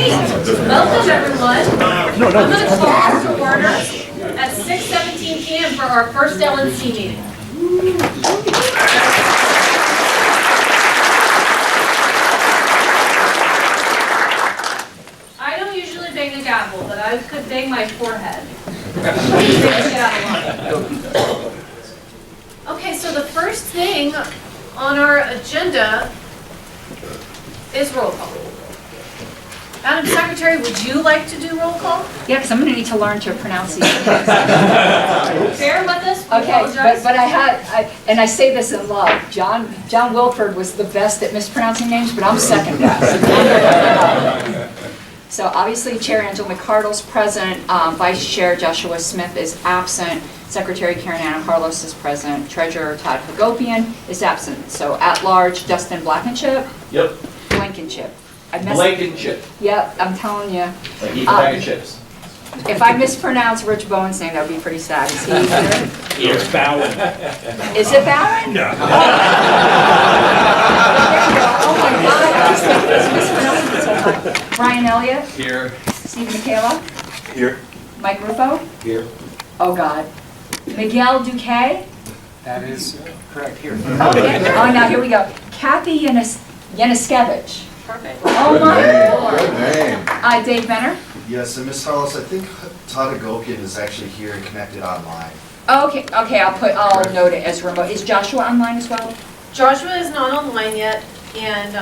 Great. Welcome, everyone. I'm going to call to order at 6:17 p.m. for our first LNC meeting. I don't usually bang the gavel, but I could bang my forehead. Okay, so the first thing on our agenda is roll call. Madam Secretary, would you like to do roll call? Yeah, because I'm going to need to learn to pronounce these names. Bear with us, we Okay, apologize. but I say this in love. John Wilford was the best at mispronouncing names, but I'm second best. So obviously, Chair Angela McCardle's present, Vice Chair Joshua Smith is absent, Secretary Karen Anna Harlos is present, Treasurer Todd Hagopian is absent. So at large, Dustin Blankenship. Yep. Blankenship. I messed- Blankenship. Yep, I'm telling you. Like eat a bag of chips. If I mispronounce Rich Bowen's name, that would be pretty sad. Is he here? It's Bowen. Is it Bowen? No. Oh my God, I was thinking it's mispronounced this whole time. Brian Elliott? Here. Steve Michaela? Here. Mike Ruffo? Here. Oh God. Miguel Duque? That is correct here. Okay. Oh, now here we go. Kathy Yaniskevich? Perfect. Oh my Lord. Good name. Dave Benner? Yes, and Ms. Harlos, I think Todd Hagopian is actually here and connected online. Okay, I'll note it as remote. Is Joshua online as well? Joshua is not online yet, and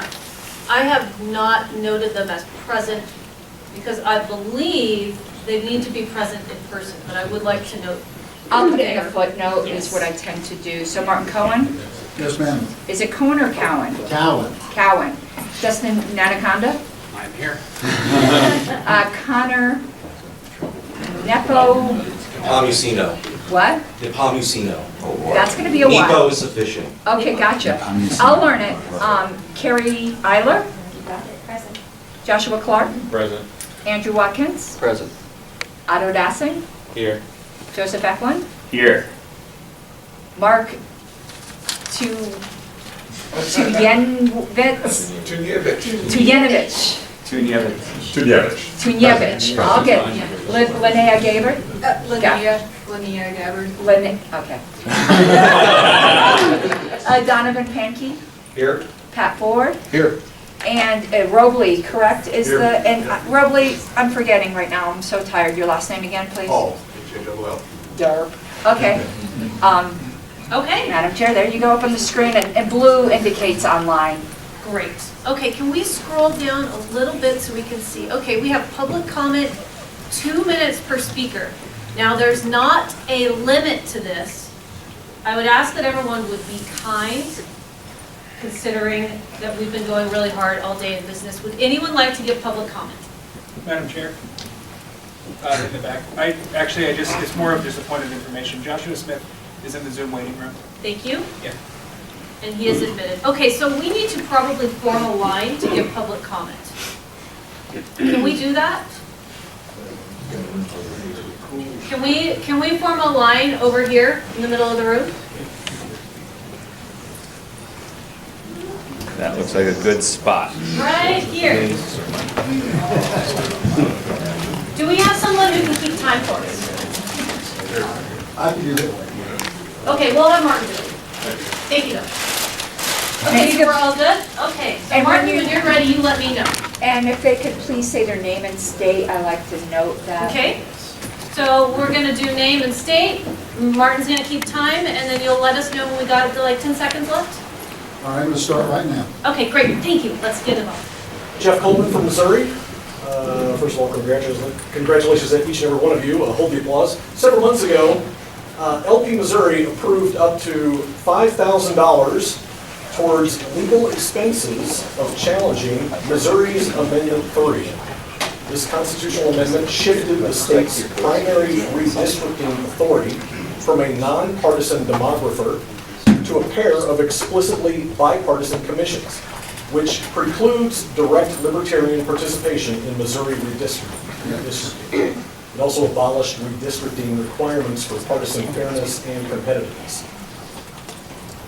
I have not noted them as present because I believe they need to be present in person, but I would like to note. I'll put it in a footnote, Yes. is what I tend to do. So Martin Cohen? Yes, ma'am. Is it Cohen or Cowan? Cowan. Cowan. Justin Nanaconda? I'm here. Connor Nepo, Palmusino. what? The Palmusino. That's gonna be a Nepo while. is sufficient. Okay, gotcha. I'll learn it. Carrie Eiler? Present. Joshua Clark? Present. Andrew Watkins? Present. Otto Dassing? Here. Joseph Eklund? Here. Mark Tuyenvitz? Tuyenovich? Tunyevich. I'll get Linnea Gabbard? Linnea Gabbard. Okay. Donovan Pankey? Here. Pat Ford? Here. And Robley, correct, is Here. the, and Robley, I'm forgetting right now, I'm so tired. Your last name again, please? Paul. Derp. Okay. Okay, Madam Chair, there you go up on the screen, and blue indicates online. great. Okay, can we scroll down a little bit so we can see? Okay, we have public comment, 2 minutes per speaker. Now, there's not a limit to this. I would ask that everyone would be kind, considering that we've been going really hard all day in business. Would anyone like to give public comment? Madam Chair, in the back. It's more of just a point of information. Joshua Smith is in the Zoom waiting room. Thank you. Yeah. And he is admitted. Okay, so we need to probably form a line to give public comment. Can we do that? Can we form a line over here in the middle of the room? That looks like a good spot. Right here. Do we have someone who can keep time for us? I can do that. Okay, we'll have Martin do it. Thank you, though. Okay, so we're all good? Okay, so And Martin, when when you're ready, you let me know. And if they could please say their name and state, I like to note that. Okay? So we're gonna do name and state. Martin's gonna keep time, and then you'll let us know when we got like 10 seconds left? All right, I'm going to start right now. Okay, great, thank you. Let's get it on. Jeff Coleman from Missouri. First of all, congratulations to each and every one of you. Hold the applause. Several months ago, LP Missouri approved up to $5,000 towards legal expenses of challenging Missouri's Amendment 3. This constitutional amendment shifted the state's primary redistricting authority from a nonpartisan demographer to a pair of explicitly bipartisan commissions, which precludes direct libertarian participation in Missouri redistricting. It also abolished redistricting requirements for partisan fairness and competitiveness.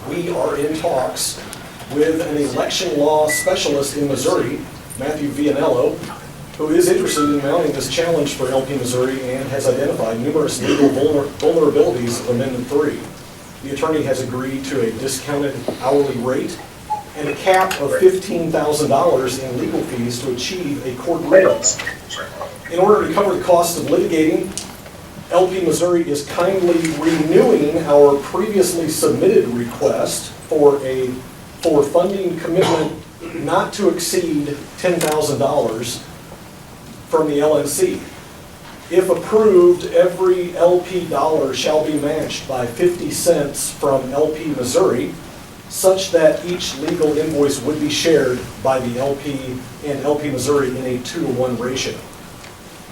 We are in talks with an election law specialist in Missouri, Matthew Vianello, who is interested in mounting this challenge for LP Missouri and has identified numerous legal vulnerabilities of Amendment 3. The attorney has agreed to a discounted hourly rate and a cap of $15,000 in legal fees to achieve a court ruling. In order to cover the cost of litigating, LP Missouri is kindly renewing our previously submitted request for funding commitment not to exceed $10,000 from the LNC. If approved, every LP dollar shall be matched by 50 cents from LP Missouri, such that each legal invoice would be shared by the LP and LP Missouri in a 2-to-1 ratio.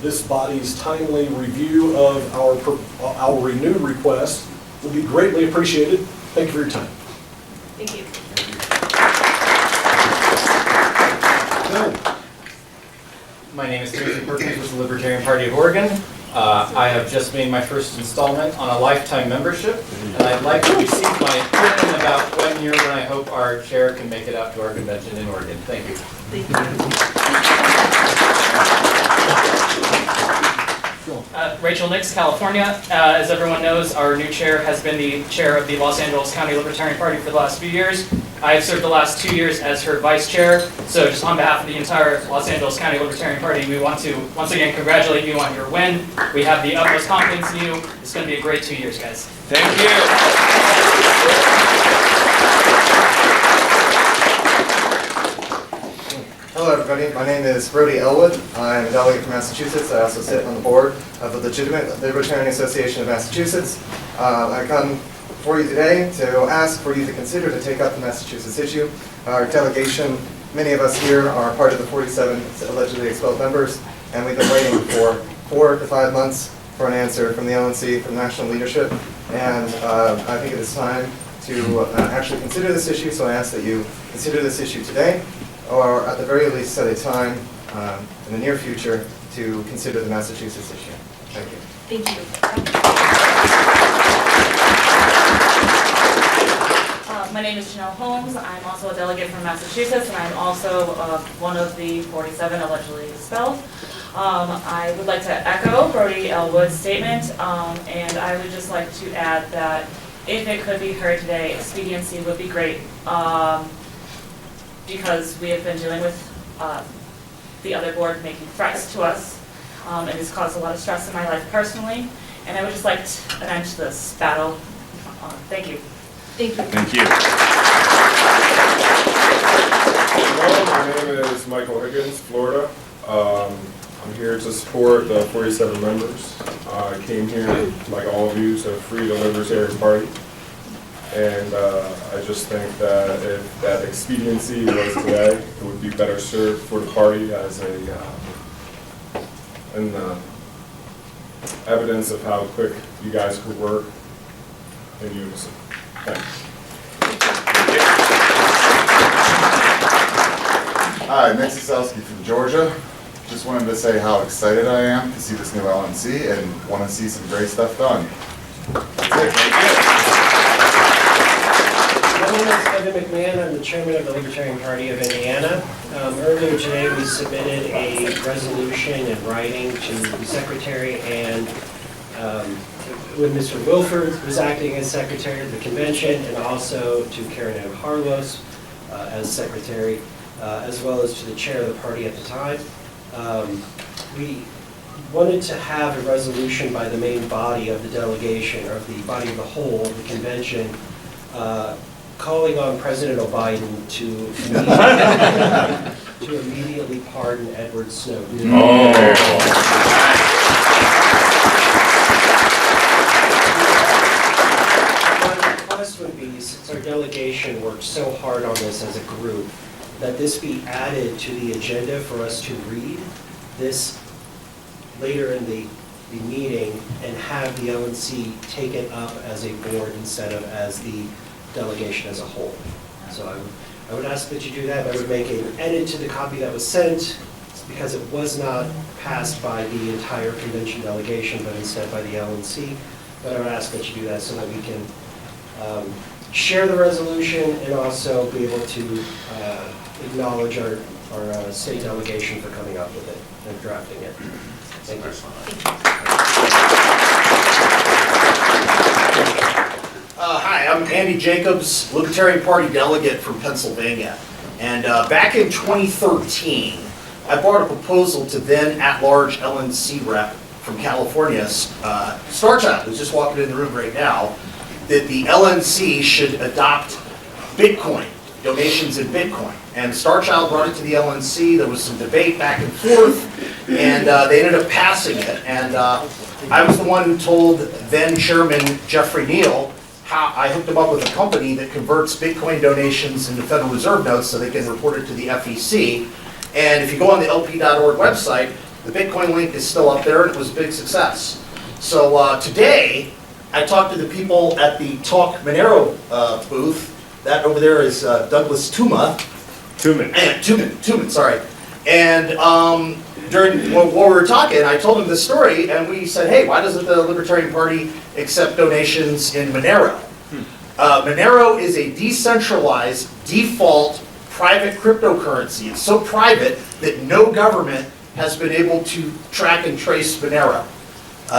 This body's timely review of our renewed request would be greatly appreciated. Thank you for your time. Thank you. My name is Timothy Perkins with the Libertarian Party of Oregon. I have just made my first installment on a lifetime membership, and I'd like to receive my pin in about 1 year when I hope our chair can make it out to our convention in Oregon. Thank you. Thank you. Rachel Nix, California. As everyone knows, our new chair has been the chair of the Los Angeles County Libertarian Party for the last few years. I have served the last 2 years as her vice chair. So just on behalf of the entire Los Angeles County Libertarian Party, we want to once again congratulate you on your win. We have the utmost confidence in you. It's going to be a great 2 years, guys. Thank you. Hello, everybody. My name is Brody Elwood. I'm a delegate from Massachusetts. I also sit on the board of the legitimate Libertarian Association of Massachusetts. I come before you today to ask for you to consider to take up the Massachusetts issue. Our delegation, many of us here are part of the 47 allegedly expelled members, and we've been waiting for 4 to 5 months for an answer from the LNC, from national leadership, and I think it is time to actually consider this issue, so I ask that you consider this issue today, or at the very least set a time in the near future to consider the Massachusetts issue. Thank you. Thank you. My name is Janelle Holmes. I'm also a delegate from Massachusetts, and I'm also one of the 47 allegedly expelled. I would like to echo Brody Elwood's statement, and I would just like to add that if it could be heard today, expediency would be great, because we have been dealing with the other board making threats to us, and it's caused a lot of stress in my life personally, and I would just like an end to this battle. Thank you. Thank you. Thank you. Hello, my name is Michael Higgins, Florida. I'm here to support the 47 members. I came here, like all of you, to free the Libertarian Party. And I just think that if that expediency was today, it would be better served for the party as evidence of how quick you guys could work in unison. Thanks. Hi, Nick Sosowski from Georgia. Just wanted to say how excited I am to see this new LNC and want to see some great stuff done. That's it. Thank you. My name is Evan McMahon. I'm the chairman of the Libertarian Party of Indiana. Earlier today, we submitted a resolution in writing to the secretary, and when Mr. Wilford was acting as secretary of the convention, and also to Karen Ann Harlos as secretary, as well as to the chair of the party at the time. We wanted to have a resolution by the main body of the delegation, or the body of the whole of the convention, calling on President Biden to immediately pardon Edward Snowden. Would be, since our delegation worked so hard on this as a group, that this be added to the agenda for us to read this later in the meeting and have the LNC take it up as a board instead of as the delegation as a whole. So I would ask that you do that. I would make an edit to the copy that was sent because it was not passed by the entire convention delegation, but instead by the LNC. But I would ask that you do that so that we can share the resolution and also be able to acknowledge our state delegation for coming up with it and drafting it. Thank you. Hi, I'm Andy Jacobs, Libertarian Party delegate from Pennsylvania. And back in 2013, I brought a proposal to then at-large LNC rep from California, Starchild, who's just walking in the room right now, that the LNC should adopt Bitcoin, donations in Bitcoin. And Starchild brought it to the LNC, there was some debate back and forth, and they ended up passing it. And I was the one who told then Chairman Jeffrey Neal how I hooked him up with a company that converts Bitcoin donations into Federal Reserve notes so they can report it to the FEC. And if you go on the LP.org website, the Bitcoin link is still up there, and it was a big success. So today, I talked to the people at the Talk Monero booth. That over there is Douglas Tuma. Tuman, sorry. And during when we were talking, I told him this story, and we said, hey, why doesn't the Libertarian Party accept donations in Monero? Monero is a decentralized, default, private cryptocurrency. It's so private that no government has been able to track and trace Monero.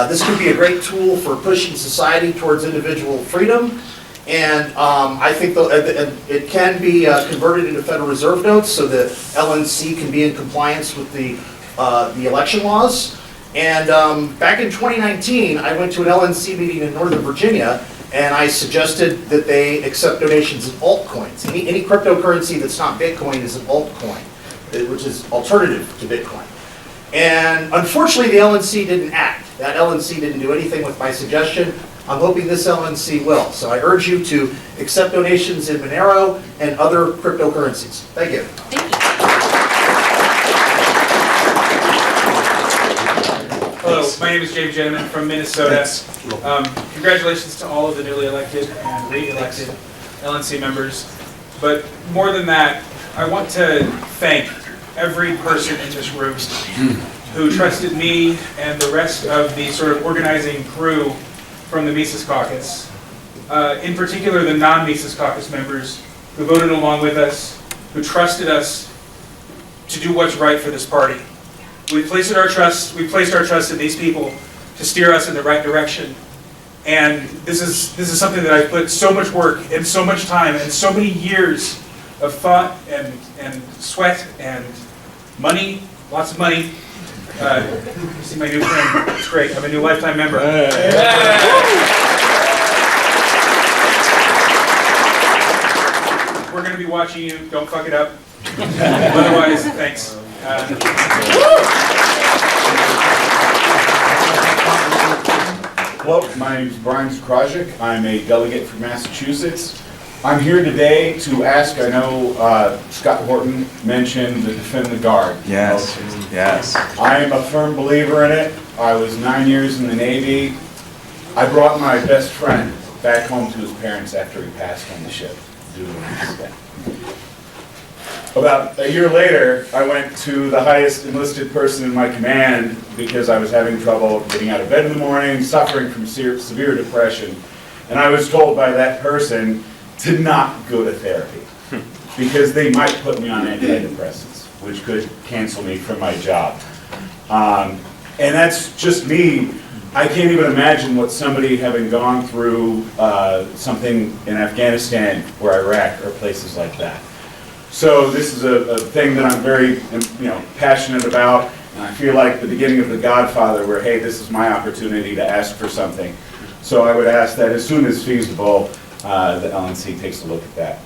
This could be a great tool for pushing society towards individual freedom, and I think it can be converted into Federal Reserve notes so the LNC can be in compliance with the election laws. And back in 2019, I went to an LNC meeting in Northern Virginia, and I suggested that they accept donations in altcoins. Any cryptocurrency that's not Bitcoin is an altcoin, which is alternative to Bitcoin. And unfortunately, the LNC didn't act. That LNC didn't do anything with my suggestion. I'm hoping this LNC will. So I urge you to accept donations in Monero and other cryptocurrencies. Thank you. Thank you. Hello, my name is James Gentleman from Minnesota. Congratulations to all of the newly elected and re-elected LNC members. But more than that, I want to thank every person in this room who trusted me and the rest of the sort of organizing crew from the Mises Caucus. In particular, the non-Mises Caucus members who voted along with us, who trusted us to do what's right for this party. We placed our trust in these people to steer us in the right direction. And this is something that I've put so much work and so much time and so many years of thought and sweat and money, lots of money. You see my new friend, it's great, I'm a new lifetime member. We're going to be watching you, don't fuck it up. Otherwise, thanks. Hello, my name is Brian Skrajik. I'm a delegate from Massachusetts. I'm here today to ask, I know Scott Horton mentioned the Defend the Guard. Yes, yes. I am a firm believer in it. I was 9 years in the Navy. I brought my best friend back home to his parents after he passed on the ship due to an accident. About a year later, I went to the highest enlisted person in my command because I was having trouble getting out of bed in the morning, suffering from severe depression. And I was told by that person to not go to therapy because they might put me on antidepressants, which could cancel me from my job. And that's just me. I can't even imagine what somebody having gone through something in Afghanistan or Iraq or places like that. So this is a thing that I'm very passionate about, and I feel like the beginning of The Godfather where, hey, this is my opportunity to ask for something. So I would ask that as soon as feasible, the LNC takes a look at that.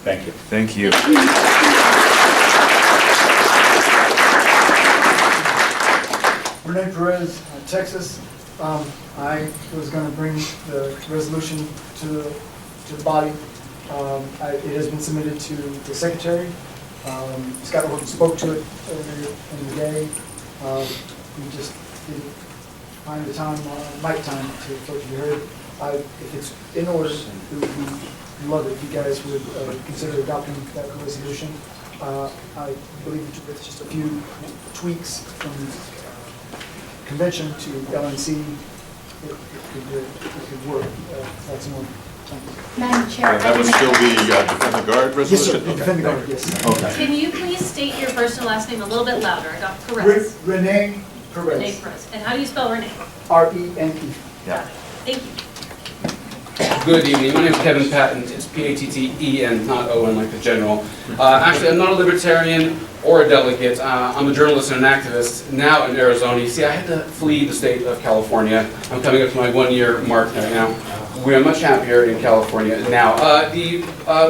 Thank you. Thank you. Rene Perez, Texas. I was going to bring the resolution to the body. It has been submitted to the secretary. Scott Horton spoke to it earlier in the day. We just didn't find the time, right time for it to be heard. If it's in order, we love it. If you guys would consider adopting that resolution. I believe with just a few tweaks from convention to LNC, it could work. That's more Madam Chair. That would still be Defend the Guard Yes, sir, resolution? defend the guard, yes. Okay. Can you please state your first and last name a little bit louder? I got Perez. Renee Renee Perez, Perez. And how do you spell Renee? R-E-N-E. Got it. Thank you. Good evening, my name is Kevin Patton, it's P-A-T-T-E-N, not O-N like the general. Actually, I'm not a libertarian or a delegate, I'm a journalist and an activist now in Arizona. You see, I had to flee the state of California. I'm coming up to my 1-year mark right now. We are much happier in California now. The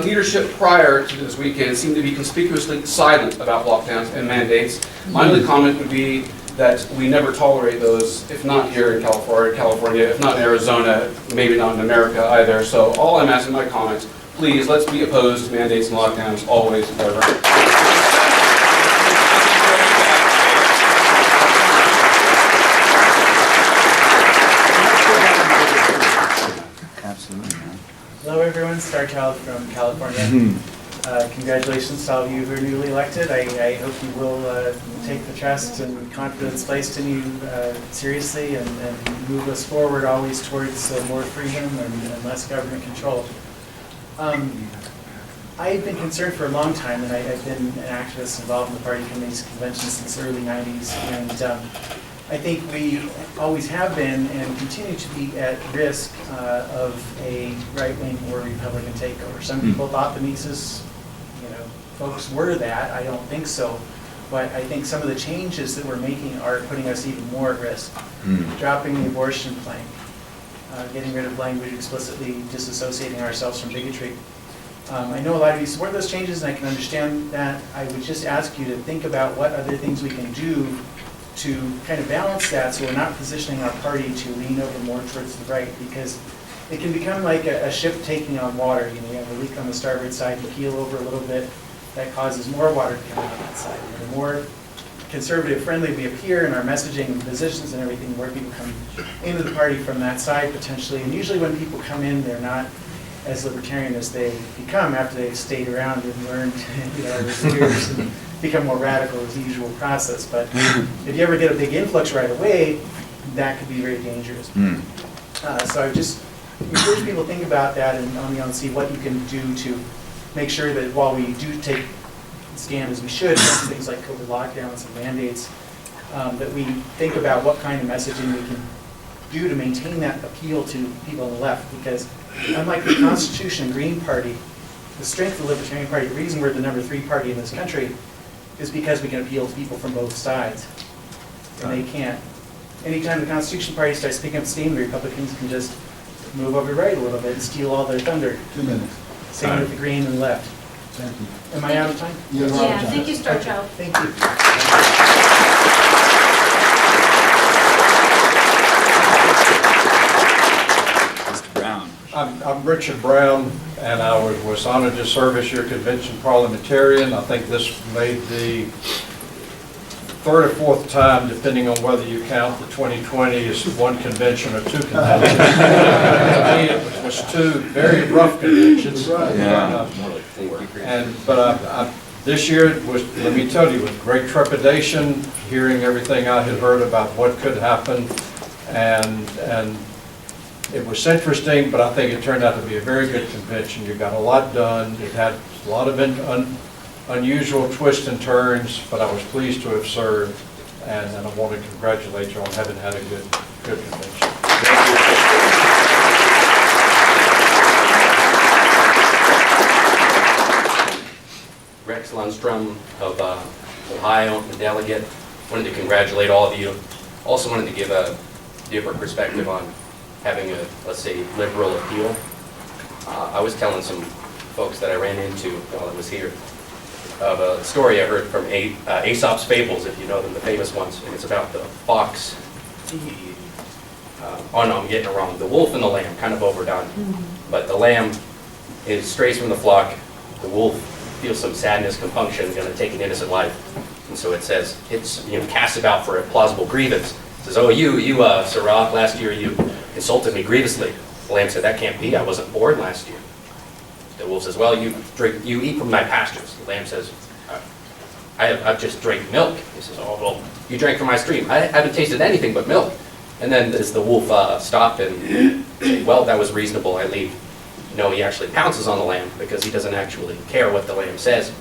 leadership prior to this weekend seemed to be conspicuously silent about lockdowns and mandates. My only comment would be that we never tolerate those, if not here in California, if not in Arizona, maybe not in America either. So all I'm asking my comments, please, let's be opposed to mandates and lockdowns always and forever. Absolutely. Hello everyone, Star Child from California. Congratulations to all of you who are newly elected. I hope you will take the trust and confidence placed in you seriously and move us forward always towards more freedom and less government control. I've been concerned for a long time, and I've been an activist involved in the party committee's convention since the early 90s, and I think we always have been and continue to be at risk of a right-wing or Republican takeover. Some people thought the Mises, folks were that. I don't think so. But I think some of the changes that we're making are putting us even more at risk. Dropping the abortion plank, getting rid of language explicitly disassociating ourselves from bigotry. I know a lot of you support those changes, and I can understand that. I would just ask you to think about what other things we can do to kind of balance that so we're not positioning our party to lean over more towards the right, because it can become like a ship taking on water. You have a leak on the starboard side, you keel over a little bit, that causes more water to come out on that side. And the more conservative friendly we appear in our messaging and positions and everything, the more people come into the party from that side potentially. And usually when people come in, they're not as libertarian as they become after they've stayed around and learned over the years and become more radical as the usual process. But if you ever get a big influx right away, that could be very dangerous. So I just encourage people to think about that and see what you can do to make sure that while we do take stand as we should against things like COVID lockdowns and mandates, that we think about what kind of messaging we can do to maintain that appeal to people on the left. Because unlike the Constitution and Green Party, the strength of the Libertarian Party, the reason we're the #3 party in this country, is because we can appeal to people from both sides. And they can't. Anytime the Constitution Party starts picking up steam, the Republicans can just move over right a little bit and steal all their thunder. 2 minutes. Same with the Green and the left. Thank you. Am I out of time? You're out of Yeah, time. thank you, Star Child. Thank you. Mr. Brown. I'm Richard Brown, and I was honored to serve as your convention parliamentarian. I think this made the third or fourth time, depending on whether you count the 2020 as one convention or two conventions. To me, it was two very rough conventions. Yeah. But this year was, let me tell you, with great trepidation, hearing everything I had heard about what could happen, and it was interesting, but I think it turned out to be a very good convention. You got a lot done. It had a lot of unusual twists and turns, but I was pleased to have served, and I want to congratulate you on having had a good convention. Rex Lundstrom of Ohio, the delegate. Wanted to congratulate all of you. Also wanted to give a different perspective on having a, let's say, liberal appeal. I was telling some folks that I ran into while I was here of a story I heard from Aesop's Fables, if you know them, the famous ones, and it's about the fox, oh no, I'm getting it wrong, the wolf and the lamb, kind of overdone, but the lamb strays from the flock, the wolf feels some sadness, compunction, going to take an innocent life, and so it says, it's cast about for a plausible grievance. It says, oh, you, Sirach, last year you insulted me grievously. The lamb said, that can't be, I wasn't born last year. The wolf says, well, you eat from my pastures. The lamb says, I've just drank milk. He says, oh, well, you drank from my stream. I haven't tasted anything but milk. And then as the wolf stopped and said, well, that was reasonable, I leave. No, he actually pounces on the lamb because he doesn't actually care what the lamb says.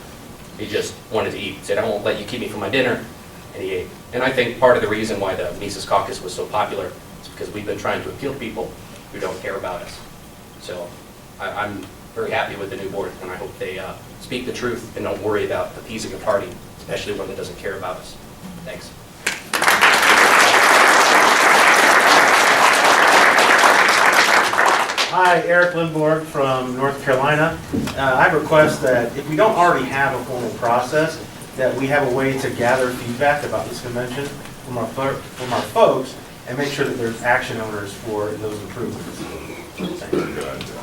He just wanted to eat. He said, I won't let you keep me from my dinner. And he ate. And I think part of the reason why the Mises Caucus was so popular is because we've been trying to appeal to people who don't care about us. So I'm very happy with the new board, and I hope they speak the truth and don't worry about appeasing a party, especially one that doesn't care about us. Thanks. Hi, Eric Lindborg from North Carolina. I request that if we don't already have a formal process, that we have a way to gather feedback about this convention from our folks and make sure that there's action owners for those improvements.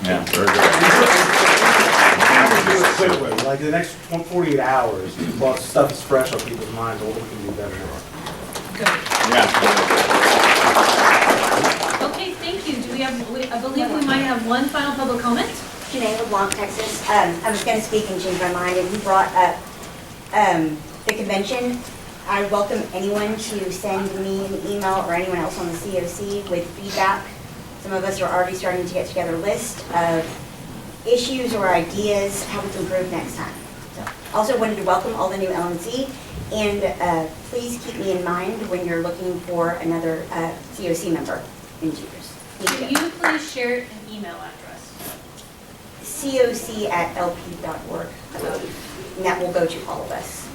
Yeah, very good. Do it quickly, like the next 48 hours, while stuff is fresh on people's minds, what we can do better now. Okay, thank you. Do we have, I believe we might have one final public comment? Janae LeBlanc, Texas. I was going to speak and change my mind, and you brought up the convention. I welcome anyone to send me an email or anyone else on the COC with feedback. Some of us are already starting to get together a list of issues or ideas, how we can improve next time. So, also wanted to welcome all the new LNC, and please keep me in mind when you're looking for another COC member in 2 years. Will you please share an email address? coc@lp.org, and that will go to all of us.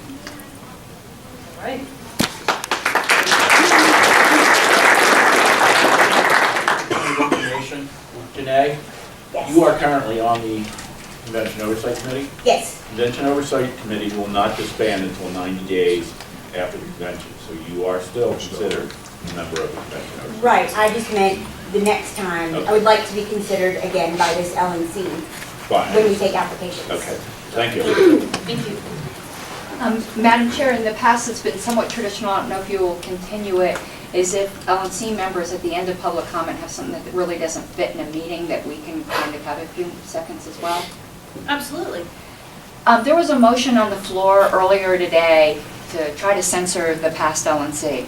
All right. Information. Janae? Yes. You are currently on the Convention Oversight Committee? Yes. Convention Oversight Committee will not disband until 90 days after the convention, so you are still considered a member of the Convention Oversight. Right, I just meant the next time, I would like to be considered again by this LNC Fine. when we take applications. Okay, thank you. Thank you. Madam Chair, in the past, it's been somewhat traditional, I don't know if you will continue it, is if LNC members at the end of public comment have something that really doesn't fit in a meeting, that we can kind of have a few seconds as well. Absolutely. There was a motion on the floor earlier today to try to censor the past LNC.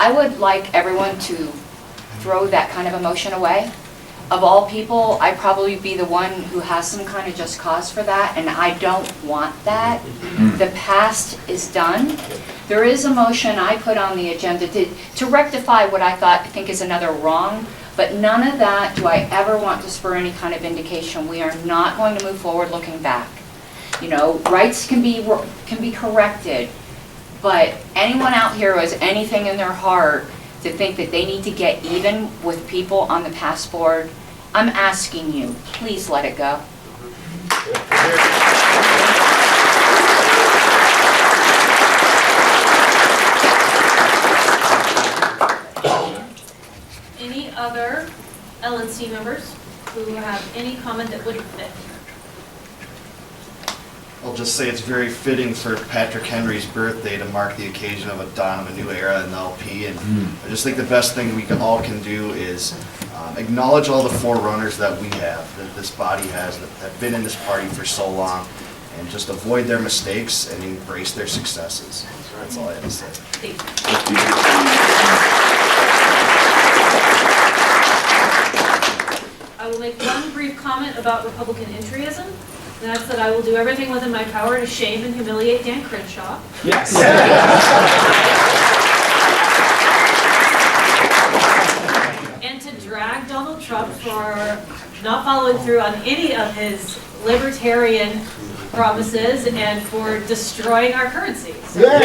I would like everyone to throw that kind of a motion away. Of all people, I'd probably be the one who has some kind of just cause for that, and I don't want that. The past is done. There is a motion I put on the agenda to rectify what I think is another wrong, but none of that do I ever want to spur any kind of indication. We are not going to move forward looking back. You know, rights can be corrected, but anyone out here who has anything in their heart to think that they need to get even with people on the past board, I'm asking you, please let it go. Any other LNC members who have any comment that wouldn't fit? I'll just say it's very fitting for Patrick Henry's birthday to mark the occasion of a dawn of a new era in the LP, and I just think the best thing we all can do is acknowledge all the forerunners that we have, that this body has, that have been in this party for so long, and just avoid their mistakes and embrace their successes. That's all I have to say. I will make one brief comment about Republican entryism. And that's that I will do everything within my power to shame and humiliate Dan Crenshaw. Yes. And to drag Donald Trump for not following through on any of his libertarian promises and for destroying our currency. So all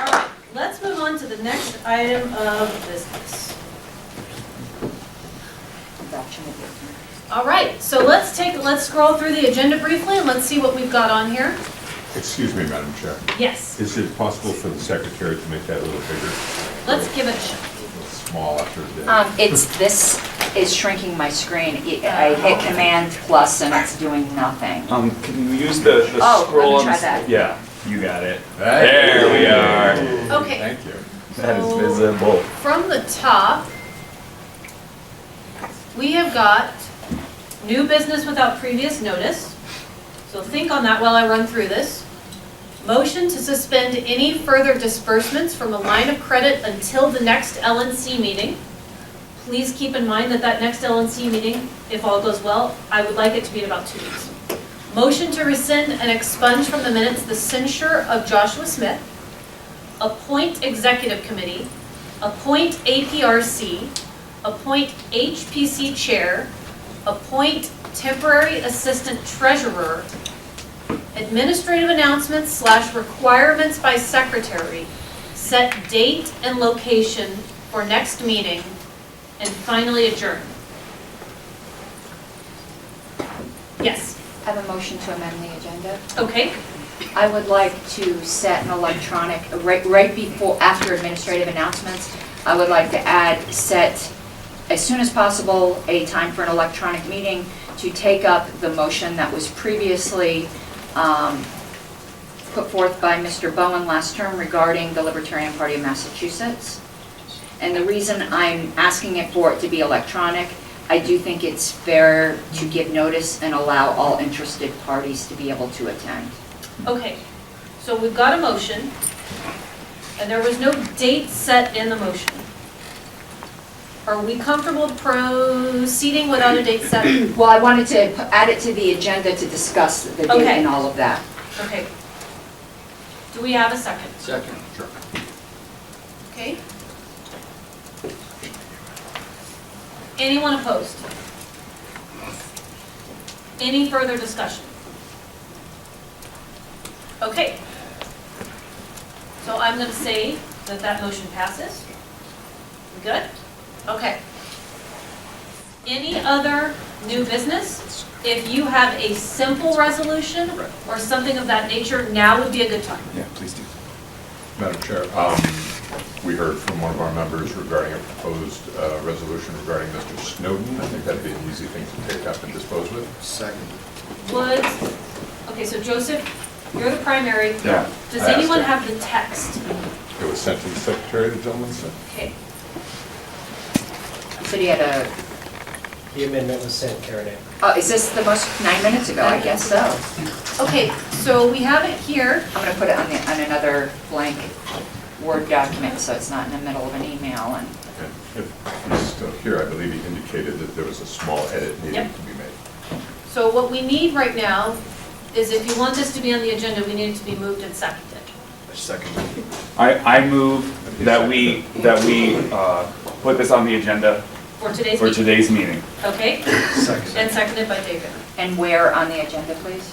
right, let's move on to the next item of business. All right, so let's scroll through the agenda briefly and let's see what we've got on here. Excuse me, Madam Chair. Yes. Is it possible for the secretary to make that a little bigger? Let's give it a shot. Small after the day. This is shrinking my screen. I hit Command plus and it's doing nothing. Can you use the Oh, scroll let me on try the that. Yeah, you got it. There we are. Okay. Thank you. So, That is visible. From the top, we have got new business without previous notice. So think on that while I run through this. Motion to suspend any further disbursements from a line of credit until the next LNC meeting. Please keep in mind that that next LNC meeting, if all goes well, I would like it to be in about 2 weeks. Motion to rescind and expunge from the minutes the censure of Joshua Smith, appoint executive committee, appoint APRC, appoint HPC chair, appoint temporary assistant treasurer, administrative announcements / requirements by secretary, set date and location for next meeting, and finally adjourn. Yes? I have a motion to amend the agenda. Okay. I would like to set an electronic, right before, after administrative announcements, I would like to set, as soon as possible, a time for an electronic meeting to take up the motion that was previously put forth by Mr. Bowen last term regarding the Libertarian Party of Massachusetts. And the reason I'm asking for it to be electronic, I do think it's fair to give notice and allow all interested parties to be able to attend. Okay, so we've got a motion, and there was no date set in the motion. Are we comfortable proceeding without a date set? Well, I wanted to add it to the agenda to discuss the date and all of that. Okay. Do we have a second? Second. Sure. Okay. Anyone opposed? Any further discussion? Okay. So I'm going to say that that motion passes. We good? Okay. Any other new business? If you have a simple resolution or something of that nature, now would be a good time. Yeah, please do. Madam Chair, we heard from one of our members regarding a proposed resolution regarding Mr. Snowden. I think that'd be an easy thing to take up and dispose with. Second. Okay, so Joseph, you're the primary. Yeah. Does I asked anyone him. have the text? It was sent to the secretary, the gentleman said. Okay. You said he had a, The amendment was sent, Karen. is this the most, 9 minutes ago? I guess so. Okay, so we have it here. I'm going to put it on another blank Word document so it's not in the middle of an email. And If he's still here, I believe he indicated that there was a small edit needed to be made. So what we need right now is if you want this to be on the agenda, we need it to be moved and seconded. Second. I move that we put this on the agenda For today's for meeting. today's meeting. Okay? Second. And seconded by David. And where on the agenda, please?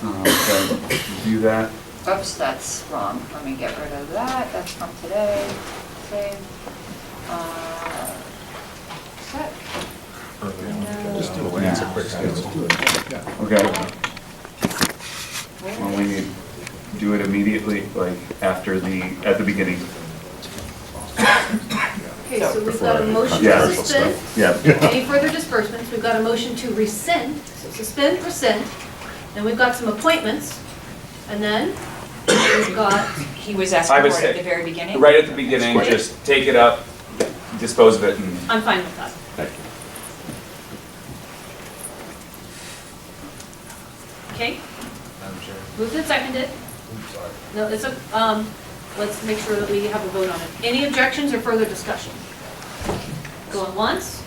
Okay, do that. Oops, that's wrong. Let me get rid of that. That's from today. Save. Set. Just do it. It's a quick schedule. Okay. Well, we need to do it immediately, like at the beginning. Okay, so we've got a motion Yeah. to suspend. Yeah. Any further disbursements? We've got a motion to rescind, so suspend, rescind. Then we've got some appointments. And then we've got, He was asking for it at the very beginning? Right at the beginning, just take it up, dispose of it, and I'm fine with that. Thank you. Okay? Madam Chair. Moved and seconded. Sorry. No, it's a, let's make sure that we have a vote on it. Any objections or further discussion? Going once?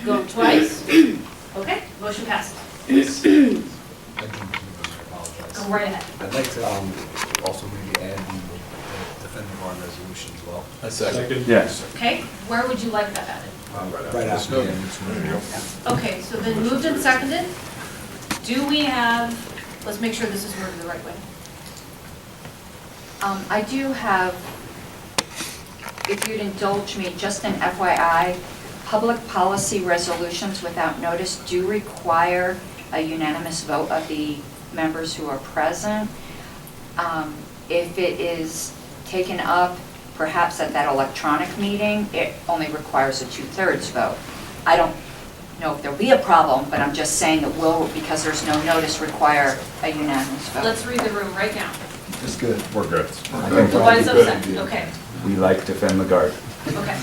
Going twice? Okay, motion passes. Go right ahead. I'd like to also maybe add the defendant bond resolution as well. A second. yes. Okay, where would you like that added? Right after. Okay, so then moved and seconded. Do we have, let's make sure this is worded the right way. I do have, if you'd indulge me, just an FYI, public policy resolutions without notice do require a unanimous vote of the members who are present. If it is taken up perhaps at that electronic meeting, it only requires a 2/3 vote. I don't know if there'll be a problem, but I'm just saying it will, because there's no notice, require a unanimous vote. Let's read the room right now. It's good. We're good. Why is upset? Okay, We like defend the guard. okay.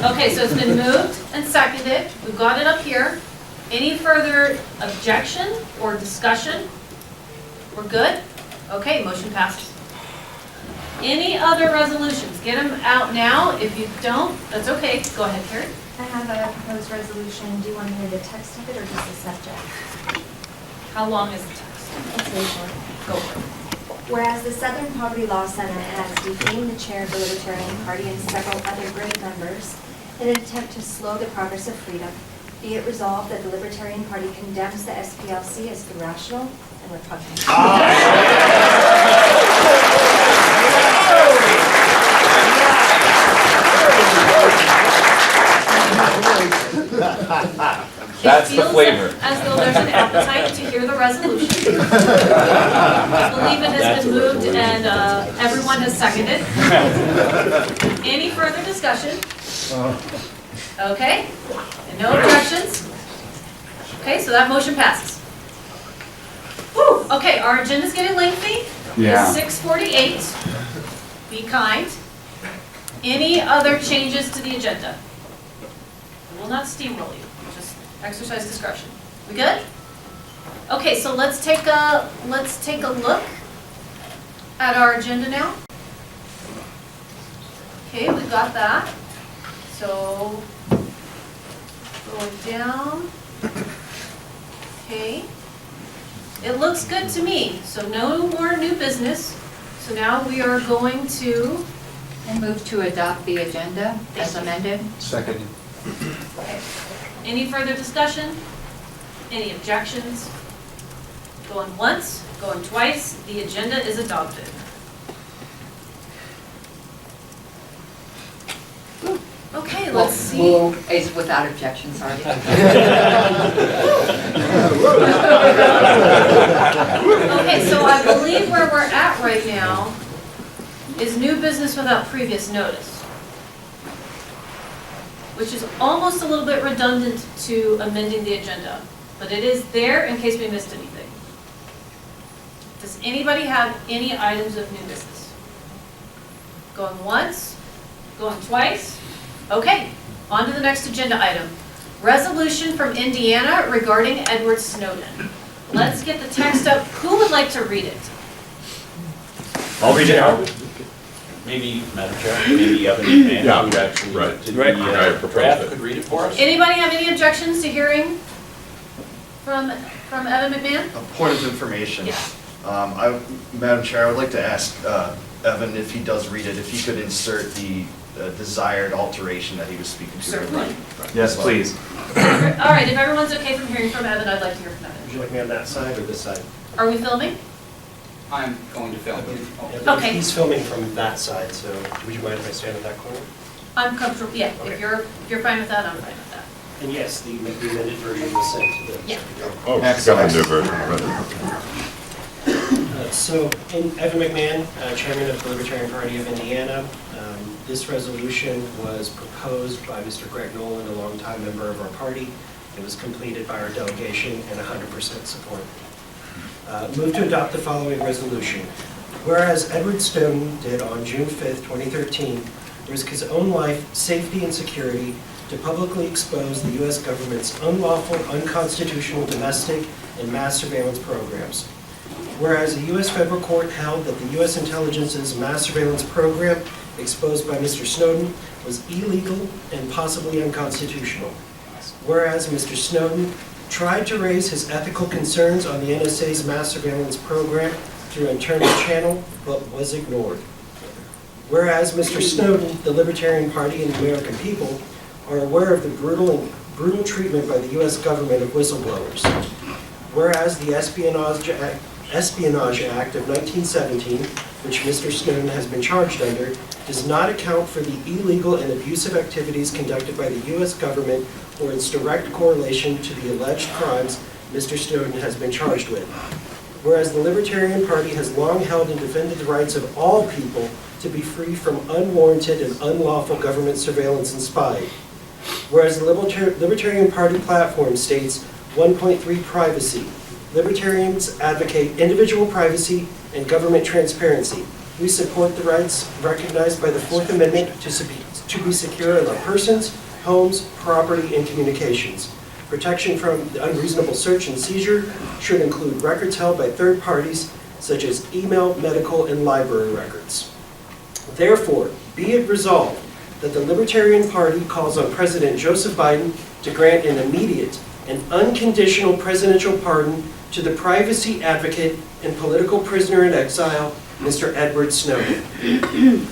Okay, so it's been moved and seconded. We've got it up here. Any further objection or discussion? We're good? Okay, motion passes. Any other resolutions? Get them out now. If you don't, that's okay. Go ahead, Carrie. I have a proposed resolution. Do you want to hear the text of it or just the subject? How long is the text? It's very short. Go for it. Whereas the Southern Poverty Law Center has defamed the chair of the Libertarian Party and several other great members in an attempt to slow the progress of freedom, be it resolved that the Libertarian Party condemns the SPLC as irrational and repugnant. That's the flavor. As though there's an appetite to hear the resolution. I believe it has been moved and everyone has seconded. Any further discussion? Okay, and no objections? Okay, so that motion passes. Whew, okay, our agenda's getting lengthy. Yeah. It's 6:48. Be kind. Any other changes to the agenda? We will not steamroll you, just exercise discretion. We good? Okay, so let's take a look at our agenda now. Okay, we got that. So going down. Okay. It looks good to me. So no more new business. So now we are going to And move to adopt the agenda as amended. Second. Okay. Any further discussion? Any objections? Going once, going twice, the agenda is adopted. Okay, let's see. Is without objection, sorry. Okay, so I believe where we're at right now is new business without previous notice, which is almost a little bit redundant to amending the agenda, but it is there in case we missed anything. Does anybody have any items of new business? Going once, going twice? Okay, on to the next agenda item. Resolution from Indiana regarding Edward Snowden. Let's get the text up. Who would like to read it? I'll read it out. Maybe, Madam Chair, maybe Evan McMahon, Yeah, who actually right. did Right. I the proposed draft, it. could read it for us? Anybody have any objections to hearing from Evan McMahon? A point of information. Yeah. Madam Chair, I would like to ask Evan, if he does read it, if he could insert the desired alteration that he was speaking to. Certainly. Yes, please. All right, if everyone's okay from hearing from Evan, I'd like to hear from Would Evan. you like me on that side or this side? Are we filming? I'm going to film. Okay. He's filming from that side, so would you mind if I stand at that corner? I'm comfortable, yeah, Okay. if you're fine with that, I'm fine with that. And yes, the amended version was sent to the. Yeah. Oh, got the new version. So, Evan McMahon, Chairman of the Libertarian Party of Indiana. This resolution was proposed by Mr. Greg Nolan, a longtime member of our party. It was completed by our delegation and 100% support. Move to adopt the following resolution. Whereas Edward Snowden did on June 5th, 2013, risk his own life, safety, and security to publicly expose the U.S. government's unlawful, unconstitutional domestic and mass surveillance programs. Whereas a U.S. federal court held that the U.S. intelligence's mass surveillance program exposed by Mr. Snowden was illegal and possibly unconstitutional. Whereas Mr. Snowden tried to raise his ethical concerns on the NSA's mass surveillance program through an internal channel, but was ignored. Whereas Mr. Snowden, the Libertarian Party, and the American people are aware of the brutal treatment by the U.S. government of whistleblowers. Whereas the Espionage Act of 1917, which Mr. Snowden has been charged under, does not account for the illegal and abusive activities conducted by the U.S. government or its direct correlation to the alleged crimes Mr. Snowden has been charged with. Whereas the Libertarian Party has long held and defended the rights of all people to be free from unwarranted and unlawful government surveillance and spying. Whereas the Libertarian Party platform states 1.3 privacy. Libertarians advocate individual privacy and government transparency. We support the rights recognized by the Fourth Amendment to be secure in our persons, homes, property, and communications. Protection from unreasonable search and seizure should include records held by third parties such as email, medical, and library records. Therefore, be it resolved that the Libertarian Party calls on President Joseph Biden to grant an immediate and unconditional presidential pardon to the privacy advocate and political prisoner in exile, Mr. Edward Snowden.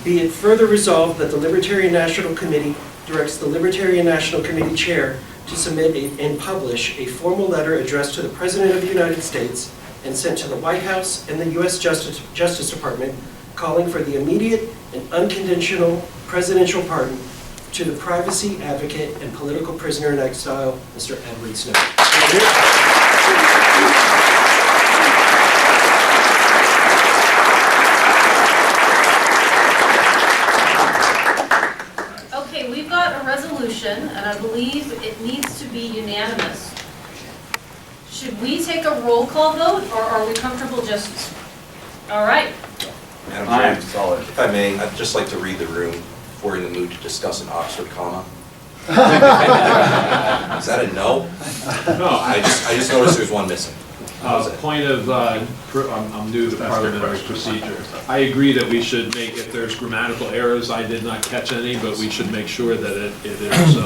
Be it further resolved that the Libertarian National Committee directs the Libertarian National Committee Chair to submit and publish a formal letter addressed to the President of the United States and sent to the White House and the U.S. Justice Department calling for the immediate and unconditional presidential pardon to the privacy advocate and political prisoner in exile, Mr. Edward Snowden. Okay, we've got a resolution, and I believe it needs to be unanimous. Should we take a roll call vote, or are we comfortable just, all right? Madam Chair, if I may, I'd just like to read the room if we're in the mood to discuss an Oxford comma. Is that a no? No. I just noticed there's one missing. Point of, I'm new to parliamentary procedure. I agree that we should make, if there's grammatical errors, I did not catch any, but we should make sure that it is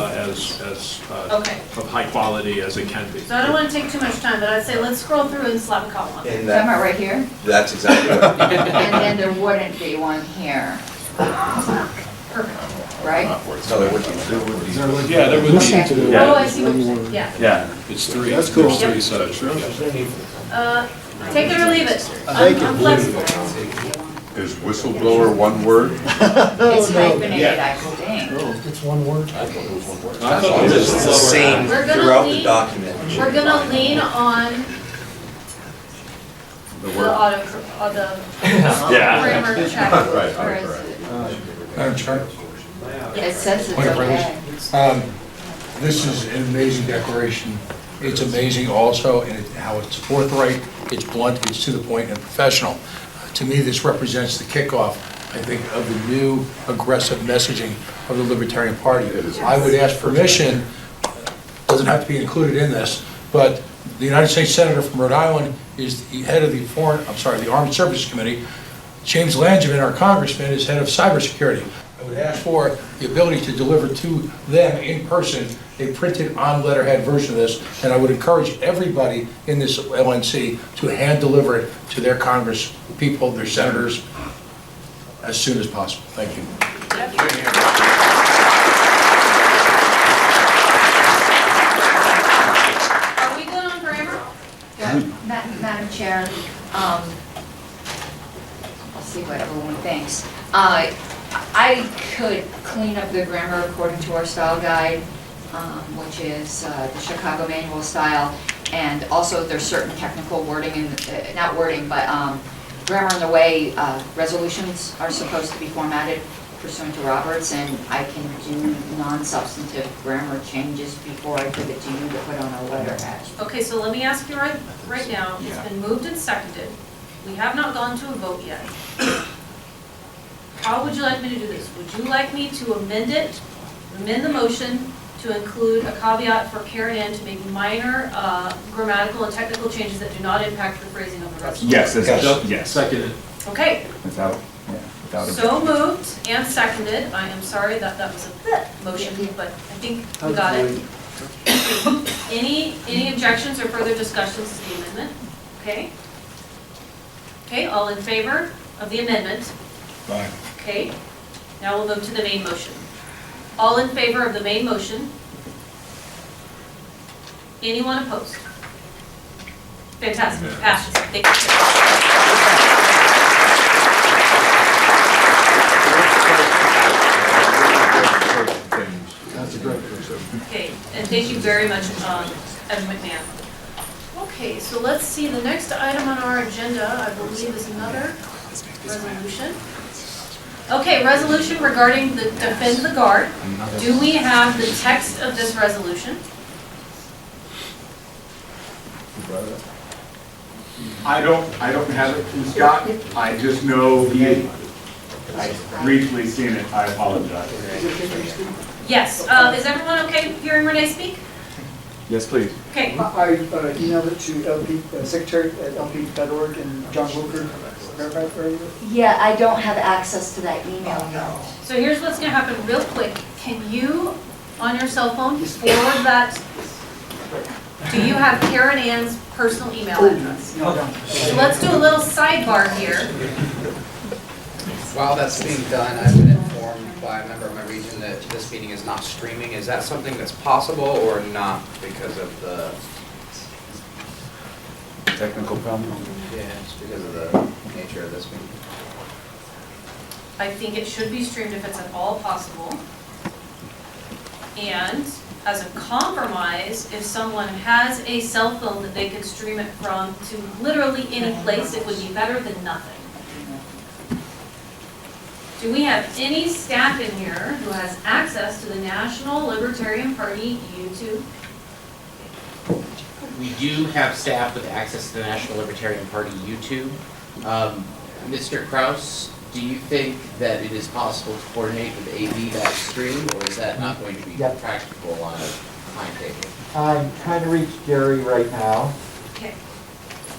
as Okay. of high quality as it can be. So I don't want to take too much time, but I'd say let's scroll through and slap a comma. And Talking about right here? That's exactly right. And then there wouldn't be one here. Right? No, there would be. Yeah, there would be. Okay. Oh, I see what you're saying, yeah. Yeah, it's three. That's cool. There's three such. Take it or leave it. I'm flexible. Is whistleblower one word? It's hyphenated, I think. It's one word. I thought it was one word. It's the same We're gonna throughout the lean- document. We're gonna lean on the Yeah. grammar check. Right, Where is right. it? Madam Chair, It says it's point of okay. privilege. This is an amazing declaration. It's amazing also in how it's forthright, it's blunt, it's to the point, and professional. To me, this represents the kickoff, I think, of the new aggressive messaging of the Libertarian Party. I would ask permission, doesn't have to be included in this, but the United States Senator from Rhode Island is the head of the Armed Services Committee. James Langevin, our congressman, is head of cybersecurity. I would ask for the ability to deliver to them in person a printed on letterhead version of this, and I would encourage everybody in this LNC to hand deliver it to their Congress people, their senators, as soon as possible. Thank you. Are we good on grammar? Yeah, Madam Chair, I'll see what everyone thinks. I could clean up the grammar according to our style guide, which is the Chicago manual style, and also there's certain technical wording, and not wording, but grammar in the way resolutions are supposed to be formatted pursuant to Roberts, and I can do non-substantive grammar changes before I give it to you to put on a letterhead. Okay, so let me ask you right now, it's been moved and seconded. We have not gone to a vote yet. How would you like me to do this? Would you like me to amend the motion to include a caveat for Karen Ann to make minor grammatical and technical changes that do not impact the phrasing of the resolution? Yes, yes. Seconded. Okay, Without so moved and seconded. I am sorry that was a motion, but I think we got it. Any objections or further discussions to the amendment? Okay. Okay, all in favor of the amendment? Fine. Okay, now we'll move to the main motion. All in favor of the main motion? Anyone opposed? Fantastic, passes. Thank you. That's a great person. Okay, and thank you very much, Evan McMahon. Okay, so let's see, the next item on our agenda, I believe, is another resolution. Okay, resolution regarding the Defend the Guard. Do we have the text of this resolution? I don't have it, Scott. I just know I've briefly seen it. I apologize. Yes, is everyone okay hearing Renee speak? Yes, please. Okay. I emailed it to LP, Secretary at lp.org and John Wilker verified for you. Yeah, I don't have access to that email. So here's what's gonna happen real quick. Can you, on your cell phone, forward that? Do you have Karen Ann's personal email address? No, I don't. So let's do a little sidebar here. While that's being done, I've been informed by a member of my region that this meeting is not streaming. Is that something that's possible or not because of the... Technical problem? Yeah, it's because of the nature of this meeting. I think it should be streamed if it's at all possible. And as a compromise, if someone has a cell phone that they could stream it from to literally any place, it would be better than nothing. Do we have any staff in here who has access to the National Libertarian Party YouTube? We do have staff with access to the National Libertarian Party YouTube. Mr. Kraus, do you think that it is possible to coordinate with AV that stream, or is that not going to be practical on a timetable? I'm trying to reach Gary right now. Okay.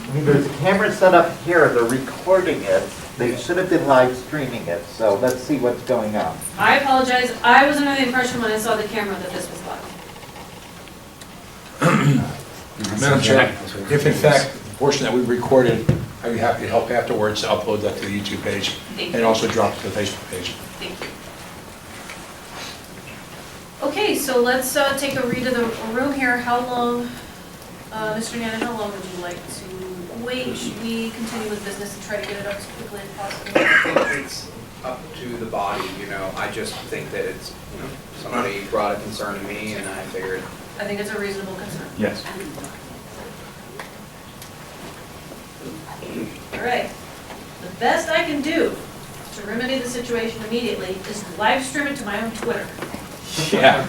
I mean, there's a camera set up here, they're recording it. They should have been live streaming it, so let's see what's going on. I apologize. I was under the impression when I saw the camera that this was live. Madam Chair, if in fact the portion that we recorded, I'd be happy to help afterwards to upload that to the YouTube page and also drop it to the Facebook page. Thank you. Okay, so let's take a read of the room here. How long, Mr. Nana, how long would you like to wait? Should we continue with business and try to get it up as quickly as possible? I think it's up to the body, you know. I just think that it's, you know, somebody brought a concern to me and I figured. I think it's a reasonable concern. Yes. All right. The best I can do to remedy the situation immediately is to live stream it to my own Twitter. Yeah.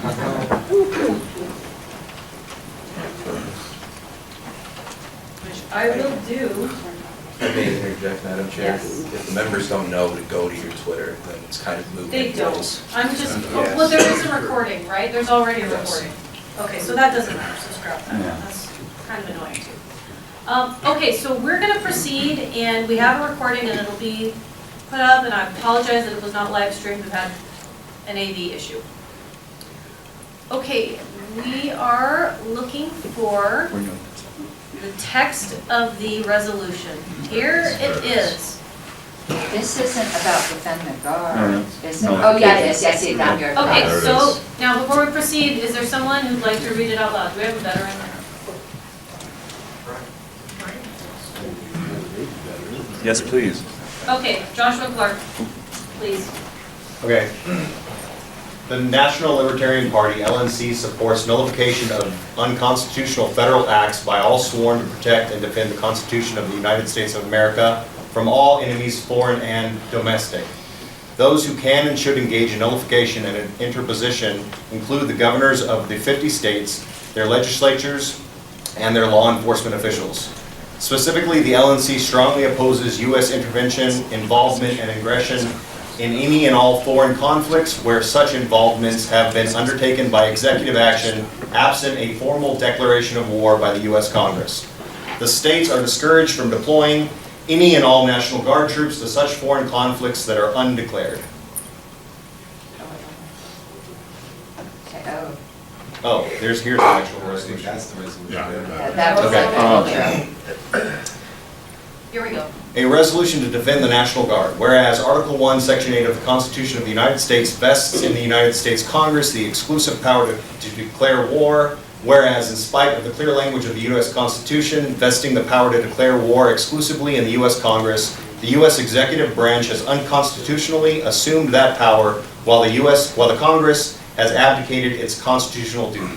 Which I will do. I may interject, Madam Chair. Yes. If the members don't know to go to your Twitter, then it's kind of moving. They don't. I'm just, Yes. well, there is a recording, right? There's already a recording. Okay, so that doesn't matter, so scrap that. Yeah. That's kind of annoying too. Okay, so we're gonna proceed and we have a recording and it'll be put up, and I apologize that it was not live streamed. We've had an AV issue. Okay, we are looking for the text of the resolution. Here it is. This isn't about defend the guards, is it? No. Oh, yeah, it is, yes, it's down here. Okay, There it so is. now before we proceed, is there someone who'd like to read it out loud? Do we have a veteran? Yes, please. Okay, Joshua Clark, please. Okay. The National Libertarian Party, LNC, supports nullification of unconstitutional federal acts by all sworn to protect and defend the Constitution of the United States of America from all enemies, foreign and domestic. Those who can and should engage in nullification and interposition include the governors of the 50 states, their legislatures, and their law enforcement officials. Specifically, the LNC strongly opposes U.S. intervention, involvement, and aggression in any and all foreign conflicts where such involvements have been undertaken by executive action absent a formal declaration of war by the U.S. Congress. The states are discouraged from deploying any and all National Guard troops to such foreign conflicts that are undeclared. Oh, here's the actual resolution. That's the resolution. That was Okay. Here we go. A resolution to defend the National Guard. Whereas Article 1, Section 8 of the Constitution of the United States vests in the United States Congress the exclusive power to declare war. Whereas in spite of the clear language of the U.S. Constitution vesting the power to declare war exclusively in the U.S. Congress, the U.S. executive branch has unconstitutionally assumed that power while the Congress has abdicated its constitutional duty.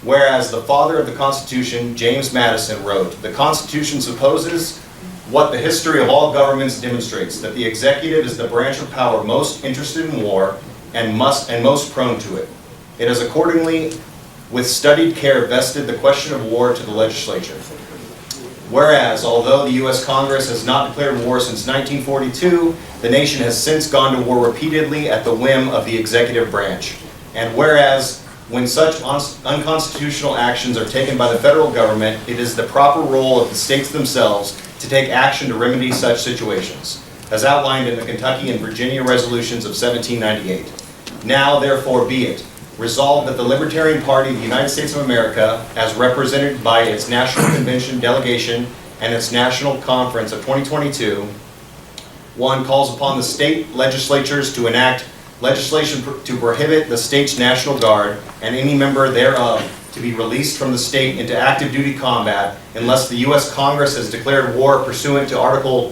Whereas the father of the Constitution, James Madison, wrote, "The Constitution supposes what the history of all governments demonstrates, that the executive is the branch of power most interested in war and most prone to it. It has accordingly, with studied care, vested the question of war to the legislature. Whereas, although the U.S. Congress has not declared war since 1942, the nation has since gone to war repeatedly at the whim of the executive branch. And whereas When such unconstitutional actions are taken by the federal government, it is the proper role of the states themselves to take action to remedy such situations, as outlined in the Kentucky and Virginia resolutions of 1798. Now, therefore, be it resolved that the Libertarian Party of the United States of America, as represented by its National Convention delegation and its National Conference of 2022, 1, calls upon the state legislatures to enact legislation to prohibit the state's National Guard and any member thereof to be released from the state into active duty combat unless the U.S. Congress has declared war pursuant to Article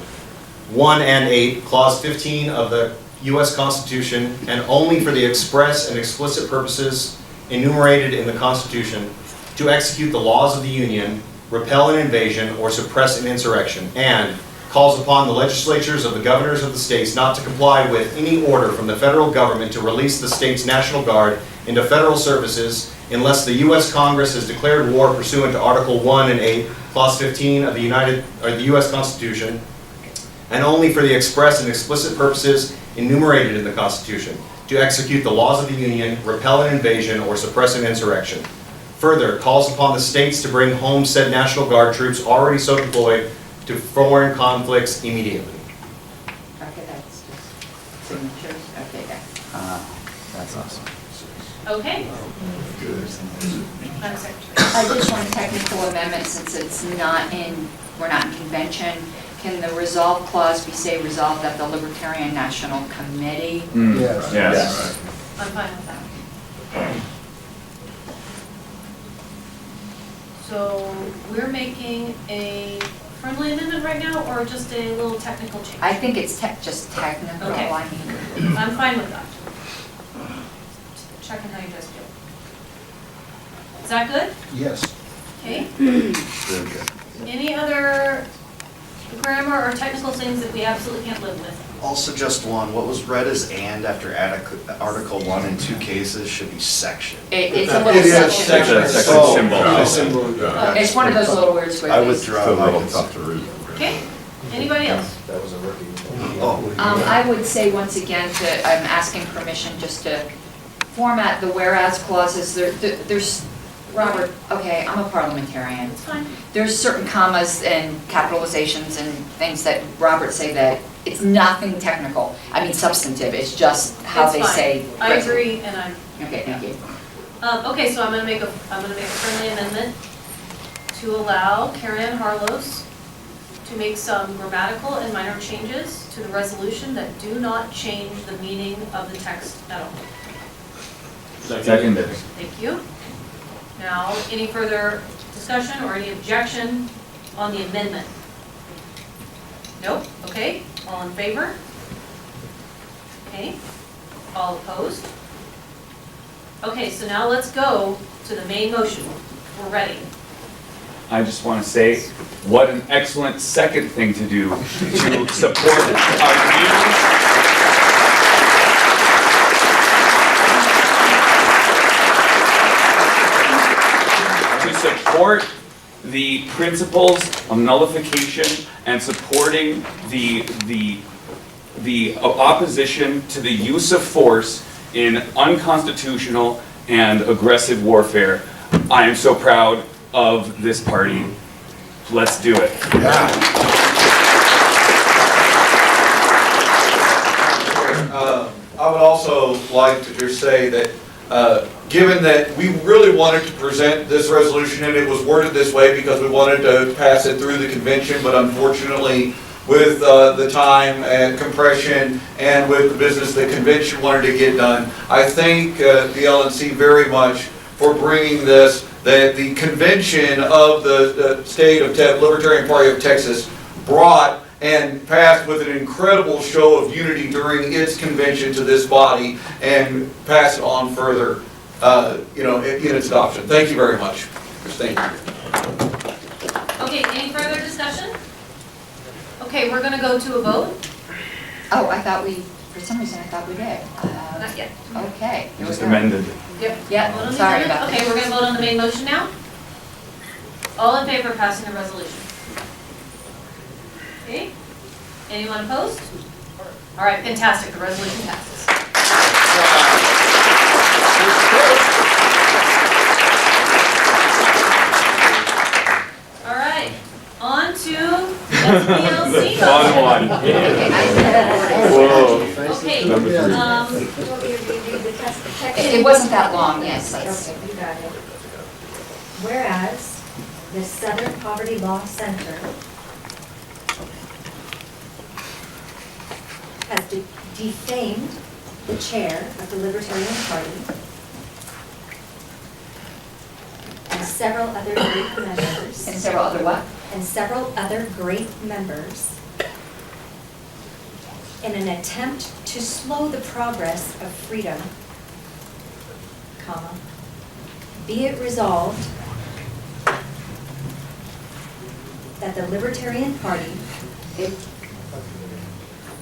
1 and 8, Clause 15 of the U.S. Constitution, and only for the express and explicit purposes enumerated in the Constitution to execute the laws of the Union, repel an invasion, or suppress an insurrection, and calls upon the legislatures of the governors of the states not to comply with any order from the federal government to release the state's National Guard into federal services unless the U.S. Congress has declared war pursuant to Article 1 and 8, Clause 15 of the U.S. Constitution, and only for the express and explicit purposes enumerated in the Constitution to execute the laws of the Union, repel an invasion, or suppress an insurrection. Further, calls upon the states to bring home said National Guard troops already so deployed to foreign conflicts immediately. Okay, that's just signatures. Okay, guys. That's awesome. Okay. Madam Secretary. I just want a technical amendment since it's not in, we're not in convention. Can the resolve clause be say resolved at the Libertarian National Committee? Yes. Yes. I'm fine with that. So we're making a friendly amendment right now, or just a little technical change? I think it's just technical. Okay. I mean, I'm fine with that. Checking how you guys feel. Is that good? Yes. Okay. Very good. Any other grammar or technical things that we absolutely can't live with? I'll suggest one. What was read as "and" after Article 1 in 2 cases should be "section." it's a little section. It's a section symbol. It's one of those little weird square I things. withdraw. Still a little tough to read. Okay. Anybody else? That was a rookie. I would say once again I'm asking permission just to format the whereas clauses. There's, Robert, okay, I'm a parliamentarian. It's fine. There's certain commas and capitalizations and things that Robert say that it's nothing technical. I mean substantive, it's just how It's they fine. say. I agree, and I'm. Okay, thank you. Okay, so I'm gonna make a friendly amendment to allow Karen Harlos to make some grammatical and minor changes to the resolution that do not change the meaning of the text at all. Seconded. Thank you. Now, any further discussion or any objection on the amendment? Nope, okay, all in favor? Okay, all opposed? Okay, so now let's go to the main motion. We're ready. I just want to say, what an excellent second thing to do to support support the principles of nullification and supporting the opposition to the use of force in unconstitutional and aggressive warfare. I am so proud of this party. Let's do it. I would also like to just say that given that we really wanted to present this resolution and it was worded this way because we wanted to pass it through the convention, but unfortunately with the time and compression and with the business the convention wanted to get done, I thank the LNC very much for bringing this, that the convention of the state of Libertarian Party of Texas brought and passed with an incredible show of unity during its convention to this body and pass it on further, in its adoption. Thank you very much. Thank you. Okay, any further discussion? Okay, we're gonna go to a vote. Oh, I thought for some reason I thought we did. Not yet. Okay. here we Just go. amended. Yep. Yep, Vote on the sorry amendment. about that. Okay, we're gonna vote on the main motion now. All in favor of passing the resolution? Okay, anyone opposed? All right, fantastic, the resolution passes. SPLC. Fun one. Whoa. Okay, Number three. You want me to reread the text? It wasn't that long, yes. That's- Okay, you got it. Whereas the Southern Poverty Law Center has defamed the chair of the Libertarian Party and several other great members. And several other what? And several other great members in an attempt to slow the progress of freedom, comma, be it resolved that the Libertarian Party,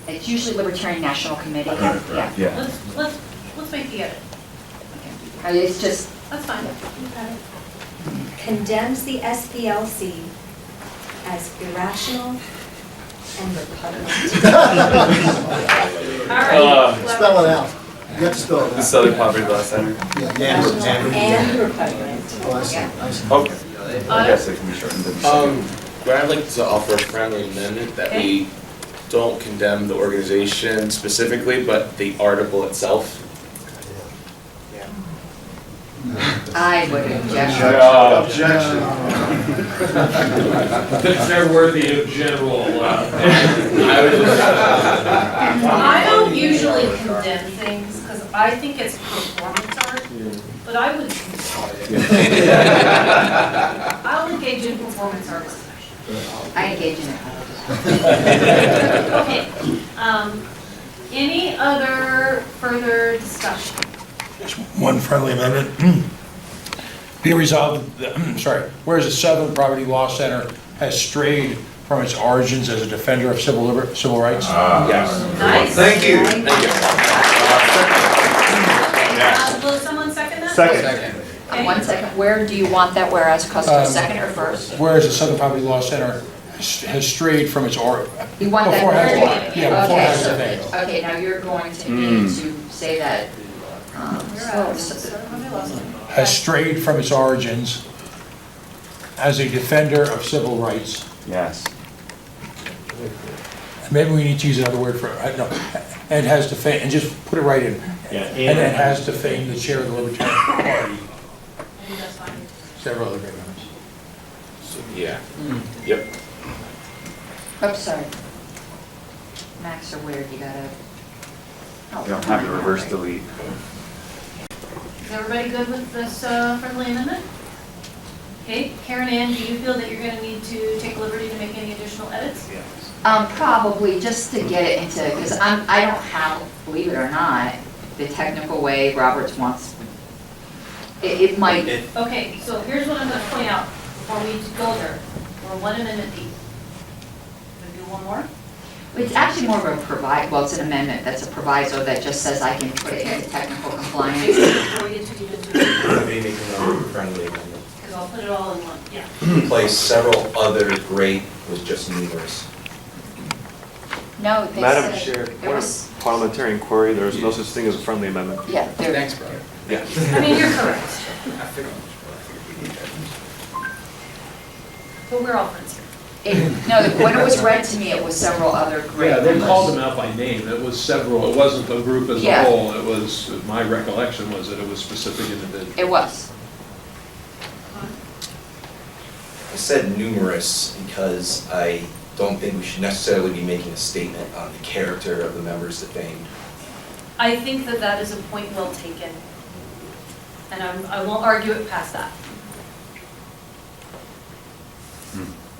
It's usually Libertarian National Committee. Yeah. Yeah. Let's make the edit. It's just, That's fine. condemns the SPLC as irrational and repugnant. All right. Spell it out. You have to spell it The out. Southern Poverty Law Center. And repugnant. Oh, I see, I see. Okay. I guess it can be shortened to Where I'd like to offer a friendly amendment that we don't condemn the organization specifically, but the article itself. I would object. Objection. They're worthy of general. I don't usually condemn things because I think it's performance art, but I would. I'll engage in performance art. I engage in it. Okay, any other further discussion? One friendly amendment. Be resolved, whereas the Southern Poverty Law Center has strayed from its origins as a defender of civil rights. Yes. Nice. Thank you. Will someone second that? Second. Okay. 1 second, where do you want that whereas, Costa, second or first? Whereas the Southern Poverty Law Center has strayed from its origins. You want that Before it has word? what? Yeah, before it has the Okay, thing. okay, now you're going to need to say that. Has strayed from its origins as a defender of civil rights. Yes. Maybe we need to use another word for, I don't know, and has defamed, and just put it right in. Yeah, And it has defamed the chair of the Libertarian Party. I think that's fine. Several other great members. Yeah. Yep. Oops, sorry. Max or Weird, you gotta. Oh, You don't have to reverse delete. Is everybody good with this friendly amendment? Okay, Karen Ann, do you feel that you're gonna need to take liberty to make any additional edits? Probably just to get it into, because I don't have, believe it or not, the technical way Roberts wants. It might. Okay, so here's what I'm gonna point out before we go there. We're one amendment deep. Gonna do one more? It's actually more of a well, it's an amendment that's a proviso that just says I can put it into technical compliance. Before we get too deep into it, Let me make another friendly amendment. because I'll put it all in one, yeah. Replace several other great with just numerous. No, they Madam said Chair, there point was, of parliamentary inquiry, there is no such thing as a friendly amendment. yeah, there. Thanks, bro. Yeah. I mean, you're correct, but we're all friends here. No, when it was read to me, it was several other great Yeah, they members. called them out by name. It was several, it wasn't the group as a Yeah. whole. It was, my recollection was that it was specific individuals. It was. I said numerous because I don't think we should necessarily be making a statement on the character of the members defamed. I think that that is a point well taken, and I won't argue it past that.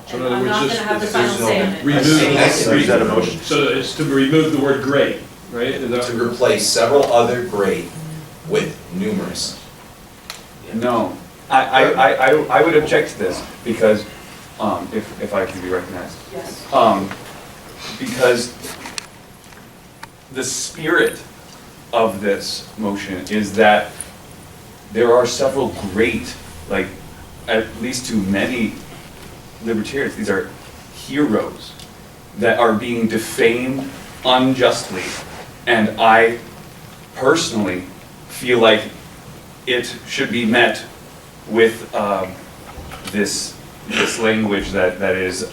So in And other I'm words, not just gonna have the final say on it. remove that emotion. So it's to remove the word great, right? Is that- To replace several other great with numerous. No, I would object to this because, if I can be recognized. Yes. Because the spirit of this motion is that there are several great, like, at least to many libertarians, these are heroes that are being defamed unjustly. And I personally feel like it should be met with this language that is,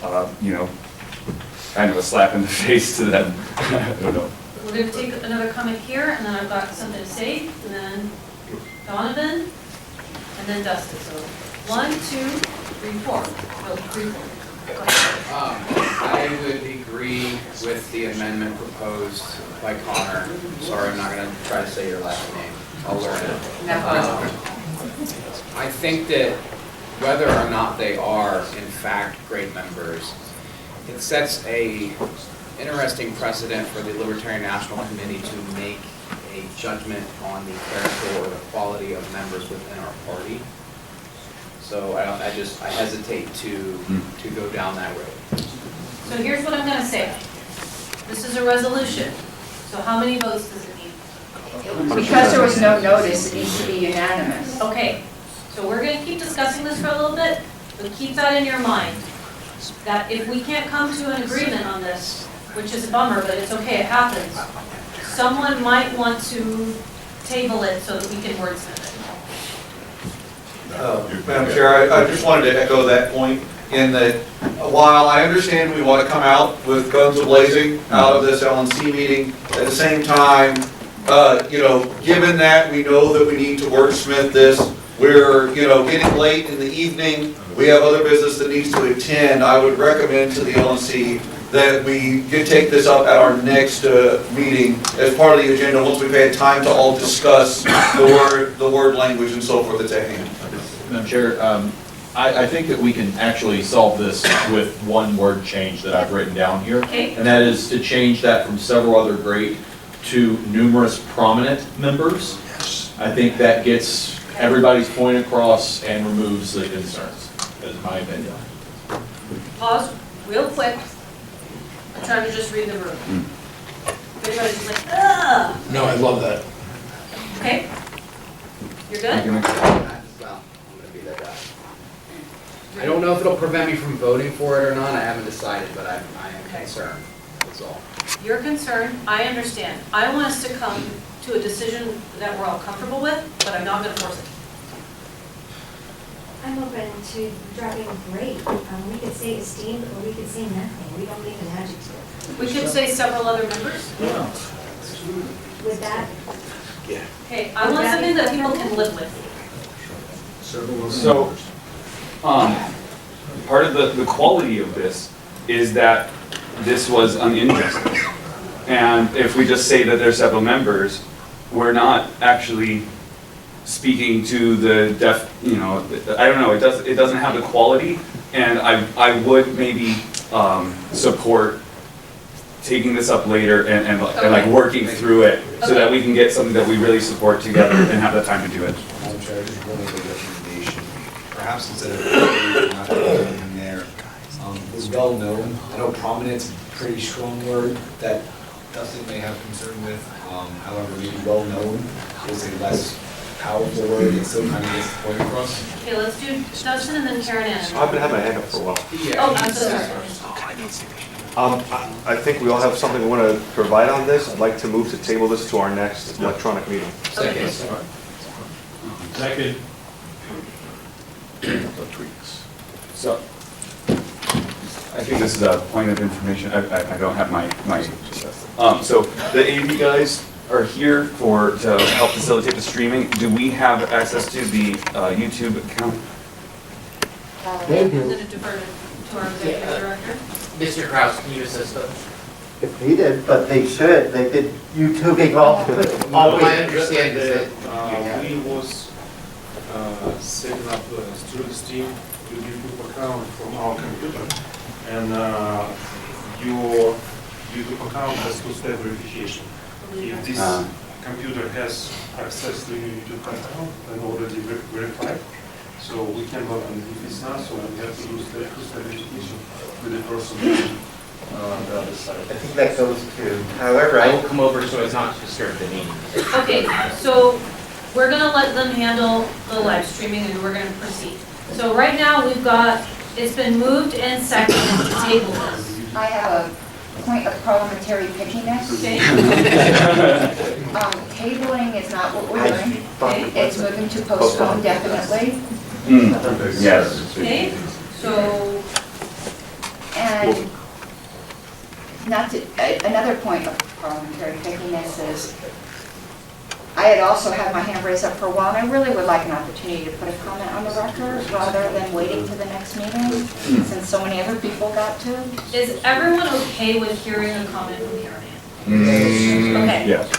kind of a slap in the face to them. I don't know. We're gonna take another comment here, and then I've got something to say, and then Donovan, and then Dustin. So 1, 2, 3, 4. Oh, 3, 4. Go ahead. I would agree with the amendment proposed by Connor. Sorry, I'm not going to try to say your last name. I'll learn it. I think that whether or not they are, in fact, great members, it sets a interesting precedent for the Libertarian National Committee to make a judgment on the character or the quality of members within our party. So I hesitate to go down that road. So here's what I'm gonna say. This is a resolution. So how many votes does it need? Because there was no notice, it needs to be unanimous. Okay, so we're gonna keep discussing this for a little bit, but keep that in your mind. That if we can't come to an agreement on this, which is a bummer, but it's okay, it happens. Someone might want to table it so that we can wordsmith it. Madam Chair, I just wanted to echo that point in that while I understand we want to come out with guns blazing out of this LNC meeting, at the same time, given that we know that we need to wordsmith this, we're, getting late in the evening, we have other business that needs to attend, I would recommend to the LNC that we take this up at our next meeting as part of the agenda, once we've had time to all discuss the word language and so forth that's at hand. Madam Chair, I think that we can actually solve this with one word change that I've written down here. Okay. And that is to change that from several other great to numerous prominent members. Yes. I think that gets everybody's point across and removes the concerns, is my opinion. Pause real quick. I'm trying to just read the room. Everybody's like, ugh. No, I love that. Okay? You're good? Well, I'm going to be that guy. I don't know if it'll prevent me from voting for it or not. I haven't decided, but I am concerned. That's all. You're concerned, I understand. I want us to come to a decision that we're all comfortable with, but I'm not gonna force it. I'm open to dropping great. We could say esteemed or we could say nothing. We don't need an adjective. We could say several other members. Yeah. With that? Yeah. Okay, I want something that people can live with. So, part of the quality of this is that this was an injustice. And if we just say that there's several members, we're not actually speaking to the I don't know, it doesn't have the quality, and I would maybe support taking this up later and like working through it so that we can get something that we really support together and have the time to do it. Madam Chair, just one other recommendation. Perhaps instead of not putting in there, is well known. I know prominent's a pretty strong word that Dustin may have concern with. However, maybe well known is a less powerful word. It still kind of gets the point across. Okay, let's do Dustin and then Karen Ann. I've been having my hand up for a while. Oh, I'm so sorry. I think we all have something we want to provide on this. I'd like to move to table this to our next electronic meeting. Okay. Second. So, I think this is a point of information. I don't have my so the AV guys are here to help facilitate the streaming. Do we have access to the YouTube account? They do. I'm gonna defer to our executive director. Mr. Kraus, can you assist us? If needed, but they should. They did YouTubing all My understanding is that we was setting up a stream with YouTube account from our computer, and your YouTube account has two-step verification. If this computer has access to your YouTube account and already verified, so we can log in. If it's not, so we have to use the two-step verification with the person on the other side. I think that goes to, however, I will come over so as not to disturb the meeting. Okay, so we're gonna let them handle the live streaming and we're gonna proceed. So right now we've got, it's been moved and seconded to table this. I have a point of parliamentary pickiness. Okay. Tabling is not what we're doing. It's moving to postpone definitely. Yes. Okay, so, And not to, another point of parliamentary pickiness is, I had also had my hand raised up for a while, and I really would like an opportunity to put a comment on the record rather than waiting to the next meeting, since so many other people got to. Is everyone okay with hearing a comment from Karen Ann? Okay. Yes.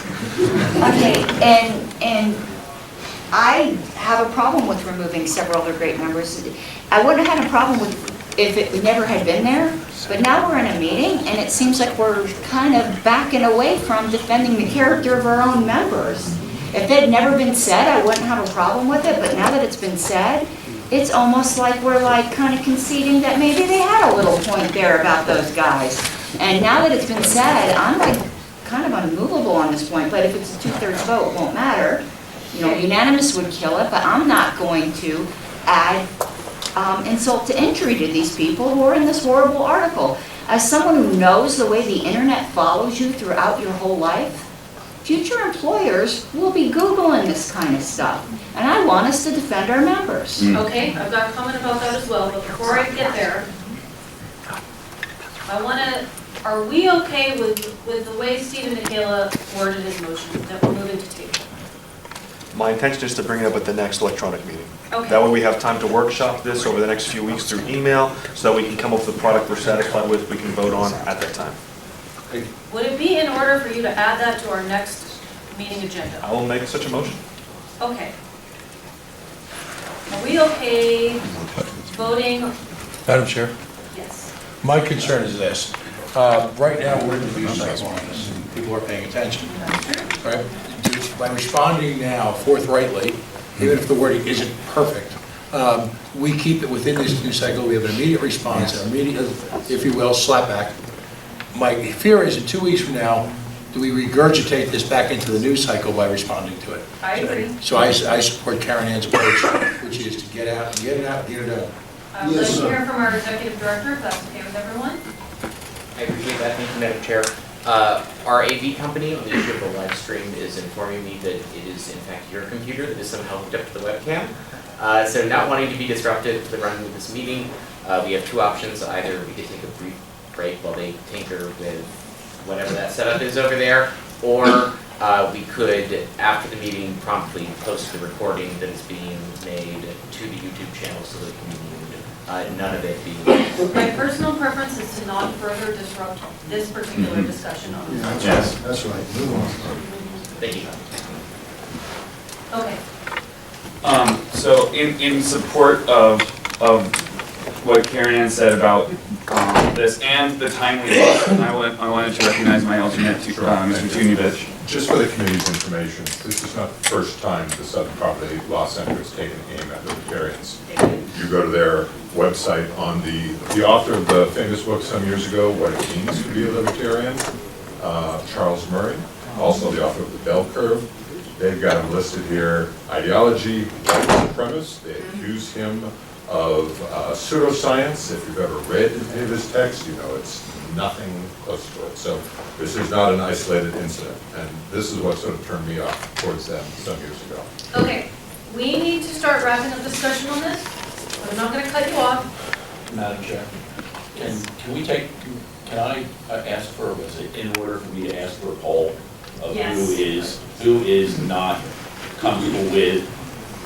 Okay, and I have a problem with removing several other great members. I wouldn't have had a problem with if it never had been there, but now we're in a meeting and it seems like we're kind of backing away from defending the character of our own members. If it had never been said, I wouldn't have a problem with it, but now that it's been said, it's almost like we're like kind of conceding that maybe they had a little point there about those guys. And now that it's been said, I'm like kind of unmovable on this point, but if it's a 2/3 vote, it won't matter. You know, unanimous would kill it, but I'm not going to add insult to injury to these people who are in this horrible article. As someone who knows the way the internet follows you throughout your whole life, future employers will be Googling this kind of stuff. And I want us to defend our members. Okay, I've got a comment about that as well, but before I get there, I want to, are we okay with the way Stephen Michaela worded his motion, that we're moving to table? My intention is to bring it up at the next electronic meeting. Okay. That way we have time to workshop this over the next few weeks through email, so that we can come up with a product we're satisfied with, we can vote on at that time. Would it be in order for you to add that to our next meeting agenda? I will make such a motion. Okay. Are we okay voting? Madam Chair, Yes. my concern is this. Right now, we're in the news cycle on this. People are paying attention. Right? By responding now forthrightly, even if the wording isn't perfect, we keep it within this news cycle. We have an immediate response, an immediate, if you will, slapback. My fear is in 2 weeks from now, do we regurgitate this back into the news cycle by responding to it? I agree. So I support Karen Ann's approach, which is to get out, get it out, get it done. I'd like to hear from our executive director, if that's okay with everyone. I appreciate that, thank you, Madam Chair. Our AV company on the issue of the live stream is informing me that it is in fact your computer that is somehow hooked up to the webcam. So not wanting to be disruptive to the running of this meeting, we have two options. Either we could take a brief break while they tinker with whatever that setup is over there, or we could, after the meeting, promptly post the recording that is being made to the YouTube channel so that it can be viewed. None of it being. My personal preference is to not further disrupt this particular discussion on this. Yes. That's right. Move on. Thank you. Okay. So in support of what Karen Ann said about this and the timeliness, I wanted to recognize my alternate, Mr. Tunevich. Just for the committee's information, this is not the first time the Southern Poverty Law Center has taken aim at libertarians. You go to their website on the author of the famous book some years ago, What It Means to Be a Libertarian, Charles Murray, also the author of The Bell Curve. They've got him listed here, ideology, white supremacist. They accuse him of pseudoscience. If you've ever read any of his text, you know it's nothing close to it. So this is not an isolated incident, and this is what sort of turned me off towards them some years ago. Okay, we need to start wrapping up discussion on this. I'm not going to cut you off. Madam Chair, can I ask for, was it in order for me to ask for a poll of Yes. who is not comfortable with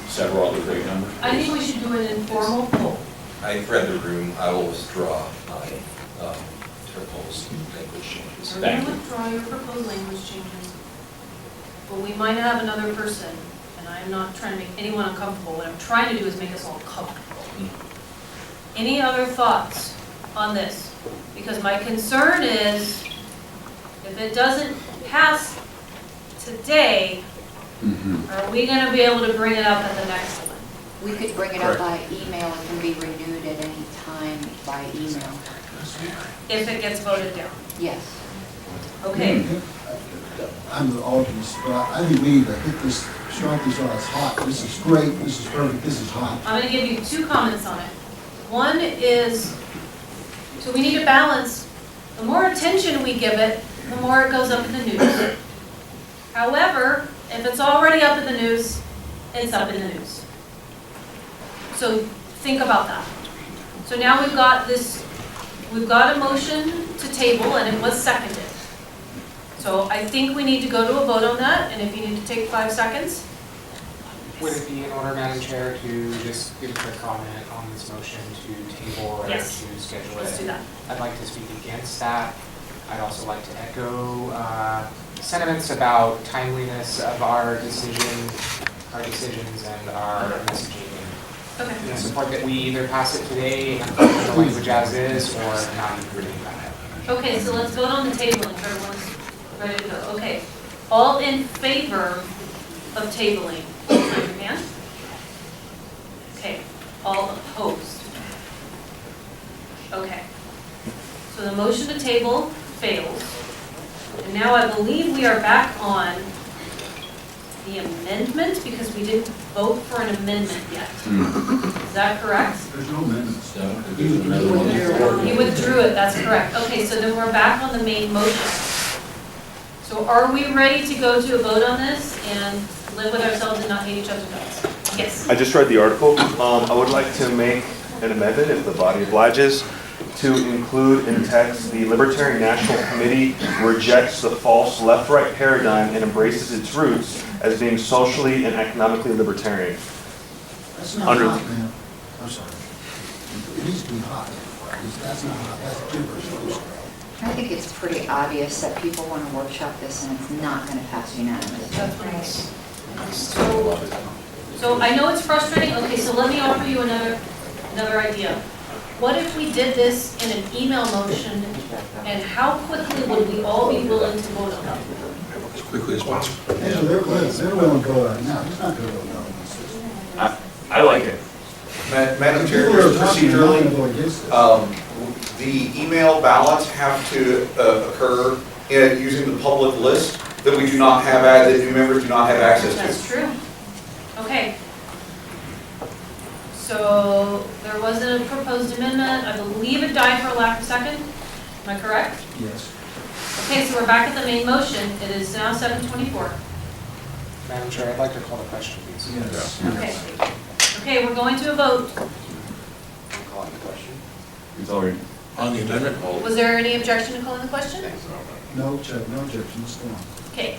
several other great numbers? I think we should do an informal poll. I've read the room, I will withdraw my proposed language changes. We're going to withdraw your proposed language changes. But we might have another person, and I'm not trying to make anyone uncomfortable. What I'm trying to do is make us all comfortable. Any other thoughts on this? Because my concern is, if it doesn't pass today, are we going to be able to bring it up at the next one? We could bring it up by email. It can be renewed at any time by email. If it gets voted down? Yes. Okay. I'm the alternate, but I think we need to hit this, strike this while it's hot. This is great, this is perfect, this is hot. I'm going to give you two comments on it. One is, so we need to balance, the more attention we give it, the more it goes up in the news. However, if it's already up in the news, it's up in the news. So think about that. So now we've got this we've got a motion to table and it was seconded. So I think we need to go to a vote on that, and if you need to take 5 seconds. Would it be in order, Madam Chair, to just give a quick comment on this motion to table or Yes. to schedule it? Let's do that. I'd like to speak against that. I'd also like to echo sentiments about timeliness of our decisions and our messaging. Okay. And support that we either pass it today and put the language as is, or not including that. Okay, so let's vote on the tabling. Everyone's ready to go. Okay. All in favor of tabling? Raise your hand. Okay. All opposed? Okay. So the motion to table fails. And now I believe we are back on the amendment because we didn't vote for an amendment yet. Is that correct? There's no amendments. You withdrew it, that's correct. Okay, so then we're back on the main motion. So are we ready to go to a vote on this and live with ourselves and not hate each other's guts? Yes. I just read the article. I would like to make an amendment, if the body obliges, to include in text, the Libertarian National Committee rejects the false left-right paradigm and embraces its roots as being socially and economically libertarian. That's not hot, man. I'm sorry. It needs to be hot. That's not hot, that's gibberish. I think it's pretty obvious that people want to workshop this and it's not going to pass unanimously. That's right. So I know it's frustrating. Okay, so let me offer you another idea. What if we did this in an email motion, and how quickly would we all be willing to vote on it? As quickly as possible. Actually, they're willing to go right now. He's not going to vote no. I like it. Madam Chair, People are just talking, they're not procedurally, gonna vote against it. the email ballots have to occur using the public list that we do not have, that new members do not have access to. That's true. Okay. So there wasn't a proposed amendment. I believe it died for a lack of second. Am I correct? Yes. Okay, so we're back at the main motion. It is now 7:24. Madam Chair, I'd like to call the question, please. Yes. Okay. Okay, we're going to a vote. I'm calling the question. It's already On the amendment? Was there any objection to calling the question? No objections, go on. Okay.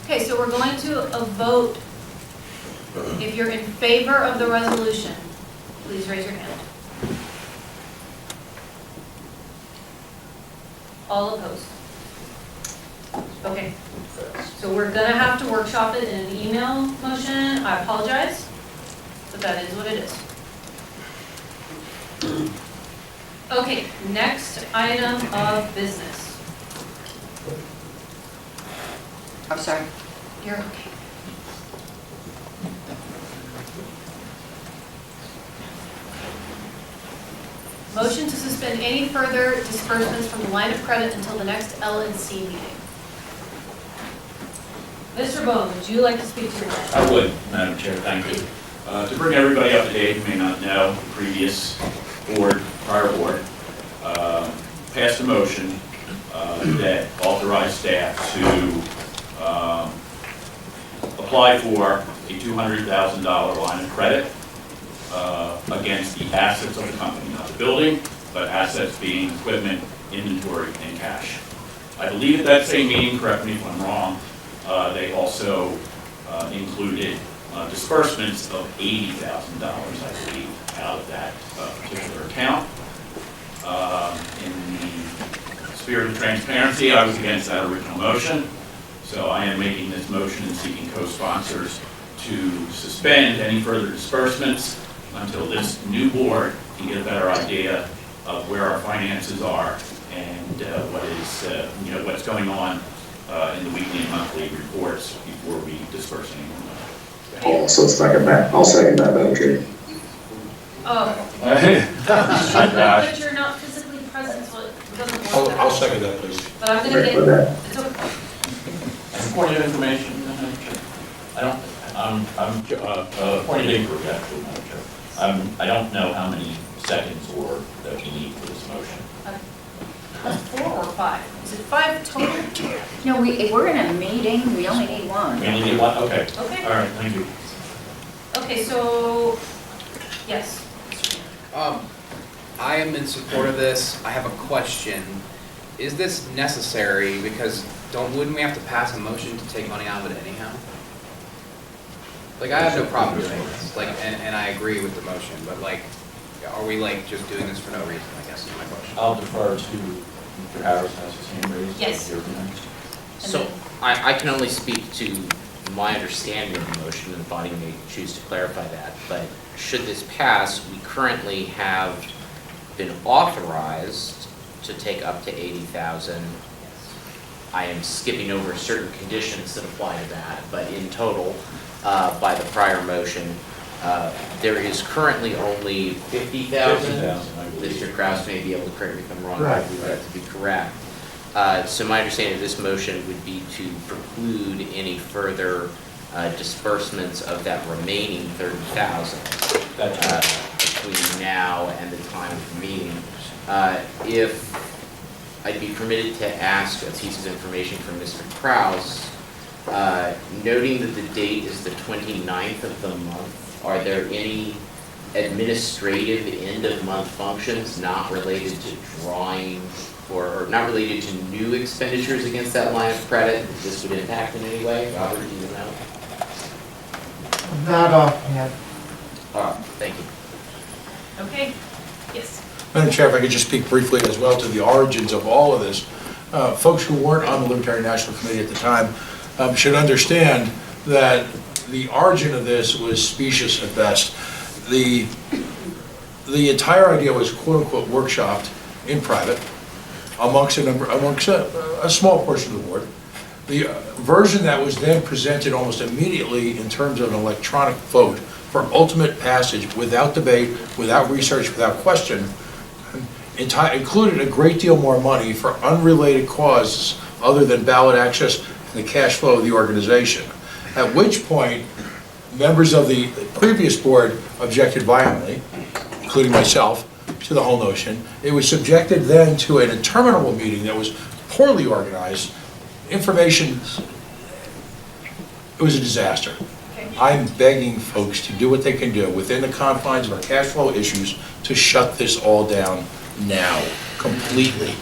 Okay, so we're going to a vote. If you're in favor of the resolution, please raise your hand. All opposed? Okay. So we're gonna have to workshop it in an email motion. I apologize, but that is what it is. Okay, next item of business. I'm sorry. You're okay. Motion to suspend any further disbursements from the line of credit until the next L&C meeting. Mr. Bone, would you like to speak to that? I would, Madam Chair, thank you. To bring everybody up to date who may not know, the previous board, prior board, passed a motion that authorized staff to apply for a $200,000 line of credit against the assets of the company, not the building, but assets being equipment, inventory, and cash. I believe at that same meeting, correct me if I'm wrong, they also included disbursements of $80,000, I believe, out of that particular account. In the spirit of transparency, I was against that original motion, so I am making this motion and seeking co-sponsors to suspend any further disbursements until this new board can get a better idea of where our finances are and what is, what's going on in the weekly and monthly reports before we disperse any more money. I'll second that, Madam Chair. Oh. But you're not physically present, so it doesn't work. I'll second that, please. But I'm gonna get, it's okay. Point of information, I don't, point of inquiry, actually, Madam Chair. I don't know how many seconds or that we need for this motion. 4 or 5? Is it 5 total? No, we're in a meeting, we only need one. We only need one, okay. Okay. All right, thank you. Okay, so, yes. I am in support of this. I have a question. Is this necessary? Because wouldn't we have to pass a motion to take money out of it anyhow? Like, I have no problem doing this, like, and I agree with the motion, but like, are we like just doing this for no reason, I guess is my question. I'll defer to Mr. Harris has his hand raised. Yes. So I can only speak to my understanding of the motion, and the body may choose to clarify that. But should this pass, we currently have been authorized to take up to 80,000. I am skipping over certain conditions that apply to that, but in total, by the prior motion, there is currently only 50,000. Mr. Kraus may be able to correct me if I'm wrong, I believe that to be correct. So my understanding of this motion would be to preclude any further disbursements of that remaining 30,000 between now and the time of the meeting. If I'd be permitted to ask a piece of information from Mr. Kraus, noting that the date is the 29th of the month, are there any administrative end-of-month functions not related to drawing or not related to new expenditures against that line of credit that this would impact in any way? Robert, do you know? Not offhand. Thank you. Okay, yes. Madam Chair, if I could just speak briefly as well to the origins of all of this. Folks who weren't on the Libertarian National Committee at the time should understand that the origin of this was specious at best. The entire idea was quote-unquote workshopped in private amongst a small portion of the board. The version that was then presented almost immediately in terms of an electronic vote for ultimate passage without debate, without research, without question, included a great deal more money for unrelated causes other than ballot access and the cash flow of the organization. At which point, members of the previous board objected violently, including myself, to the whole notion. It was subjected then to an interminable meeting that was poorly organized. Information, it was a disaster. I'm begging folks to do what they can do within the confines of our cash flow issues to shut this all down now, completely.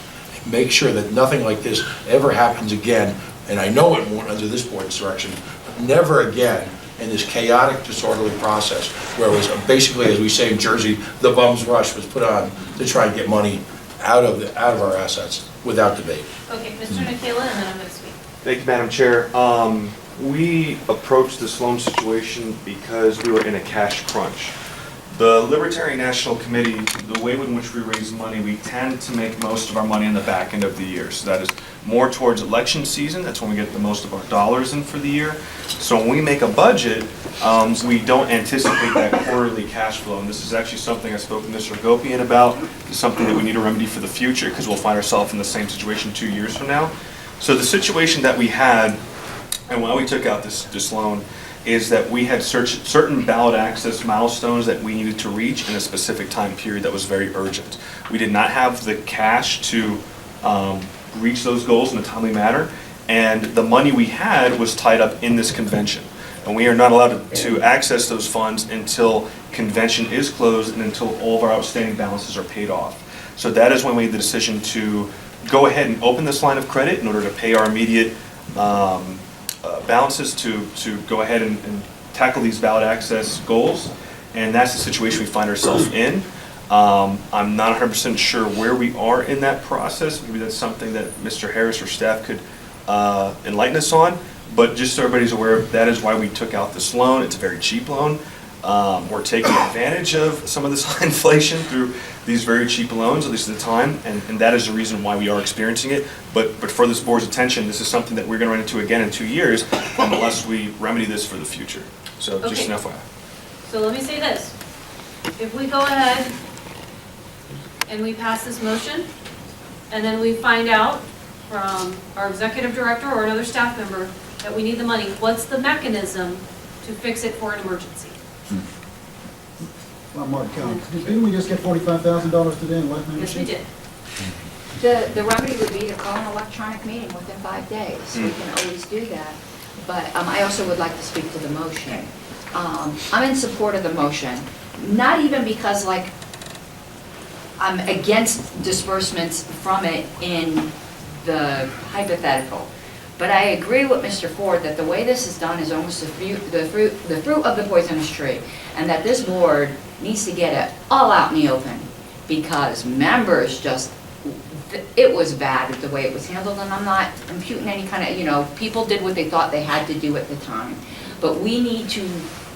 Make sure that nothing like this ever happens again, and I know it won't under this board's direction, but never again in this chaotic, disorderly process where it was basically, as we say in Jersey, the bum's rush was put on to try and get money out of our assets without debate. Okay, Mr. Nikela, and then I'm going to speak. Thank you, Madam Chair. We approached this loan situation because we were in a cash crunch. The Libertarian National Committee, the way in which we raise money, we tend to make most of our money in the back end of the year. So that is more towards election season. That's when we get the most of our dollars in for the year. So when we make a budget, we don't anticipate that quarterly cash flow. And this is actually something I spoke to Mr. Gopian about. It's something that we need to remedy for the future because we'll find ourselves in the same situation 2 years from now. So the situation that we had, and why we took out this loan, is that we had certain ballot access milestones that we needed to reach in a specific time period that was very urgent. We did not have the cash to reach those goals in a timely manner, and the money we had was tied up in this convention. And we are not allowed to access those funds until convention is closed and until all of our outstanding balances are paid off. So that is when we made the decision to go ahead and open this line of credit in order to pay our immediate balances to go ahead and tackle these ballot access goals, and that's the situation we find ourselves in. I'm not 100% sure where we are in that process. Maybe that's something that Mr. Harris or staff could enlighten us on, but just so everybody's aware, that is why we took out this loan. It's a very cheap loan. We're taking advantage of some of this high inflation through these very cheap loans, at least at the time, and that is the reason why we are experiencing it. But for this board's attention, this is something that we're going to run into again in 2 years unless we remedy this for the future. So just an FYI. So let me say this. If we go ahead and we pass this motion, and then we find out from our executive director or another staff member that we need the money, what's the mechanism to fix it for an emergency? Well, Mark, didn't we just get $45,000 today in Lightning? Yes, we did. The remedy would be to call an electronic meeting within 5 days. We can always do that. But I also would like to speak to the motion. I'm in support of the motion, not even because, like, I'm against disbursements from it in the hypothetical. But I agree with Mr. Ford that the way this is done is almost the fruit of the poisonous tree, and that this board needs to get it all out in the open, because members just, it was bad the way it was handled, and I'm not imputing any kind of, people did what they thought they had to do at the time. But we need to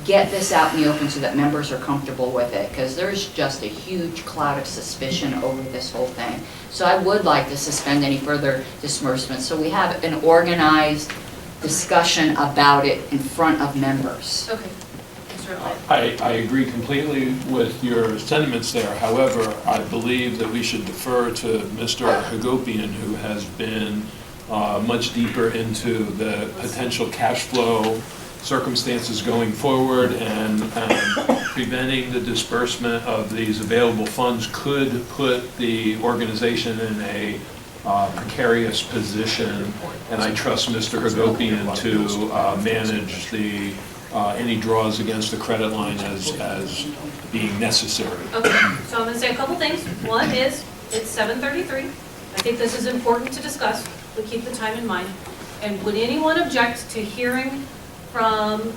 get this out in the open so that members are comfortable with it, because there's just a huge cloud of suspicion over this whole thing. So I would like to suspend any further disbursements, so we have an organized discussion about it in front of members. Okay. Mr. Early. I agree completely with your sentiments there. However, I believe that we should defer to Mr. Hagopian, who has been much deeper into the potential cash flow circumstances going forward, and preventing the disbursement of these available funds could put the organization in a precarious position, and I trust Mr. Hagopian to manage the any draws against the credit line as being necessary. Okay, so I'm going to say a couple things. One is, it's 7:33. I think this is important to discuss. We keep the time in mind. And would anyone object to hearing from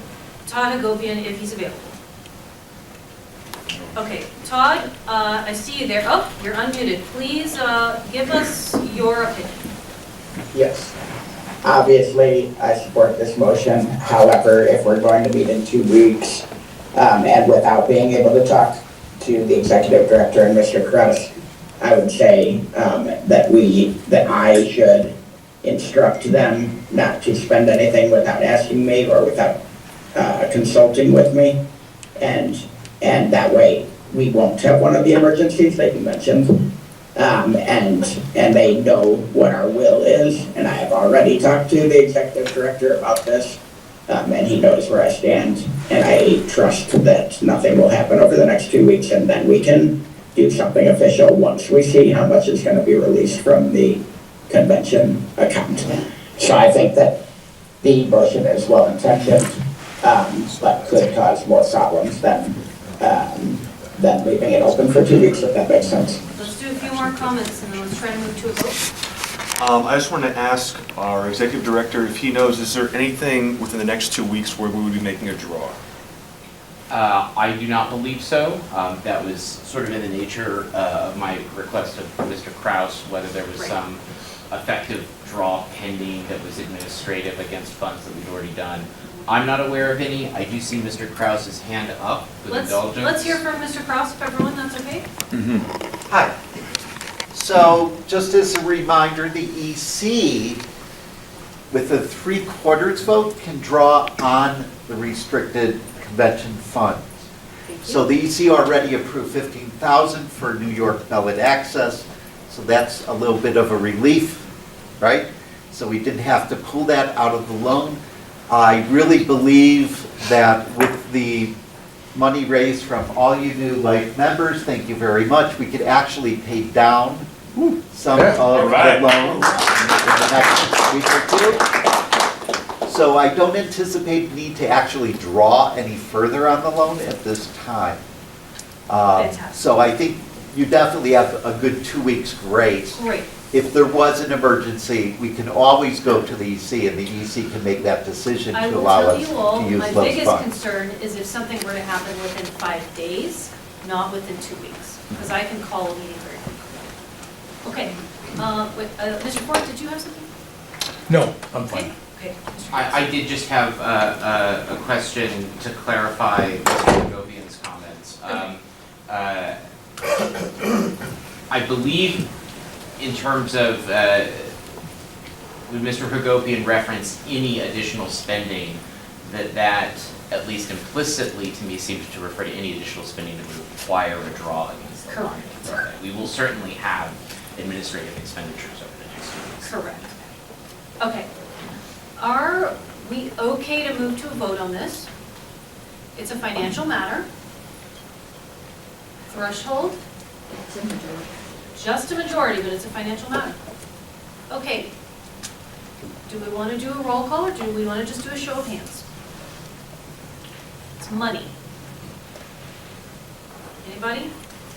Todd Hagopian if he's available? Okay, Todd, I see you there. Oh, you're unmuted. Please give us your opinion. Yes. Obviously, I support this motion. However, if we're going to meet in 2 weeks, and without being able to talk to the executive director and Mr. Kress, I would say that I should instruct them not to spend anything without asking me or without consulting with me, and that way we won't have one of the emergencies that you mentioned. And they know what our will is, and I have already talked to the executive director about this, and he knows where I stand, and I trust that nothing will happen over the next 2 weeks, and then we can do something official once we see how much is going to be released from the convention account. So I think that the motion is well-intentioned, but could cause more problems than leaving it open for 2 weeks, if that makes sense. Let's do a few more comments and then let's try to move to a vote. I just want to ask our executive director if he knows, is there anything within the next 2 weeks where we would be making a draw? I do not believe so. That was sort of in the nature of my request of Mr. Kraus, whether there was some effective draw pending that was administrative against funds that we'd already done. I'm not aware of any. I do see Mr. Kraus's hand up with indulgence. Let's hear from Mr. Kraus, if everyone, that's okay? Hi. So just as a reminder, the EC, with a 3/4 vote, can draw on the restricted convention funds. So the EC already approved $15,000 for New York ballot access, so that's a little bit of a relief, right? So we didn't have to pull that out of the loan. I really believe that with the money raised from all you new life members, thank you very much, we could actually pay down some of the loans in the next week or two. So I don't anticipate the need to actually draw any further on the loan at this time. So I think you definitely have a good 2 weeks grace. Great. If there was an emergency, we can always go to the EC, and the EC can make that decision to allow us to use those funds. I will tell you all, my biggest concern is if something were to happen within 5 days, not within 2 weeks, because I can call a meeting very quickly. Okay, Mr. Ford, did you have something? No, I'm fine. Okay. I did just have a question to clarify Mr. Hagopian's comments. I believe in terms of, when Mr. Hagopian referenced any additional spending, that at least implicitly to me seems to refer to any additional spending that would require a draw against the line. Okay. We will certainly have administrative expenditures over the next 2 weeks. Correct. Okay. Are we okay to move to a vote on this? It's a financial matter. Threshold? It's a majority. Just a majority, but it's a financial matter. Okay. Do we want to do a roll call or do we want to just do a show of hands? It's money. Anybody?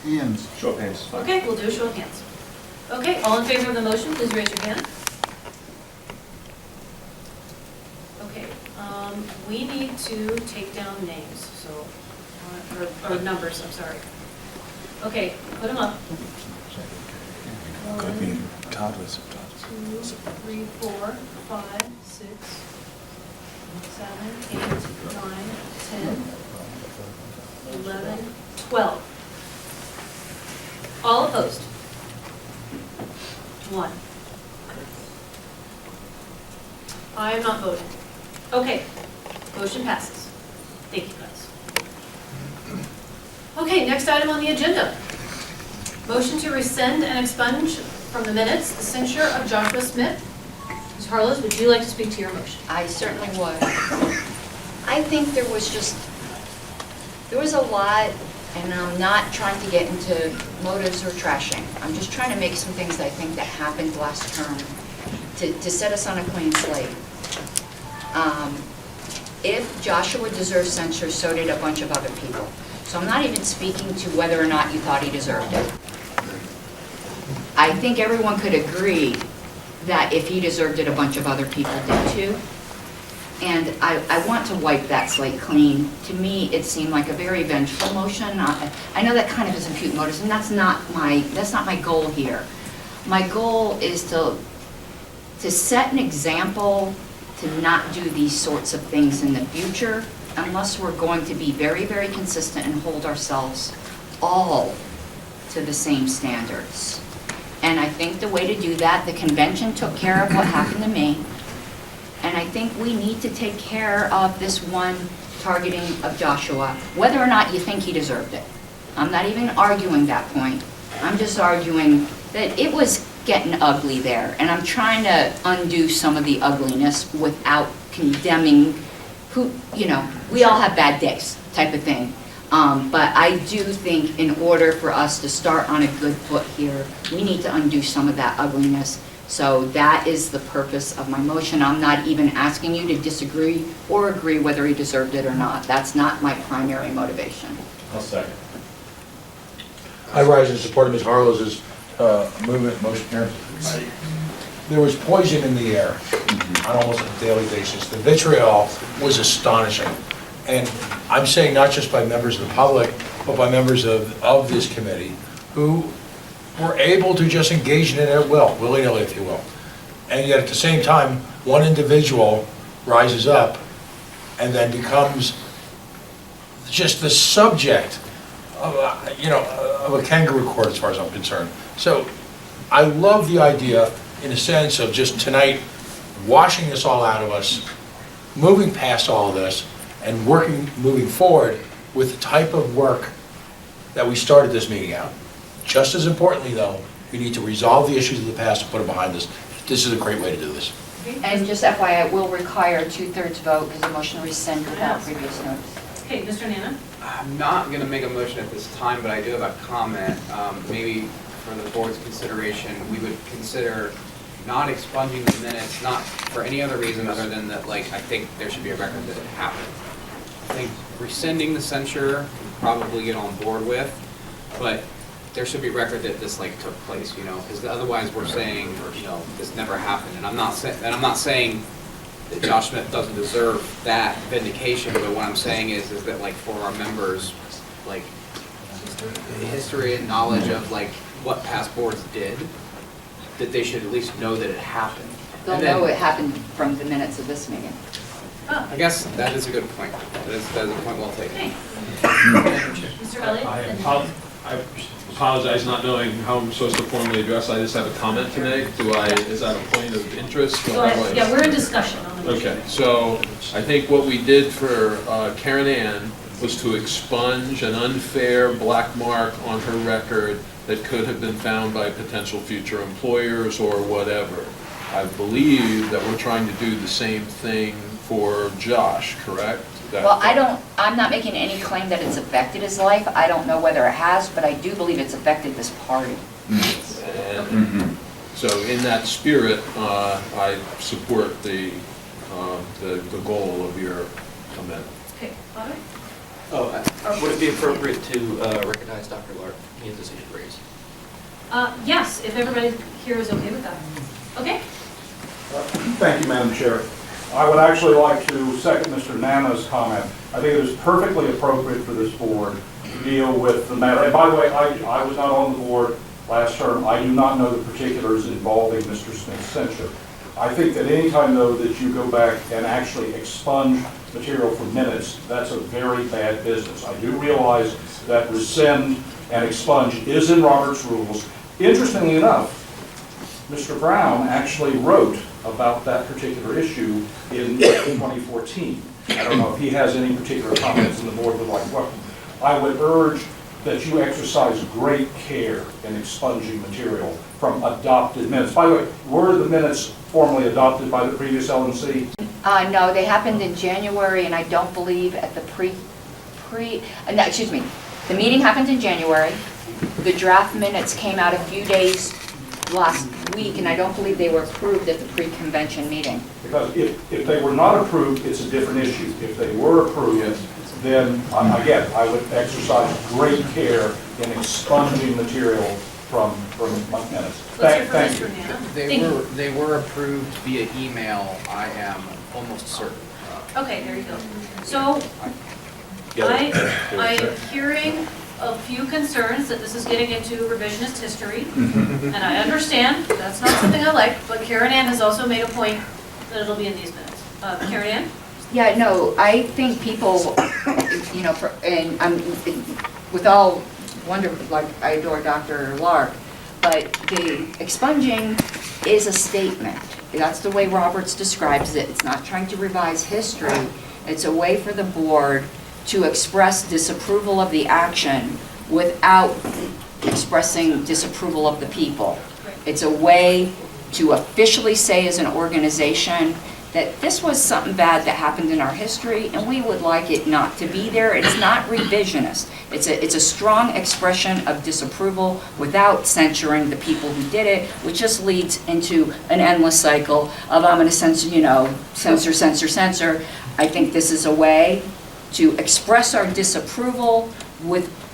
Hands. Show of hands. Okay, we'll do a show of hands. Okay, all in favor of the motion, please raise your hand. Okay, we need to take down names, so, or numbers, I'm sorry. Okay, put them up. Could be Todd was. 2, 3, 4, 5, 6, 7, 8, 9, 10, 11, 12. All opposed? 1. I am not voting. Okay, motion passes. Thank you, guys. Okay, next item on the agenda. Motion to rescind and expunge from the minutes the censure of Joshua Smith. Ms. Harlow, would you like to speak to your motion? I certainly would. I think there was a lot, and I'm not trying to get into motives or trashing. I'm just trying to make some things I think that happened last term to set us on a clean slate. If Joshua deserves censure, so did a bunch of other people. So I'm not even speaking to whether or not you thought he deserved it. I think everyone could agree that if he deserved it, a bunch of other people did too. And I want to wipe that slate clean. To me, it seemed like a very vengeful motion. I know that kind of is impute motives, and that's not my goal here. My goal is to set an example to not do these sorts of things in the future unless we're going to be very, very consistent and hold ourselves all to the same standards. And I think the way to do that, the convention took care of what happened to me. And I think we need to take care of this one targeting of Joshua, whether or not you think he deserved it. I'm not even arguing that point. I'm just arguing that it was getting ugly there. And I'm trying to undo some of the ugliness without condemning who, you know, we all have bad days type of thing. But I do think in order for us to start on a good foot here, we need to undo some of that ugliness. So that is the purpose of my motion. I'm not even asking you to disagree or agree whether he deserved it or not. That's not my primary motivation. I'll second. I rise in support of Ms. Harlow's movement, motion here. There was poison in the air on almost a daily basis. The vitriol was astonishing. And I'm saying not just by members of the public, but by members of this committee who were able to just engage in it at will, willy-nilly, if you will. And yet at the same time, one individual rises up and then becomes just the subject of a kangaroo court as far as I'm concerned. So I love the idea in a sense of just tonight washing this all out of us, moving past all of this, and moving forward with the type of work that we started this meeting out. Just as importantly, though, we need to resolve the issues of the past and put them behind us. This is a great way to do this. And just FYI, it will require a 2/3 vote because the motion to rescind without previous notice. Okay, Mr. Nana? I'm not going to make a motion at this time, but I do have a comment. Maybe for the board's consideration, we would consider not expunging the minutes, not for any other reason other than that, I think there should be a record that it happened. I think rescinding the censure, probably get on board with, but there should be record that this took place, because otherwise we're saying, this never happened. And I'm not saying that Josh Smith doesn't deserve that vindication, but what I'm saying is that for our members, history and knowledge of what past boards did, that they should at least know that it happened. They'll know it happened from the minutes of this meeting. I guess that is a good point. That is a point well taken. Mr. Elliott? I apologize not knowing how I'm supposed to formally address. I just have a comment to make. Is that a point of interest? Go ahead. Yeah, we're in discussion on the motion. Okay, so I think what we did for Karen Ann was to expunge an unfair black mark on her record that could have been found by potential future employers or whatever. I believe that we're trying to do the same thing for Josh, correct? Well, I'm not making any claim that it's affected his life. I don't know whether it has, but I do believe it's affected this party. So in that spirit, I support the goal of your amendment. Okay, Father? Oh, Would it be appropriate to recognize Dr. Lark? He has his hand raised. Yes, if everybody here is okay with that. Okay? Thank you, Madam Chair. I would actually like to second Mr. Nana's comment. I think it is perfectly appropriate for this board to deal with the matter. And by the way, I was not on the board last term. I do not know the particulars involving Mr. Smith's censure. I think that any time, though, that you go back and actually expunge material from minutes, that's a very bad business. I do realize that rescind and expunge is in Robert's rules. Interestingly enough, Mr. Brown actually wrote about that particular issue in 2014. I don't know if he has any particular comments and the board would like welcome. I would urge that you exercise great care in expunging material from adopted minutes. By the way, were the minutes formally adopted by the previous LNC? No, they happened in January, and I don't believe at the no, excuse me, the meeting happened in January. The draft minutes came out a few days last week, and I don't believe they were approved at the pre-convention meeting. Because if they were not approved, it's a different issue. If they were approved, then again, I would exercise great care in expunging material from minutes. Thank you. They were approved via email, I am almost certain. Okay, there you go. So, I'm hearing a few concerns that this is getting into revisionist history, and I understand that's not something I like, but Karen Ann has also made a point that it'll be in these minutes. Karen Ann? Yeah, no, I think people, you know, and I'm, with all wonder, like, I adore Dr. Lark, but the expunging is a statement. That's the way Roberts describes it. It's not trying to revise history. It's a way for the board to express disapproval of the action without expressing disapproval of the people. It's a way to officially say as an organization that this was something bad that happened in our history, and we would like it not to be there. It's not revisionist. It's a strong expression of disapproval without censuring the people who did it, which just leads into an endless cycle of I'm going to censor, you know, censor, censor, censor. I think this is a way to express our disapproval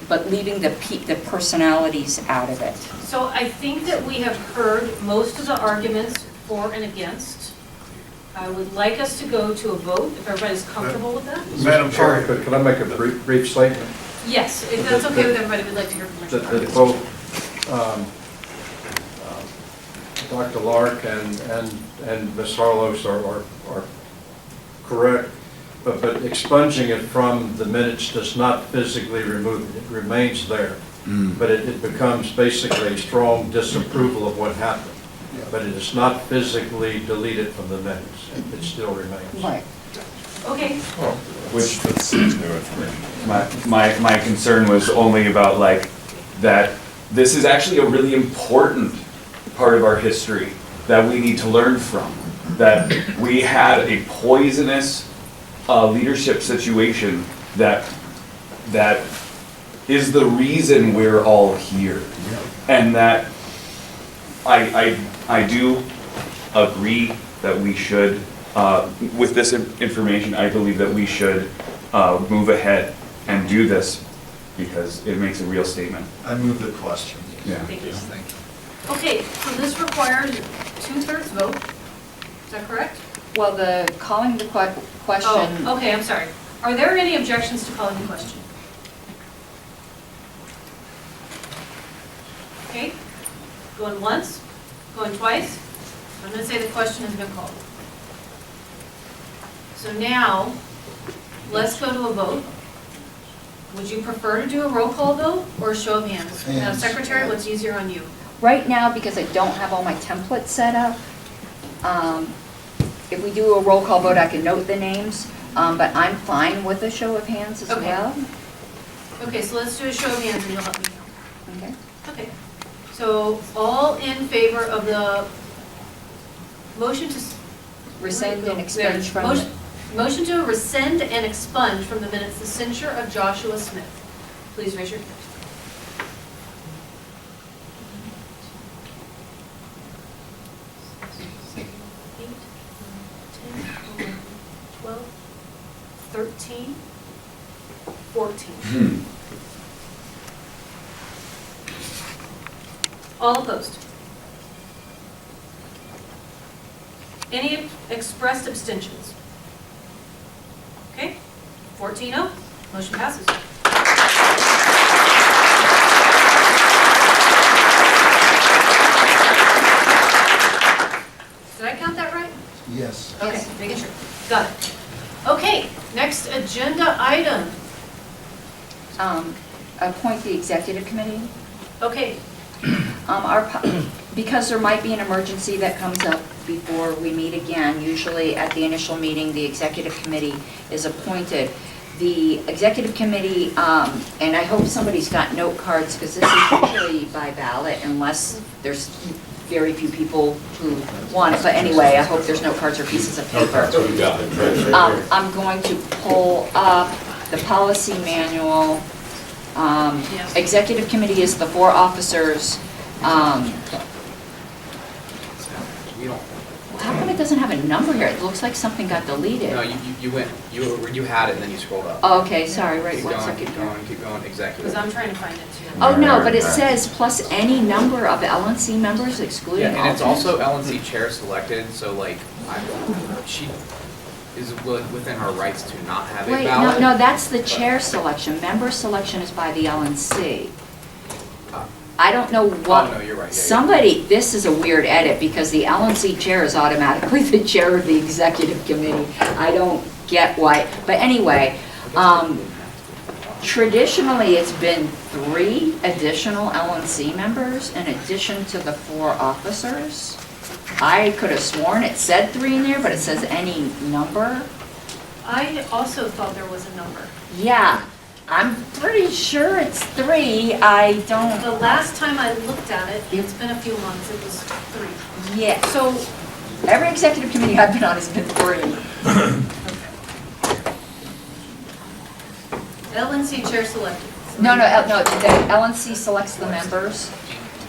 but leaving the personalities out of it. So I think that we have heard most of the arguments for and against. I would like us to go to a vote, if everybody's comfortable with that. Madam Chair, could I make a brief statement? Yes, if that's okay with everybody, we'd like to hear from Mr. That both Dr. Lark and Ms. Harlos are correct, but expunging it from the minutes does not physically remove it. It remains there, but it becomes basically a strong disapproval of what happened. But it is not physically deleted from the minutes. It still remains. Right. Okay. Which is new information. My concern was only about like that this is actually a really important part of our history that we need to learn from. That we had a poisonous leadership situation that is the reason we're all here. And that I do agree that we should, with this information, I believe that we should move ahead and do this because it makes a real statement. I move the question. Yeah. Thank you. Okay, so this requires 2/3 vote. Is that correct? Well, the calling the question. Oh, okay, I'm sorry. Are there any objections to calling the question? Okay, going once, going twice. I'm going to say the question has been called. So now, let's go to a vote. Would you prefer to do a roll call vote or a show of hands? Now, Secretary, what's easier on you? Right now, because I don't have all my templates set up, if we do a roll call vote, I can note the names, but I'm fine with a show of hands as well. Okay, so let's do a show of hands and you'll help me know. Okay. Okay. So all in favor of the motion to rescind and expunge from the motion to rescind and expunge from the minutes the censure of Joshua Smith. Please raise your hand. 13, 14. All opposed? Any expressed abstentions? Okay, 14-0, motion passes. Did I count that right? Yes. Okay, making sure. Got it. Okay, next agenda item. Appoint the executive committee. Okay, Because there might be an emergency that comes up before we meet again, usually at the initial meeting, the executive committee is appointed. The executive committee, and I hope somebody's got note cards, because this is usually by ballot unless there's very few people who want it. But anyway, I hope there's note cards or pieces of paper. I'm going to pull up the policy manual. Executive committee is the 4 officers. How come it doesn't have a number here? It looks like something got deleted. No, you had it and then you scrolled up. Oh, okay, sorry, right, Keep 1 going, second. keep going, executive. because I'm trying to find it too. Oh, no, but it says plus any number of LNC members excluding Yeah, and it's alternates. also LNC chair selected, so like, she is within her rights to not have a Wait, ballot. no, that's the chair selection. Member selection is by the LNC. I don't know what. Oh, no, you're right. Yeah, Somebody, this is a weird edit because the LNC chair is automatically the chair of the executive committee. I don't get why, but anyway, traditionally it's been 3 additional LNC members in addition to the 4 officers. I could have sworn it said 3 in there, but it says any number. I also thought there was a number. Yeah, I'm pretty sure it's 3. I don't. The last time I looked at it, it's been a few months, it was 3. Yeah. So, Every executive committee I've been on has been 3. LNC chair selected. No, the LNC selects the members.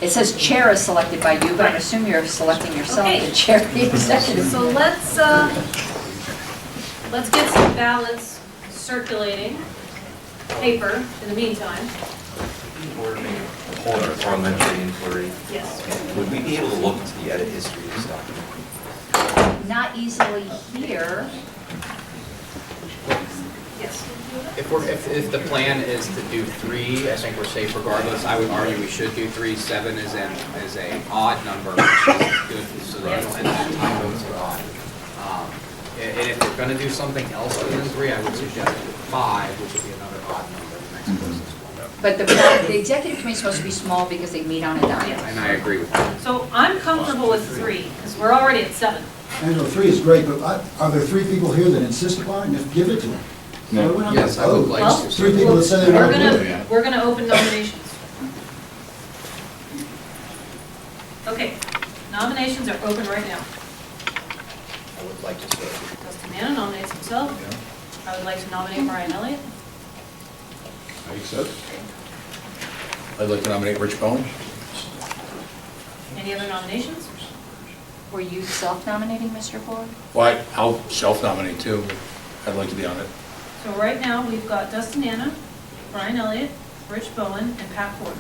It says chair is selected by you, but I assume you're selecting yourself, Okay. the chair of the executive. So let's get some ballots circulating, paper in the meantime. Hold our parliamentary inquiry. Yes. Would we be able to look into the edit history of this document? Not easily here. Yes. If the plan is to do 3, I think we're safe regardless. I would argue we should do 3. 7 is a odd number, which is good, so that you don't end up tie votes are odd. And if you're gonna do something else other than 3, I would suggest 5, which would be another odd number. The next person's one. But the executive committee is supposed to be small because they meet on a dime. And I agree with that. So I'm comfortable with 3, because we're already at 7. I know 3 is great, but are there 3 people here that insist upon it? Just give it to them. No. Yes, I would like Well, to. 3 people that say they want to do it. We're gonna open nominations. Okay, nominations are open right now. I would like to say. Dustin Manna nominates himself. I would like to nominate Brian Elliott. I accept. I'd like to nominate Rich Bowen. Any other nominations? Were you self-nominating, Mr. Ford? Well, I'll self-nominate too, but I'd like to be on it. So right now, we've got Dustin Manna, Brian Elliott, Rich Bowen, and Pat Ford.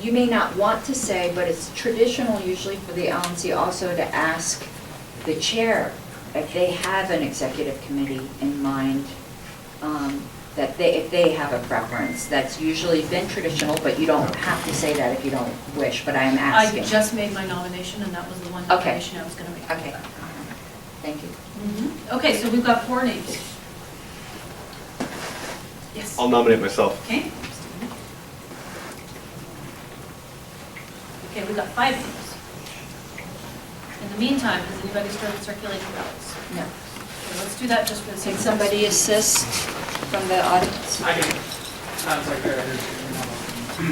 You may not want to say, but it's traditional usually for the LNC also to ask the chair if they have an executive committee in mind, that if they have a preference. That's usually been traditional, but you don't have to say that if you don't wish, but I am asking. I just made my nomination, and that was the one Okay. nomination I was gonna make. Okay, thank you. Okay, so we've got 4 names. Yes. I'll nominate myself. Okay. Okay, we've got 5 names. In the meantime, has anybody started circulating ballots? No. Okay, let's do that just for the sake Can of somebody assist from the audience? I can. Sounds like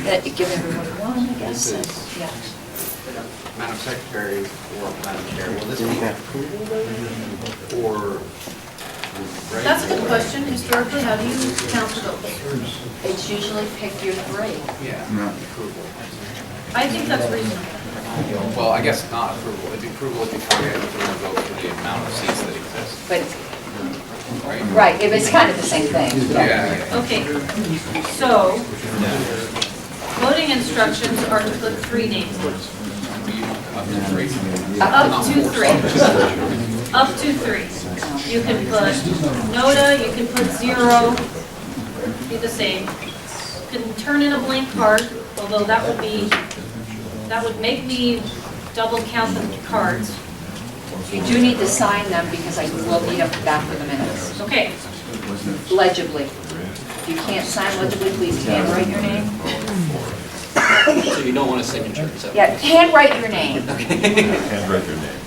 That you give everybody one, I guess. This is- Yeah. Madam Secretary or Madam Chair, will this be approval or? That's a good question. Historically, how do you count the votes? It's usually pick your 3. Yeah, approval. I think that's reasonable. Well, I guess not approval. It'd be approval if you forget to vote for the amount of seats that exist. But right? Right, it's kind of the same thing. Okay, so voting instructions are to put 3 names in. Up to 3. Up to 3. You can put Noda, you can put 0, be the same. You can turn in a blank card, although that would make me double count the cards. You do need to sign them because I will need them back for the minutes. Okay. Legibly. If you can't sign legibly, please handwrite your name. So you don't want a signature, is that? Yeah, handwrite your name. Handwrite your name.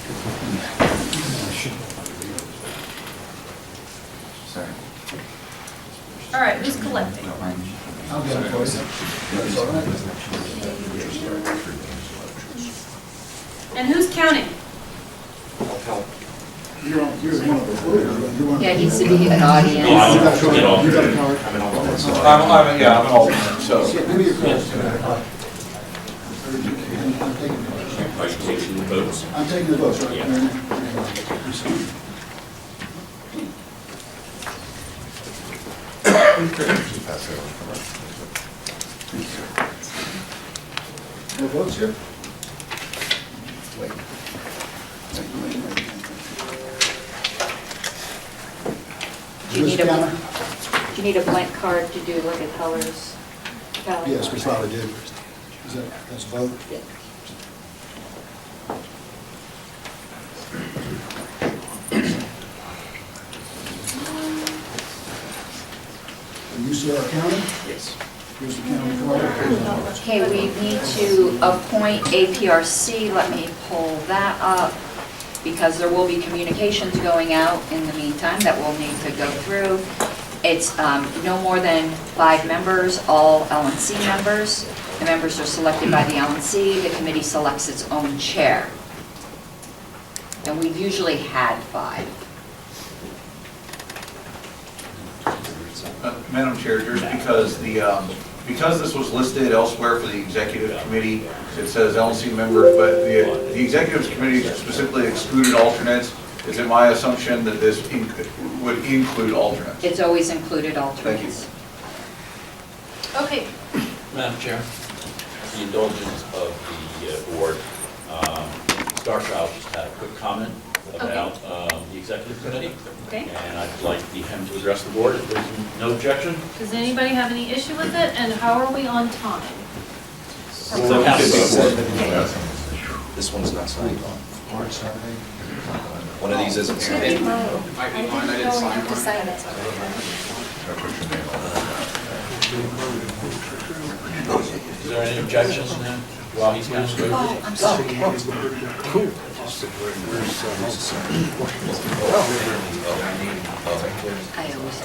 Sorry. All right, who's collecting? I'll get it for you. That's all right. And who's counting? You're one of the lawyers. Yeah, it needs to be an audience. You got a card? I'm an alternate, so. Give me your card. I'm taking the votes, right? No votes here? Wait. Do you need a blank card to do like a colors? Yes, we probably do. That's a vote? Yeah. Are you Sarah County? Yes. Here's the county card. Okay, we need to appoint APRC. Let me pull that up because there will be communications going out in the meantime that we'll need to go through. It's no more than 5 members, all LNC members. The members are selected by the LNC. The committee selects its own chair. And we've usually had 5. Madam Chair, just because this was listed elsewhere for the executive committee, it says LNC members, but the executive committee specifically excluded alternates. Is it my assumption that this would include alternates? It's always included alternates. Okay. Madam Chair, the indulgence of the board, Starchild just had a quick comment about the executive committee. Okay. And I'd like him to address the board if there's no objection. Does anybody have any issue with it? And how are we on time? This one's not signed on. One of these isn't signed. It might be mine, I didn't sign one. Is there any objections now while he's going through? Oh, I'm sorry. Cool. I always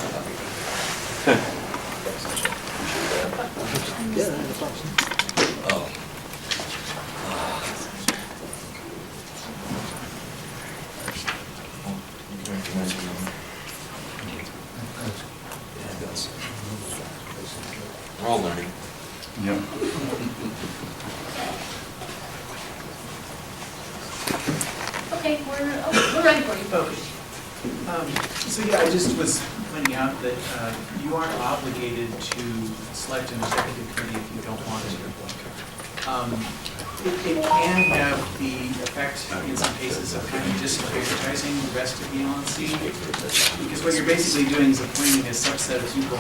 We're all learning. Yeah. Okay, we're ready for you. So yeah, I just was pointing out that you aren't obligated to select an executive committee if you don't want to. It can have the effect in some cases of kind of disenfranchising the rest of the LNC, because what you're basically doing is appointing a subset of people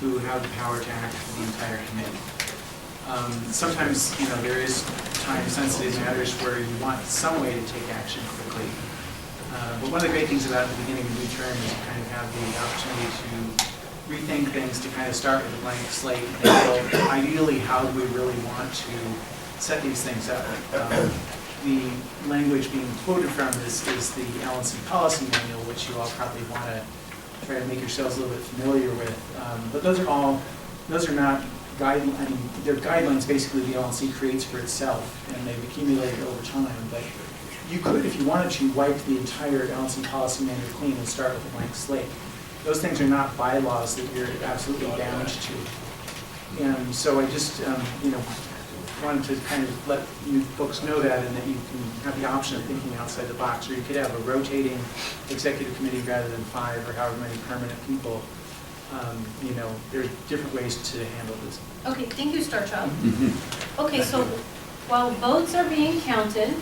who have the power to act for the entire committee. Sometimes, there is time-sensitive matters where you want some way to take action quickly. But one of the great things about the beginning of a new term is you kind of have the opportunity to rethink things, to kind of start with a blank slate and think, well, ideally, how do we really want to set these things up? The language being quoted from is the LNC policy manual, which you all probably want to try to make yourselves a little bit familiar with. But those are not guidelines. They're guidelines basically the LNC creates for itself, and they've accumulated over time. But you could, if you wanted to, wipe the entire LNC policy manual clean and start with a blank slate. Those things are not bylaws that you're absolutely bound to. And so I just, wanted to kind of let you folks know that, and that you can have the option of thinking outside the box, or you could have a rotating executive committee rather than 5 or however many permanent people. You know, there's different ways to handle this. Okay, thank you, Star Child. Okay, so while votes are being counted,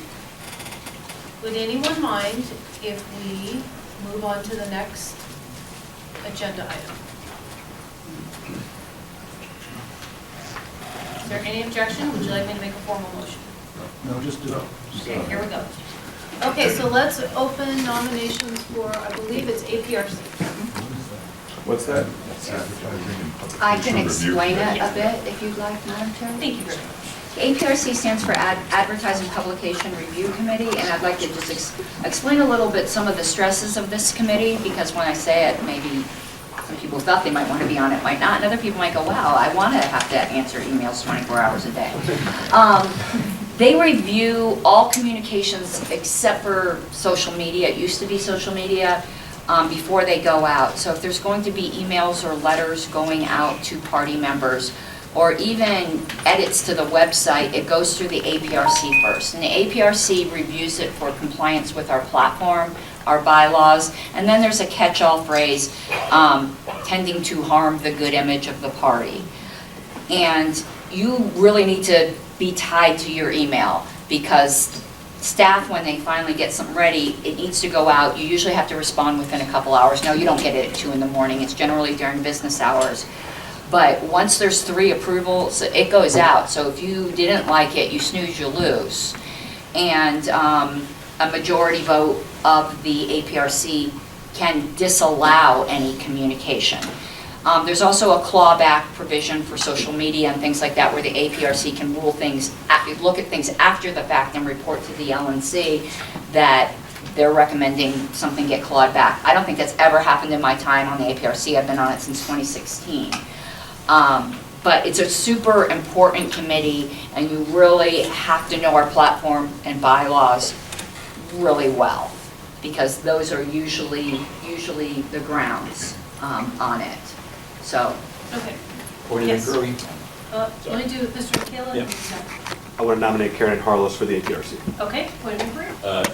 would anyone mind if we move on to the next agenda item? Is there any objection? Would you like me to make a formal motion? No, just do it. Okay, here we go. Okay, so let's open nominations for, I believe it's APRC. What's that? I can explain it a bit if you'd like, Madam Chair. Thank you very much. APRC stands for Advertising Publication Review Committee, and I'd like to just explain a little bit some of the stresses of this committee, because when I say it, maybe some people thought they might want to be on it, might not, and other people might go, wow, I want to have to answer emails 24 hours a day. They review all communications except for social media. It used to be social media before they go out. So if there's going to be emails or letters going out to party members, or even edits to the website, it goes through the APRC first. And the APRC reviews it for compliance with our platform, our bylaws, and then there's a catch-all phrase, tending to harm the good image of the party. And you really need to be tied to your email, because staff, when they finally get something ready, it needs to go out. You usually have to respond within a couple hours. No, you don't get it at 2 in the morning. It's generally during business hours. But once there's 3 approvals, it goes out. So if you didn't like it, you snooze, you lose. And a majority vote of the APRC can disallow any communication. There's also a clawback provision for social media and things like that, where the APRC can rule things, look at things after the fact and report to the LNC that they're recommending something get clawed back. I don't think that's ever happened in my time on the APRC. I've been on it since 2016. But it's a super important committee, and you really have to know our platform and bylaws really well, because those are usually the grounds on it. So. Okay. Point of Yes. inquiry. Let me do Mr. Michaela. Yeah. I want to nominate Karen Harless for the APRC. Okay, point of inquiry.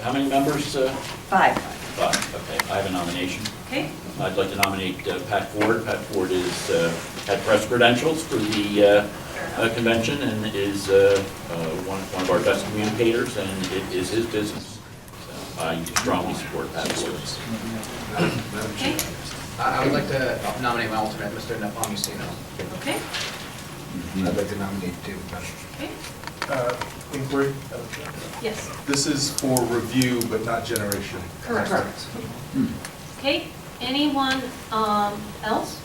How many members? 5. 5, okay. I have a nomination. Okay. I'd like to nominate Pat Ford. Pat Ford is, had press credentials for the convention and is one of our best communicators, and it is his business. So I strongly support Pat Ford. Okay. I would like to nominate my alternate, Mr. Nepomuceno. Okay. I'd like to nominate David Bennett. Okay. Inquiry? Yes. This is for review, but not generation. Correct. Okay. Anyone else?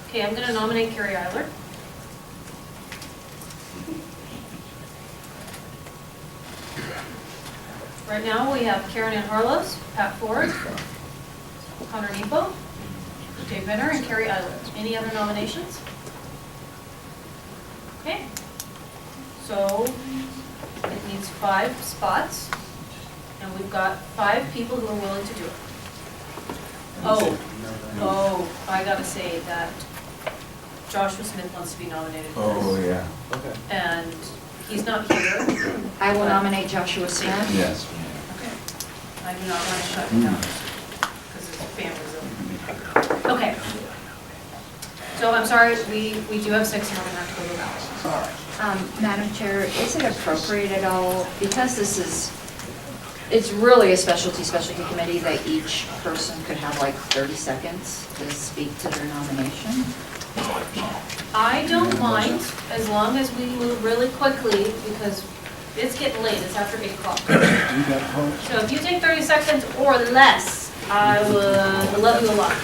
Okay, I'm going to nominate Carrie Eiler. Right now, we have Karen Ann Harlos, Pat Ford, Connor Nepo, Dave Benner, and Carrie Eiler. Any other nominations? Okay. So it needs 5 spots, and we've got 5 people who are willing to do it. Oh, I gotta say that Joshua Smith wants to be nominated for this. Oh, yeah. Okay. And he's not here. I will nominate Joshua Smith. Yes. Okay. I do not want to shut him down because his family's over. Okay. So I'm sorry, we do have 6 and we're gonna have to go to that. All right. Madam Chair, is it appropriate at all, because this is, it's really a specialty committee, that each person could have like 30 seconds to speak to their nomination? I don't mind, as long as we move really quickly, because it's getting late, it's after 8 o'clock. So if you take 30 seconds or less, I would love you a lot.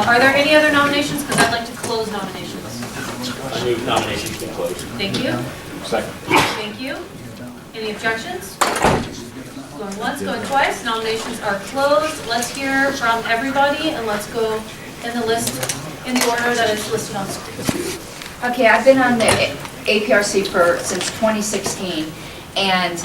Are there any other nominations? Because I'd like to close nominations. I move nominations be closed. Thank you. Second. Thank you. Any objections? Going once, going twice, nominations are closed. Let's hear from everybody, and let's go in the list, in the order that is listed on screen. Okay, I've been on the APRC since 2016, and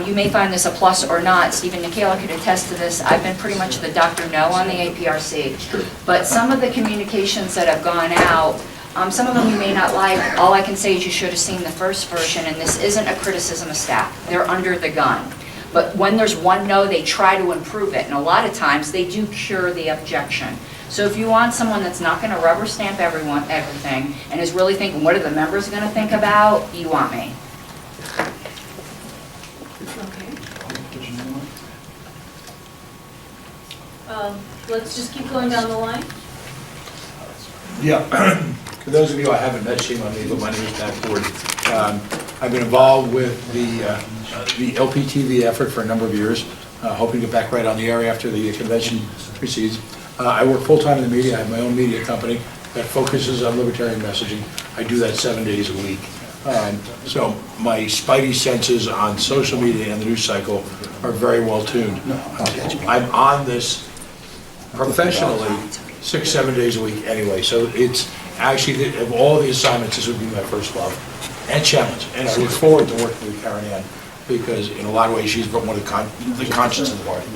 you may find this a plus or not. Stephen Nikela could attest to this. I've been pretty much the Dr. No on the APRC. But some of the communications that have gone out, Some of them you may not like. All I can say is you should have seen the first version, and this isn't a criticism of staff. They're under the gun. But when there's one no, they try to improve it, and a lot of times they do cure the objection. So if you want someone that's not going to rubber stamp everything, and is really thinking, what are the members going to think about, you want me. Okay. Let's just keep going down the line. Yeah, for those of you I haven't met, shame on me, but my name is Matt Ford. I've been involved with the LPTV effort for a number of years, hoping to get back right on the air after the convention proceeds. I work full-time in the media. I have my own media company that focuses on libertarian messaging. I do that 7 days a week. So my spidey senses on social media and the news cycle are very well tuned. I'm on this professionally 6-7 days a week anyway, so it's actually, of all the assignments, this would be my first love and challenge, and I look forward to working with Karen Ann, because in a lot of ways, she's one of the conscience of the party.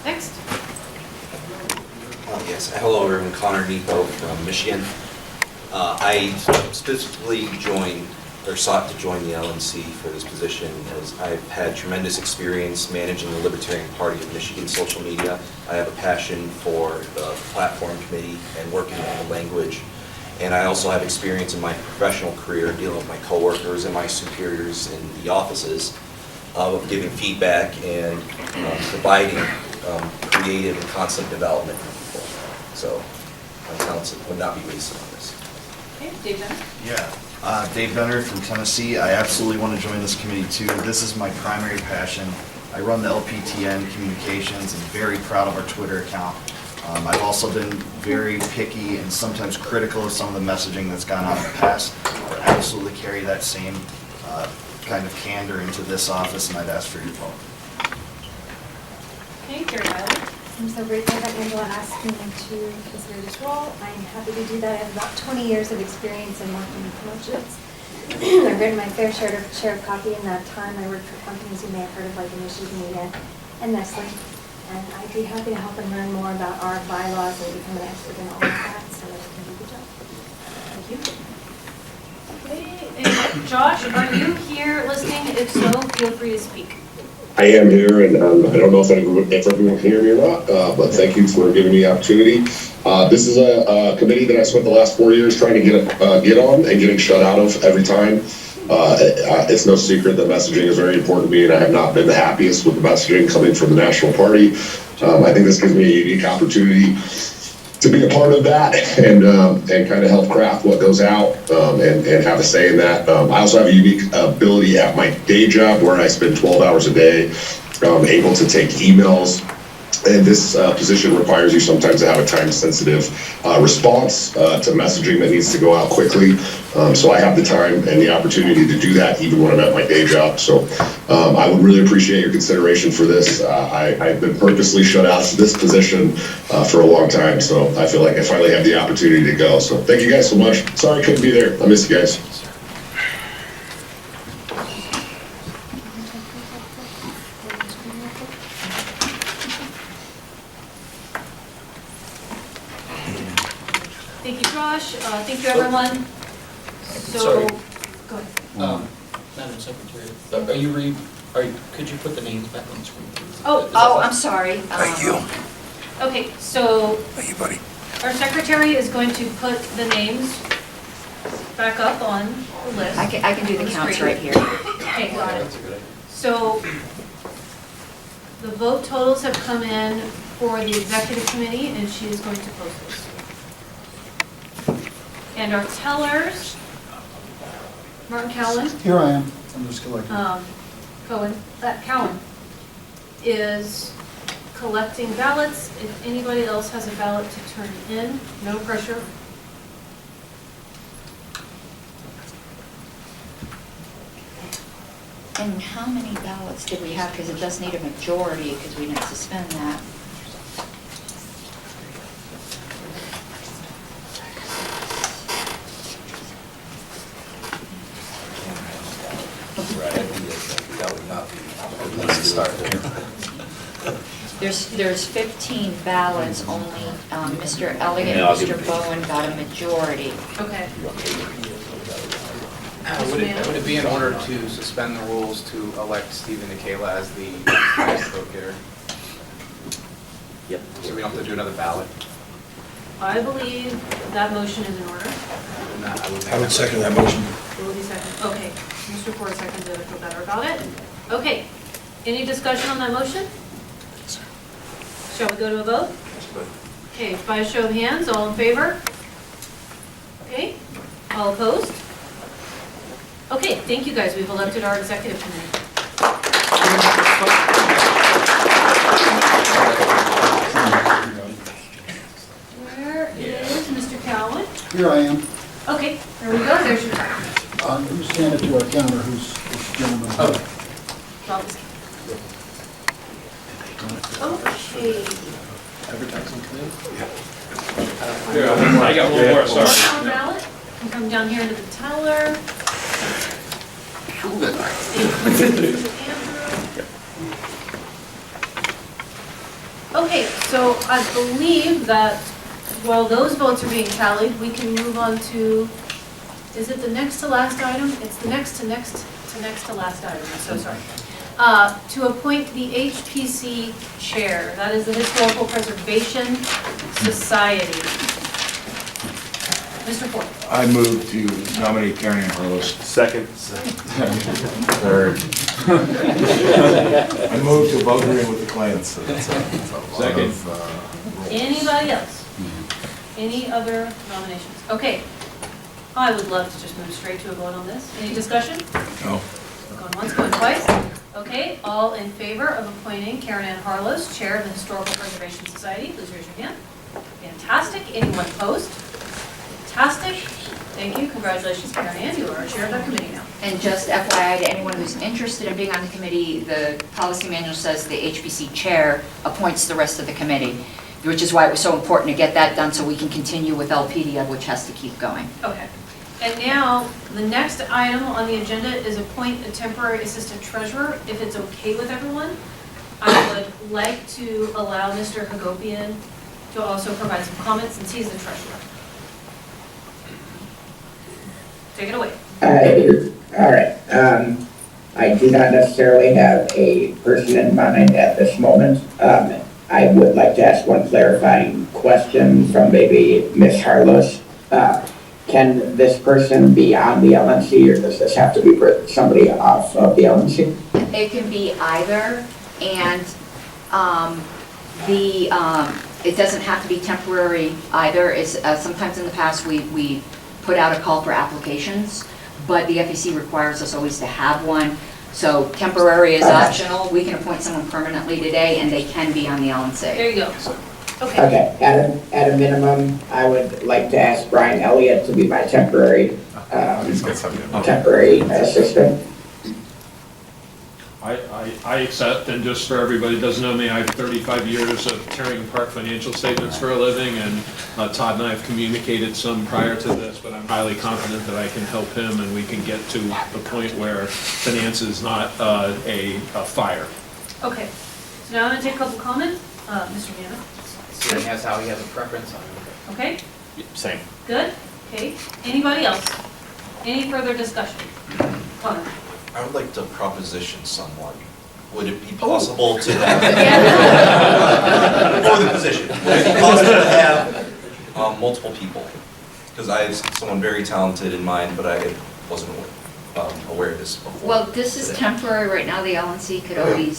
Next. Yes, hello everyone, Connor Nepo from Michigan. I specifically sought to join the LNC for this position as I've had tremendous experience managing the Libertarian Party of Michigan social media. I have a passion for the platform committee and working on the language. And I also have experience in my professional career dealing with my coworkers and my superiors in the offices of giving feedback and providing creative and concept development for people. So my talents would not be wasted on this. Okay, Dave Benner. Yeah, Dave Benner from Tennessee. I absolutely want to join this committee too. This is my primary passion. I run the LPTN communications and very proud of our Twitter account. I've also been very picky and sometimes critical of some of the messaging that's gone on in the past. I would absolutely carry that same kind of candor into this office, and I'd ask for your vote. Okay, Carrie Tyler. I'm so grateful that Angela asked me to consider this role. I'm happy to do that. I have about 20 years of experience in working in promotions. I've written my fair share of copy in that time. I worked for companies you may have heard of, like Initiative Media and Nestle. And I'd be happy to help and learn more about our bylaws and become an expert in all of that, so that I can do the job. Thank you. Okay, and Josh, are you here listening? If so, feel free to speak. I am here, and I don't know if everyone can hear me or not, but thank you for giving me the opportunity. This is a committee that I spent the last 4 years trying to get on and getting shut out of every time. It's no secret that messaging is very important to me, and I have not been the happiest with the messaging coming from the National Party. I think this gives me a unique opportunity to be a part of that and kind of help craft what goes out and have a say in that. I also have a unique ability at my day job where I spend 12 hours a day able to take emails. And this position requires you sometimes to have a time-sensitive response to messaging that needs to go out quickly. So I have the time and the opportunity to do that even when I'm at my day job. So I would really appreciate your consideration for this. I've been purposely shut out of this position for a long time, so I feel like I finally have the opportunity to go. So thank you guys so much. Sorry I couldn't be there. I miss you guys. Thank you, Josh. Thank you, everyone. So, Sorry. go ahead. Madam Secretary, could you put the names back on the screen, please? I'm sorry. Thank you. Okay, so. Thank you, buddy. Our secretary is going to put the names back up on the list. I can do the counts screen. right here. Okay, got it. So the vote totals have come in for the executive committee, and she is going to post this. And our tellers, Martin Cowan. Here I am. I'm just collecting. Cowan is collecting ballots. If anybody else has a ballot to turn in, no pressure. And how many ballots did we have? Because it does need a majority, because we didn't suspend that. That would not be. Let's start here. There's 15 ballots, only Mr. Elliott and Yeah, I'll give Mr. it. Bowen got a majority. Okay. Would it be in order to suspend the rules to elect Stephen Nikela as the highest vote getter? Yep. So we don't have to do another ballot? I believe that motion is in order. I would second that motion. Will be second. Okay, Mr. Ford seconds it, I feel better about it. Okay, any discussion on that motion? Shall we go to a vote? Okay, by a show of hands, all in favor? Okay, all opposed? Okay, thank you guys, we've elected our executive committee. Where is Mr. Cowan? Here I am. Okay, there we go, there's your time. You stand it to our counter, who's this gentleman? Drop this. Okay. Advertising committee? I got one more, sorry. One more ballot, you come down here into the teller. Okay, so I believe that while those votes are being tallied, we can move on to, is it the next to last item? It's the next to last item, I'm so sorry. To appoint the HPC chair, that is the Historical Preservation Society. Mr. Ford. I move to nominate Karen Ann Harlos. Second. Third. I move to vote her in with the clans. Second. Anybody else? Any other nominations? Okay. I would love to just move straight to a vote on this. Any discussion? No. Going once, going twice. Okay, all in favor of appointing Karen Ann Harlos, Chair of the Historical Preservation Society, please raise your hand. Fantastic. Anyone opposed? Fantastic. Thank you. Congratulations, Karen Ann. You are our chair of that committee now. And just FYI to anyone who's interested in being on the committee, the policy manual says the HPC chair appoints the rest of the committee, which is why it was so important to get that done so we can continue with LPDA, which has to keep going. Okay. And now, the next item on the agenda is appoint a temporary assistant treasurer, if it's okay with everyone. I would like to allow Mr. Hagopian to also provide some comments since he's the treasurer. Take it away. All right. I do not necessarily have a person in mind at this moment. I would like to ask one clarifying question from maybe Ms. Harlos. Can this person be on the LNC, or does this have to be somebody off of the LNC? It can be either, and it doesn't have to be temporary either. It's, sometimes in the past we put out a call for applications, but the FEC requires us always to have one. So temporary is optional. We can appoint someone permanently today, and they can be on the LNC. There you go. Okay. Okay. At a minimum, I would like to ask Brian Elliott to be my temporary assistant. I accept, and just for everybody who doesn't know me, I have 35 years of tearing apart financial statements for a living, and Todd and I have communicated some prior to this, but I'm highly confident that I can help him and we can get to the point where finance is not a fire. Okay. So now I'm going to take a couple comments. Mr. Hanna. Seeing as how he has a preference on it. Okay? Same. Good? Okay. Anybody else? Any further discussion? Connor. I would like to proposition someone. Would it be possible to have, for the position, would it be possible to have multiple people? Because I have someone very talented in mind, but I wasn't aware of this before. Well, this is temporary right now. The LNC could always,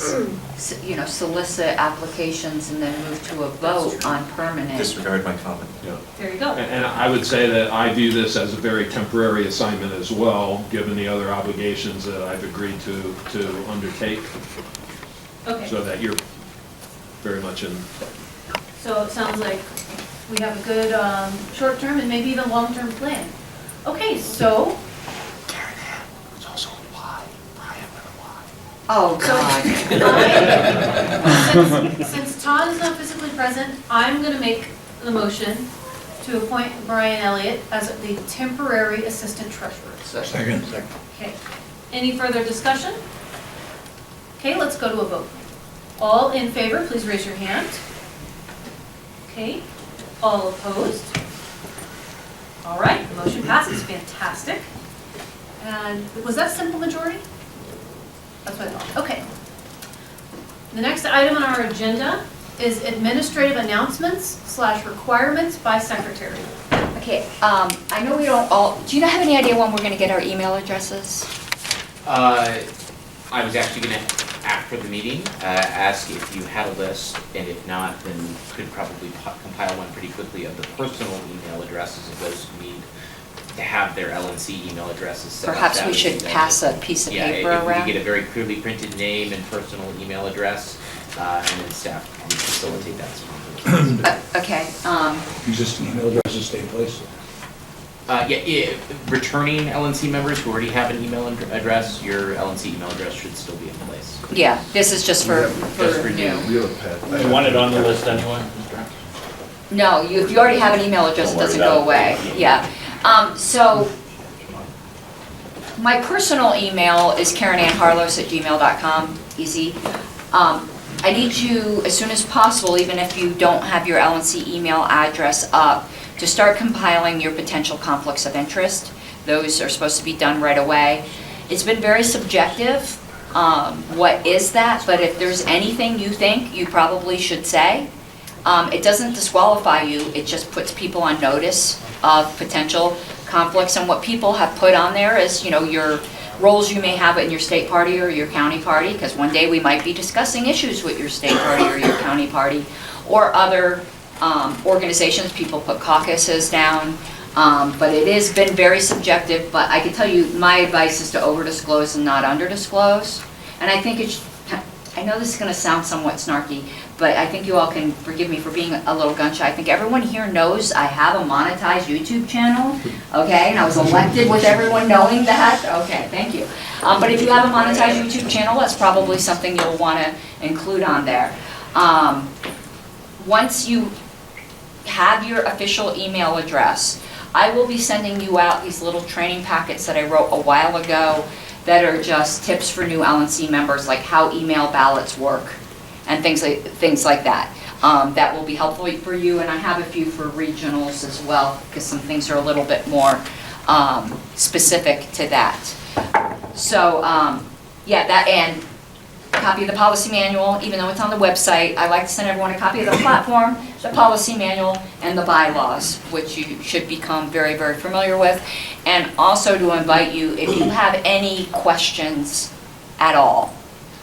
solicit applications and then move to a vote on permanent. Disregard my comment. Yeah. There you go. And I would say that I view this as a very temporary assignment as well, given the other obligations that I've agreed to undertake. Okay. So that you're very much in. So it sounds like we have a good short-term and maybe even long-term plan. Okay, so. Oh, God. Since Todd is not physically present, I'm going to make the motion to appoint Brian Elliott as the temporary assistant treasurer. All in favor, please raise your hand. Okay, all opposed? All right, the motion passes, fantastic. And was that simple majority? That's what I thought, okay. The next item on our agenda is administrative announcements / requirements by secretary. Okay, I know we don't all, do you have any idea when we're gonna get our email addresses? I was actually gonna, after the meeting, ask if you had a list, and if not, then could probably compile one pretty quickly of the personal email addresses of those who need to have their LNC email addresses set up. Perhaps That we would should be pass a piece of paper Yeah, if we around? could get a very clearly printed name and personal email address, and then staff can facilitate that as well. Okay, Existing email addresses stay in place? Returning LNC members who already have an email address, your LNC email address should still be in place. yeah, this is just for new. You want it on the list anyway, Mr. No, if you already have an email address, it Don't worry doesn't about go it. away, yeah. So, my personal email is karenannharlos@gmail.com, easy. I need you, as soon as possible, even if you don't have your LNC email address up, to start compiling your potential conflicts of interest. Those are supposed to be done right away. It's been very subjective, what is that, but if there's anything you think you probably should say, it doesn't disqualify you, it just puts people on notice of potential conflicts. And what people have put on there is, your roles you may have in your state party or your county party, because one day we might be discussing issues with your state party or your county party, or other organizations. People put caucuses down, but it has been very subjective. But I can tell you, my advice is to over-disclose and not under-disclose. And I think I know this is going to sound somewhat snarky, but I think you all can forgive me for being a little gun shy. I think everyone here knows I have a monetized YouTube channel, okay? And I was elected with everyone knowing that. Okay, thank you. But if you have a monetized YouTube channel, that's probably something you'll want to include on there. Once you have your official email address, I will be sending you out these little training packets that I wrote a while ago that are just tips for new LNC members, like how email ballots work and things like that. That will be helpful for you, and I have a few for regionals as well, because some things are a little bit more specific to that. So, yeah, that, and a copy of the policy manual, even though it's on the website. I like to send everyone a copy of the platform, the policy manual, and the bylaws, which you should become very, very familiar with. And also to invite you, if you have any questions at all.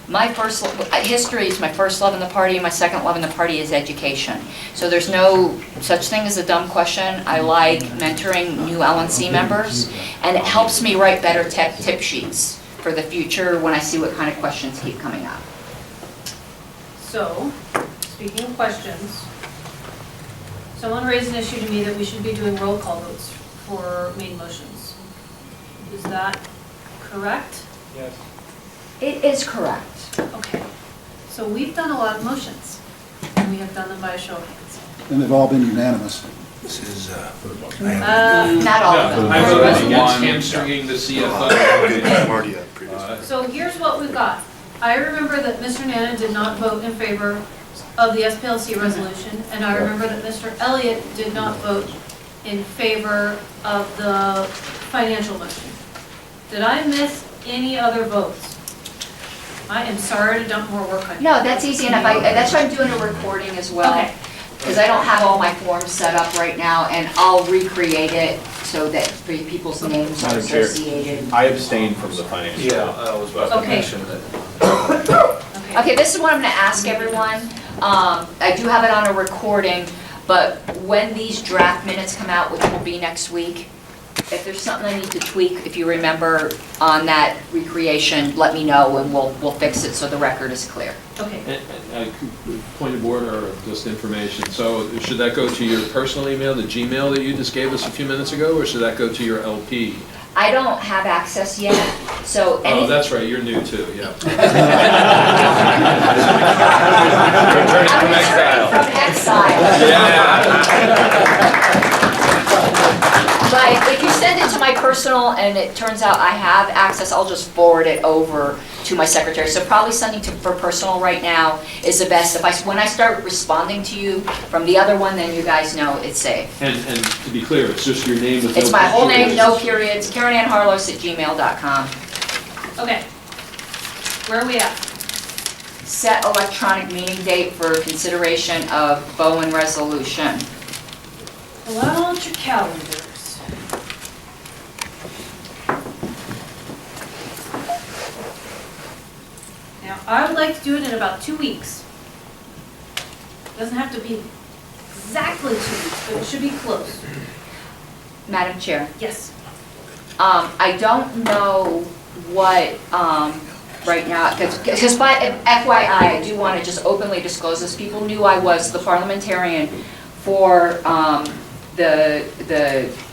My first, history is my first love in the party, and my second love in the party is education. So there's no such thing as a dumb question. I like mentoring new LNC members, and it helps me write better tip sheets for the future when I see what kind of questions keep coming up. So, speaking of questions, someone raised an issue to me that we should be doing roll call votes for main motions. Is that correct? Yes. It is correct. Okay. So we've done a lot of motions, and we have done them by a show of hands. And they've all been unanimous. This is, not all of them. I voted against One. hamstringing the CFO. Already had previous. So here's what we've got. I remember that Mr. Nana did not vote in favor of the SPLC resolution, and I remember that Mr. Elliott did not vote in favor of the financial motion. Did I miss any other votes? I am sorry to dump more work on you. No, that's easy enough. That's why I'm doing a recording as well. Okay. Because I don't have all my forms set up right now, and I'll recreate it so that people's names are Madam Chair, associated. I abstained from the financial. Yeah, I was about to Okay. mention that. Okay. Okay, this is what I'm going to ask everyone. I do have it on a recording, but when these draft minutes come out, which will be next week, if there's something I need to tweak, if you remember on that recreation, let me know and we'll fix it so the record is clear. Okay. Point of order or just information. So should that go to your personal email, the Gmail that you just gave us a few minutes ago, or should that go to your LP? I don't have access yet, so Oh, that's right, you're new too, yeah. Returning from exile. From exile. Yeah. But if you send it to my personal and it turns out I have access, I'll just forward it over to my secretary. So probably sending for personal right now is the best. When I start responding to you from the other one, then you guys know it's safe. And to be clear, it's just your name with no It's my whole name, periods. no periods, KarenAnnHarlos@gmail.com. Okay. Where are we at? Set electronic meeting date for consideration of Bowen resolution. Pull out your calendars. Now, I would like to do it in about 2 weeks. Doesn't have to be exactly 2 weeks, but it should be close. Madam Chair. Yes. I don't know what, right now, because by FYI, I do want to just openly disclose this. People knew I was the parliamentarian for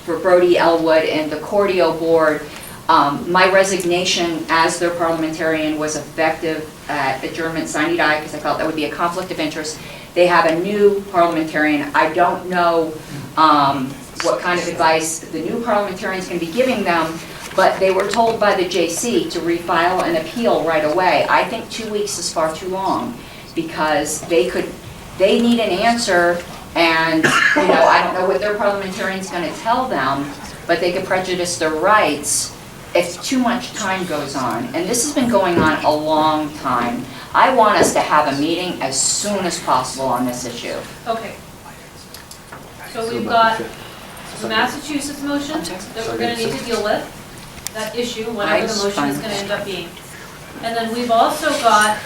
for Brody Elwood and the Cordio board. My resignation as their parliamentarian was effective at adjournment sine die because I felt that would be a conflict of interest. They have a new parliamentarian. I don't know what kind of advice the new parliamentarian is going to be giving them, but they were told by the JC to refile an appeal right away. I think 2 weeks is far too long because they need an answer, and I don't know what their parliamentarian is going to tell them, but they could prejudice their rights if too much time goes on. And this has been going on a long time. I want us to have a meeting as soon as possible on this issue. Okay. So we've got the Massachusetts motion that we're going to need to deal with, that issue, whatever the motion is going to end up being. And then we've also got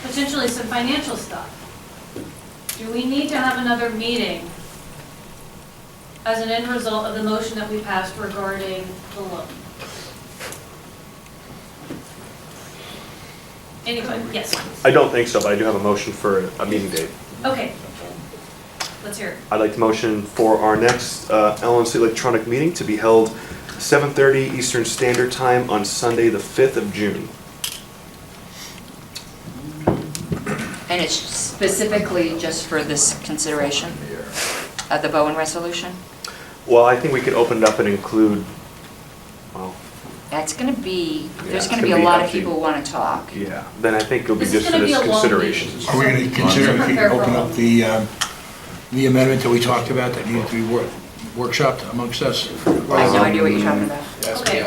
potentially some financial stuff. Do we need to have another meeting as an end result of the motion that we passed regarding the loan? Anybody? Yes. I don't think so, but I do have a motion for a meeting date. Okay. Let's hear it. I'd like to motion for our next LNC electronic meeting to be held 7:30 Eastern Standard Time on Sunday, the 5th of June. And it's specifically just for this consideration of the Bowen resolution? Well, I think we could open it up and include, well, That's going to be, there's it's going to be a gonna be lot of empty. people who want to talk. yeah, then I think it'll be This is just for gonna be this a long consideration. meeting. Are we going to consider, if we can open up the amendment that we talked about that needed to be workshopped amongst us? I have no idea what you're talking about. Okay.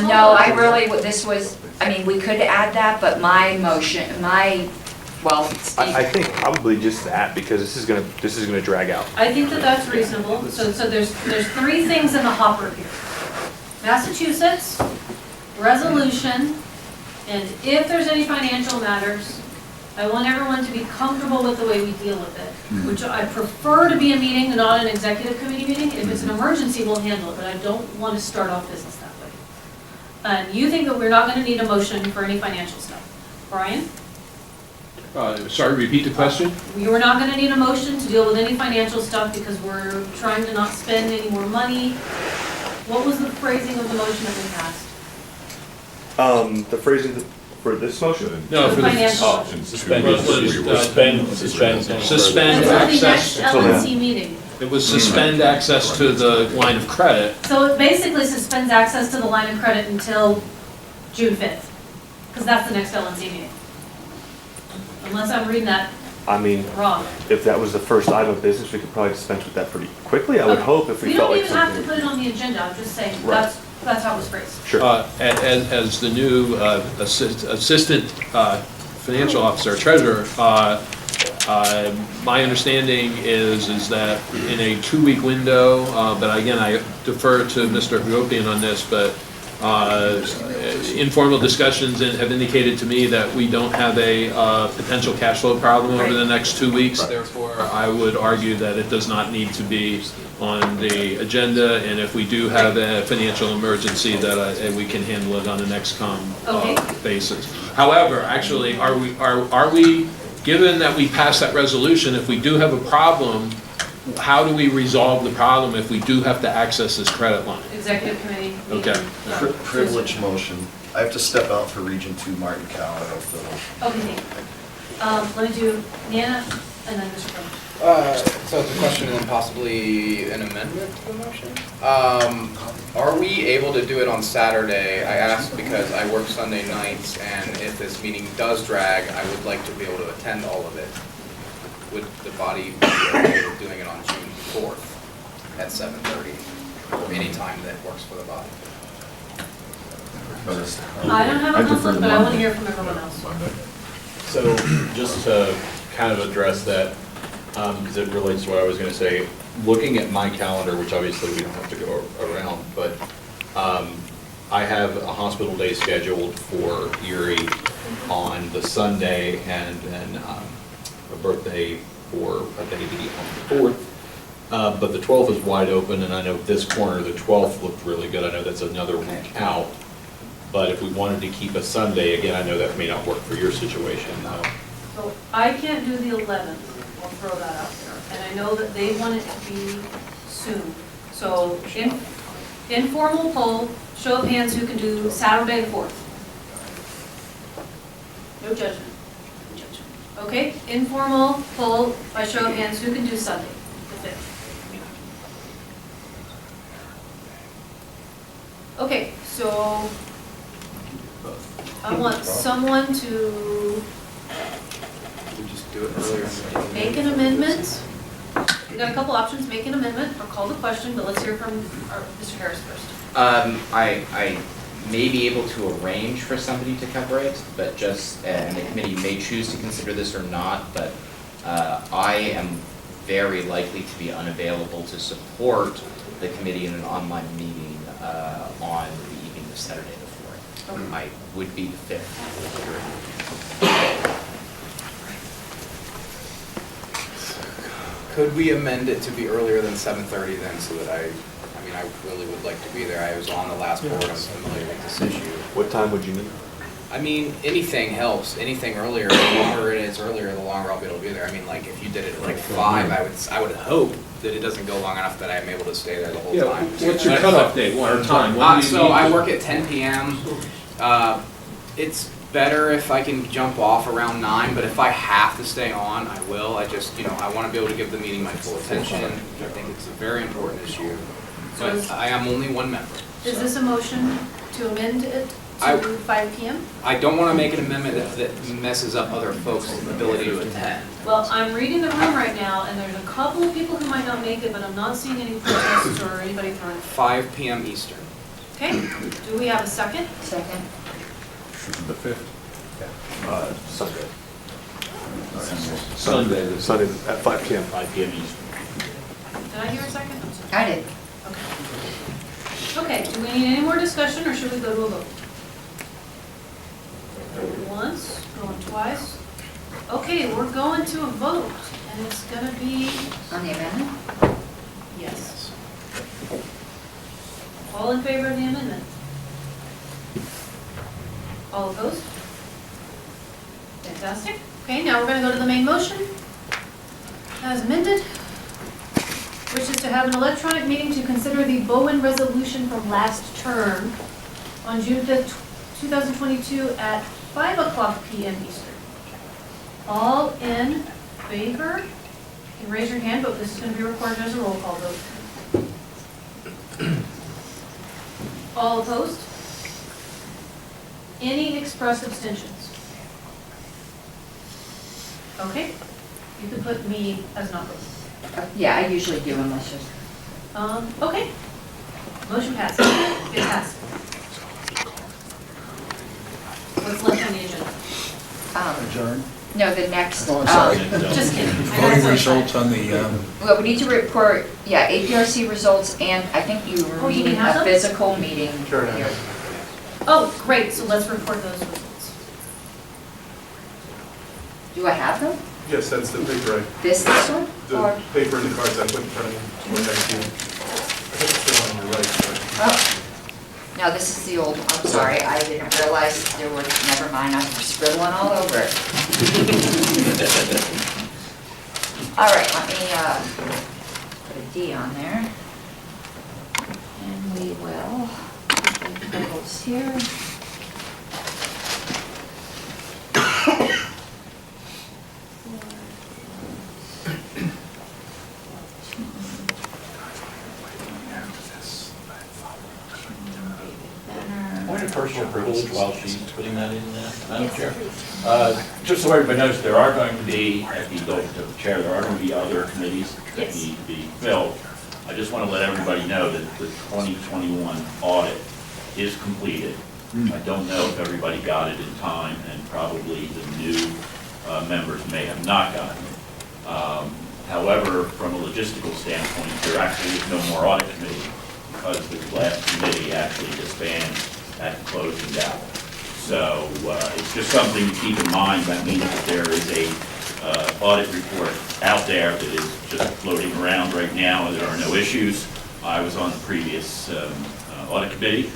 No, I really, this was, I mean, we could add that, but my motion, well, I think probably just that, because this is gonna drag out. I think that that's reasonable. So there's 3 things in the hopper here. Massachusetts, resolution, and if there's any financial matters, I want everyone to be comfortable with the way we deal with it, which I prefer to be a meeting, not an executive committee meeting. If it's an emergency, we'll handle it, but I don't want to start off business that way. And you think that we're not going to need a motion for any financial stuff. Brian? Sorry, repeat the question? We were not going to need a motion to deal with any financial stuff because we're trying to not spend any more money. What was the phrasing of the motion that we passed? The phrasing for this motion? No, The for the financial. suspend That's for the next access. LNC meeting. It was suspend access to the line of credit. So it basically suspends access to the line of credit until June 5th, because that's the next LNC meeting. Unless I'm reading that I mean, wrong. if that was the first item of business, we could probably dispense with that pretty quickly, I would hope, if we felt like We don't even have to something. put it on the agenda, I'm just saying, Right. that's how it was phrased. Sure. As the new assistant financial officer, treasurer, my understanding is that in a 2-week window, but again, I defer to Mr. Hagopian on this, but informal discussions have indicated to me that we don't have a potential cash flow problem over the next 2 weeks. Therefore, I would argue that it does not need to be on the agenda, and if we do have a financial emergency, that we can handle it on a next basis. However, actually, are we, given that we passed that resolution, if we do have a problem, how do we resolve the problem if we do have to access this credit line? Executive committee. Okay. Privilege motion. I have to step out for Region 2, Martin Cow. Okay, thank you. Let me do Nana and then Mr. Brown. So it's a question and then possibly an amendment to the motion? Are we able to do it on Saturday? I ask because I work Sunday nights, and if this meeting does drag, I would like to be able to attend all of it. Would the body be okay with doing it on June 4th at 7:30, or any time that works for the body? I don't have a conflict, but I want to hear from everyone else. So just to kind of address that, because it relates to what I was going to say, looking at my calendar, which obviously we don't have to go around, but I have a hospital day scheduled for Erie on the Sunday, and then a birthday for a baby on the 4th. But the 12th is wide open, and I know this corner, the 12th looked really good. I know that's another week out. But if we wanted to keep a Sunday, again, I know that may not work for your situation. So I can't do the 11th, I'll throw that out there. And I know that they want it to be soon. So informal poll, show of hands who can do Saturday the 4th. No judgment. No judgment. Okay, informal poll by show of hands who can do Sunday the 5th. Okay, so I want someone to We just do it earlier. make an amendment. We've got a couple options, make an amendment or call the question, but let's hear from Mr. Harris first. I may be able to arrange for somebody to cover it, but just, and the committee may choose to consider this or not, but I am very likely to be unavailable to support the committee in an online meeting on the evening of Saturday the 4th. Okay. I would be the 5th. Could we amend it to be earlier than 7:30 then, so that I really would like to be there. I was on the last board, I'm familiar with this issue. What time would you need? I mean, anything helps, anything earlier, the longer it is earlier, the longer I'll be able to be there. I mean, like, if you did it at like 5, I would hope that it doesn't go long enough that I'm able to stay there the whole time. What's your cutoff date, or time? So I work at 10 p.m. It's better if I can jump off around 9, but if I have to stay on, I will. I just, I want to be able to give the meeting my full attention. I think it's a very important issue. But I am only one member. Is this a motion to amend it to 5 p.m.? I don't want to make an amendment that messes up other folks' ability to attend. Well, I'm reading the room right now, and there's a couple of people who might not make it, but I'm not seeing any protests or anybody throwing. 5 p.m. Eastern. Okay, do we have a second? Second. The 5th. Sunday. Sunday. Sunday at 5 p.m. 5 p.m. Eastern. Did I hear a second? I did. Okay, do we need any more discussion, or should we go to a vote? Going once, going twice. Okay, we're going to a vote, and it's gonna be... On the amendment? Yes. All in favor of the amendment? All opposed? Fantastic. Okay, now we're gonna go to the main motion, as amended, which is to have an electronic meeting to consider the Bowen resolution from last term on June 5th, 2022 at 5:00 p.m. Eastern. All in favor? You can raise your hand, but this is going to be recorded as a roll call vote. All opposed? Any express abstentions? Okay, you can put me as not voting. Yeah, I usually do unless you... Okay. Motion passes. It passed. What's left on the agenda? Adjourn? No, the next... Oh, sorry. Just kidding. Voting results on the, Well, we need to report, yeah, APRC results, and I think you were Oh, do we needing have a them? physical meeting Sure. here. Oh, great, so let's report those results. Do I have them? Yes, that's the paper, This one? Or? the paper and the cards I put in front of you. Next to you. I think it's the one on your right. Oh, no, this is the old, I'm sorry, I didn't realize there was, never mind, I'm scribbling all over it. All right, let me put a D on there. And we will, put the totals here. personal privilege while she's putting that in, Madam Yes, Chair? please. Just so everybody knows, there are going to be, at the directive of the chair, there are going to be other committees that Yes. need to be filled. I just want to let everybody know that the 2021 audit is completed. I don't know if everybody got it in time, and probably the new members may have not gotten it. However, from a logistical standpoint, there actually is no more audit committee because the last committee actually disbands at the closing out. So it's just something to keep in mind. That means that there is a audit report out there that is just floating around right now, and there are no issues. I was on the previous audit committee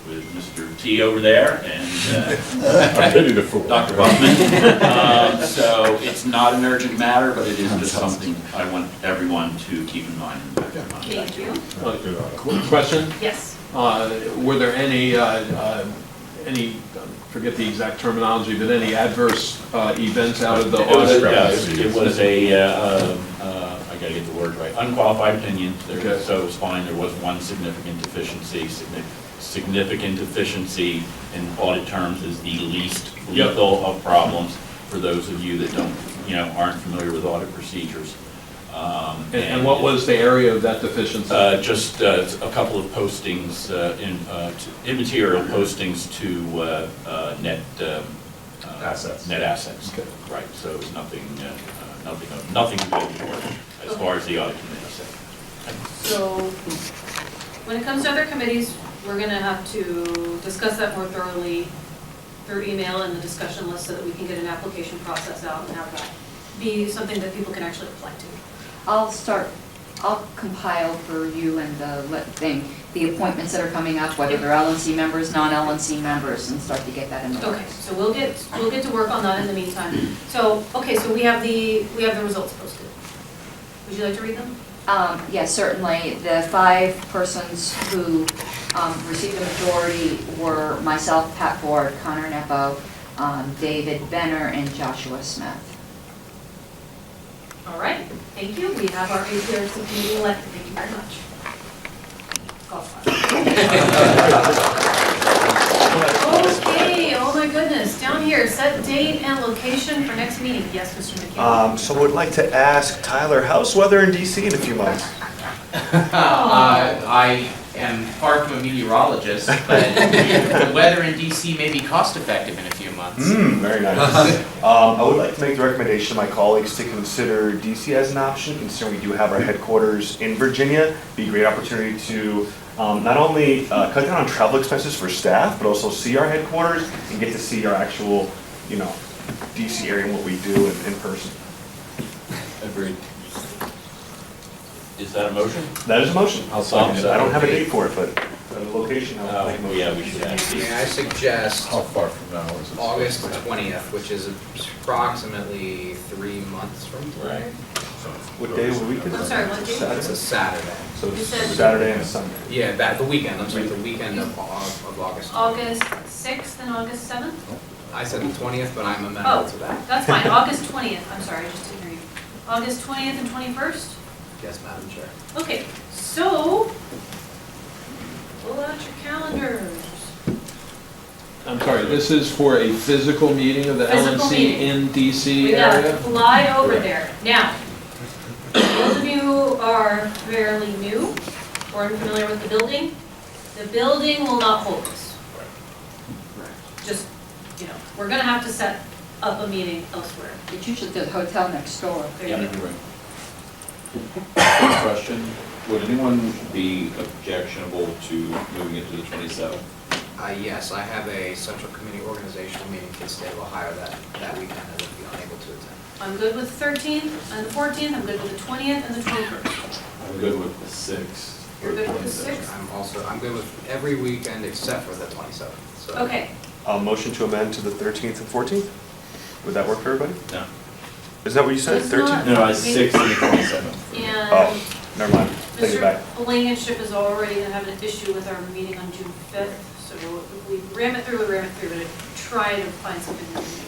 with Mr. T over there and Dr. Buckman. So it's not an urgent matter, but it is just something I want everyone to keep in mind. Thank you. Question? Yes. Were there any, forget the exact terminology, but any adverse events out of the audit? It was a, I gotta get the word right, unqualified opinion. So it was fine. There was one significant deficiency. Significant deficiency in audit terms is the least lethal of problems for those of you that don't, aren't familiar with audit procedures. And what was the area of that deficiency? Just a couple of postings, immaterial postings to net assets. Net assets. Okay. Right. So it's nothing to go for as far as the audit committee is. So when it comes to other committees, we're going to have to discuss that more thoroughly through email and the discussion list so that we can get an application process out and have that be something that people can actually apply to. I'll compile for you and the appointments that are coming up, whether they're LNC members, non-LNC members, and start to get that in the works. Okay, so we'll get to work on that in the meantime. So, okay, so we have the results posted. Would you like to read them? Yes, certainly. The 5 persons who received the majority were myself, Pat Ford, Connor Nepo, David Benner, and Joshua Smith. All right, thank you. We have our APRC committee elected. Thank you very much. Okay, oh my goodness, down here, set date and location for next meeting. Yes, Mr. McKay. So I would like to ask Tyler, how's weather in DC in a few months? I am far from a meteorologist, but the weather in DC may be cost effective in a few months. Very nice. I would like to make the recommendation to my colleagues to consider DC as an option, considering we do have our headquarters in Virginia. Be a great opportunity to not only cut down on travel expenses for staff, but also see our headquarters and get to see our actual, DC area and what we do in person. Agreed. Is that a motion? That is a motion. I'll second it. I don't have a date for it, but the location. Yeah, we should have. May I suggest How far from now is it? August 20th, which is approximately 3 months from today? What day of the week is it? I'm sorry, what day? It's a Saturday. So You it's said- Saturday and Sunday. Yeah, the weekend, I'm sorry, the weekend of August. August 6th and August 7th? I said the 20th, but I'm Oh, amenable to that. that's fine, August 20th. I'm sorry, I just didn't hear you. August 20th and 21st? Yes, Madam Chair. Okay, so, pull out your calendars. I'm sorry, this is for a physical meeting of the Physical LNC meeting. in DC We gotta area? fly over there. Now, those of you who are fairly new or unfamiliar with the building will not hold this. Just, we're gonna have to set up a meeting elsewhere. It's usually the hotel next door. There you go. Question, would anyone be objectionable to moving it to the 27th? Yes, I have a central committee organizational meeting in the state of Ohio that weekend I would be unable to attend. I'm good with the 13th and the 14th, I'm good with the 20th and the 21st. I'm good with the 6th. You're good with the 6th? I'm good with every weekend except for the 27th, so. Okay, Motion to amend to the 13th and 14th? Would that work for everybody? No. Is that what you said, It's not- 13th? No, I 6th and the 27th. and Oh, never mind. Take it back. Mr. Blankenship is already gonna have an issue with our meeting on June 5th, so if we ram it through, but I try to find something we can make.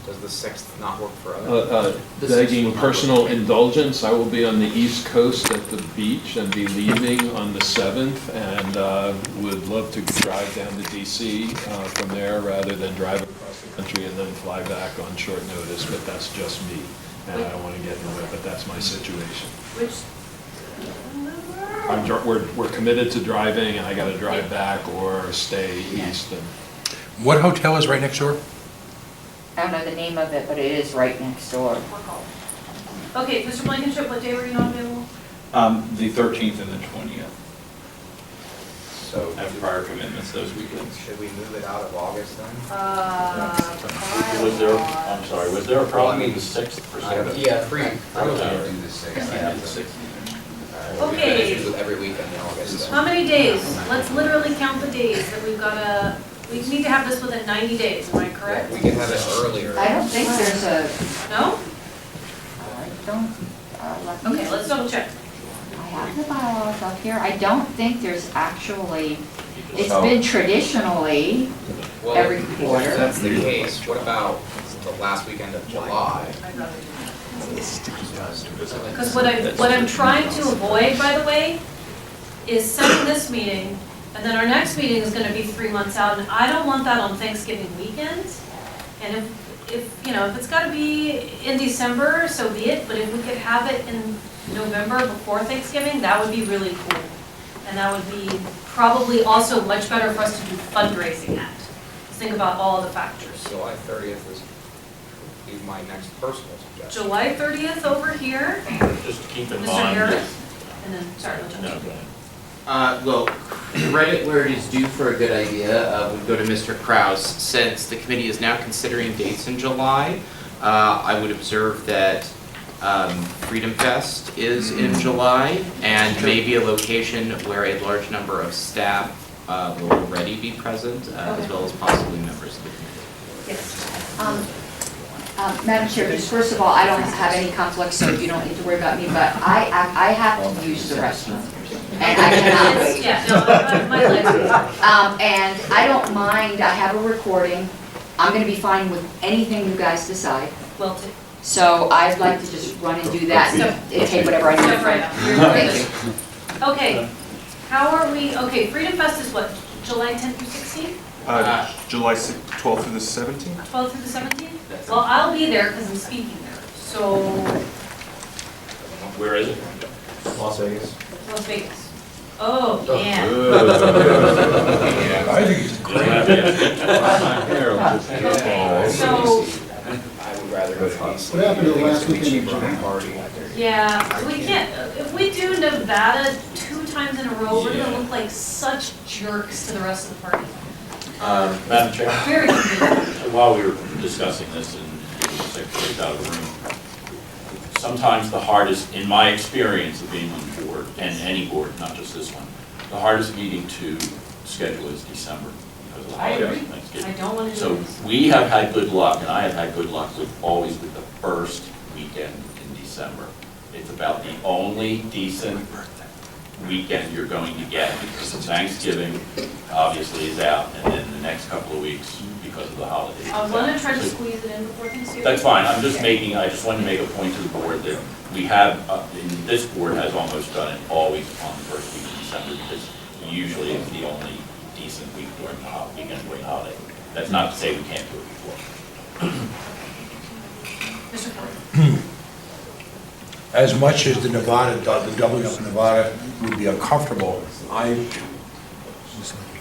Does the 6th not work for others? Begging personal indulgence, I will be on the East Coast at the beach and be leaving on the 7th, and would love to drive down to DC from there rather than drive across the country and then fly back on short notice, but that's just me, and I don't want to get in the way, but that's my situation. We're committed to driving, and I got to drive back or stay east. And What hotel is right next door? I don't know the name of it, but it is right next door. Okay, Mr. Blankenship, what day were you not available? The 13th and the 20th. So I have prior commitments those weekends. Should we move it out of August then? Was there, I'm sorry, was there a problem with the 6th for some reason? Yeah, free. I was Okay. gonna do the 6th. Yeah, the 6th. Okay. We do every weekend in August. How many days? Let's literally count the days that we've got to, we need to have this within 90 days, am I correct? We can have it earlier. I don't think there's a, No? I don't, let me. Okay, let's double check. I have the bylaws up here. I don't think there's actually, it's So- been traditionally Well, every quarter. If that's the case, what about the last weekend of July? Because what I'm trying to avoid, by the way, is setting this meeting, and then our next meeting is gonna be 3 months out, and I don't want that on Thanksgiving weekend. And if it's gotta be in December, so be it, but if we could have it in November before Thanksgiving, that would be really cool. And that would be probably also much better for us to do fundraising at. Think about all the factors. July 30th is my next personal suggestion. July 30th over here, Just keep in Mr. mind. Harris, and then, sorry, No, go ahead. Well, right at where it is due for a good idea, would go to Mr. Kraus. Since the committee is now considering dates in July, I would observe that Freedom Fest is in July, and maybe a location where a large number of staff will already be present, as well as possibly members of the committee. yes. Madam Chair, just first of all, I don't have any conflicts, so you don't need to worry about me, but I have to use the restroom. And I cannot wait. Yeah, no, my legs. And I don't mind, I have a recording. I'm gonna be fine with anything you guys decide. Well, So I'd like to just run and do that and take whatever I need Step right up. Thank you. Okay, how are we, okay, Freedom Fest is what, July 10th through 16th? July 12th through the 17th? 12th through the 17th? Well, I'll be there because I'm speaking there, so, Where is it? Las Vegas. Las Vegas. Oh, yeah. I think it's great. So, I would rather go to DC. What happened to the last weekend in Cheaper July? party. yeah, we can't, if we do Nevada 2 times in a row, we're gonna look like such jerks to the rest of the party. Madam Chair, Very convenient. while we were discussing this and the secretary's out of the room, sometimes the hardest, in my experience of being on the board, and any board, not just this one, the hardest meeting to schedule is December because of the I holidays agree. and Thanksgiving. I don't want to do So this. we have had good luck, and I have had good luck with always with the first weekend in December. It's about the only decent weekend you're going to get because of Thanksgiving obviously is out, and then the next couple of weeks because of the holidays. I want to try to So squeeze it in before Thanksgiving. that's fine, I'm just making, I just wanted to make a point to the board that we have, and this board has almost done it always on the first week of December because usually it's the only decent week during the weekend during the holiday. That's not to say we can't do it before. Mr. Ford. As much as the doubling up in Nevada would be uncomfortable,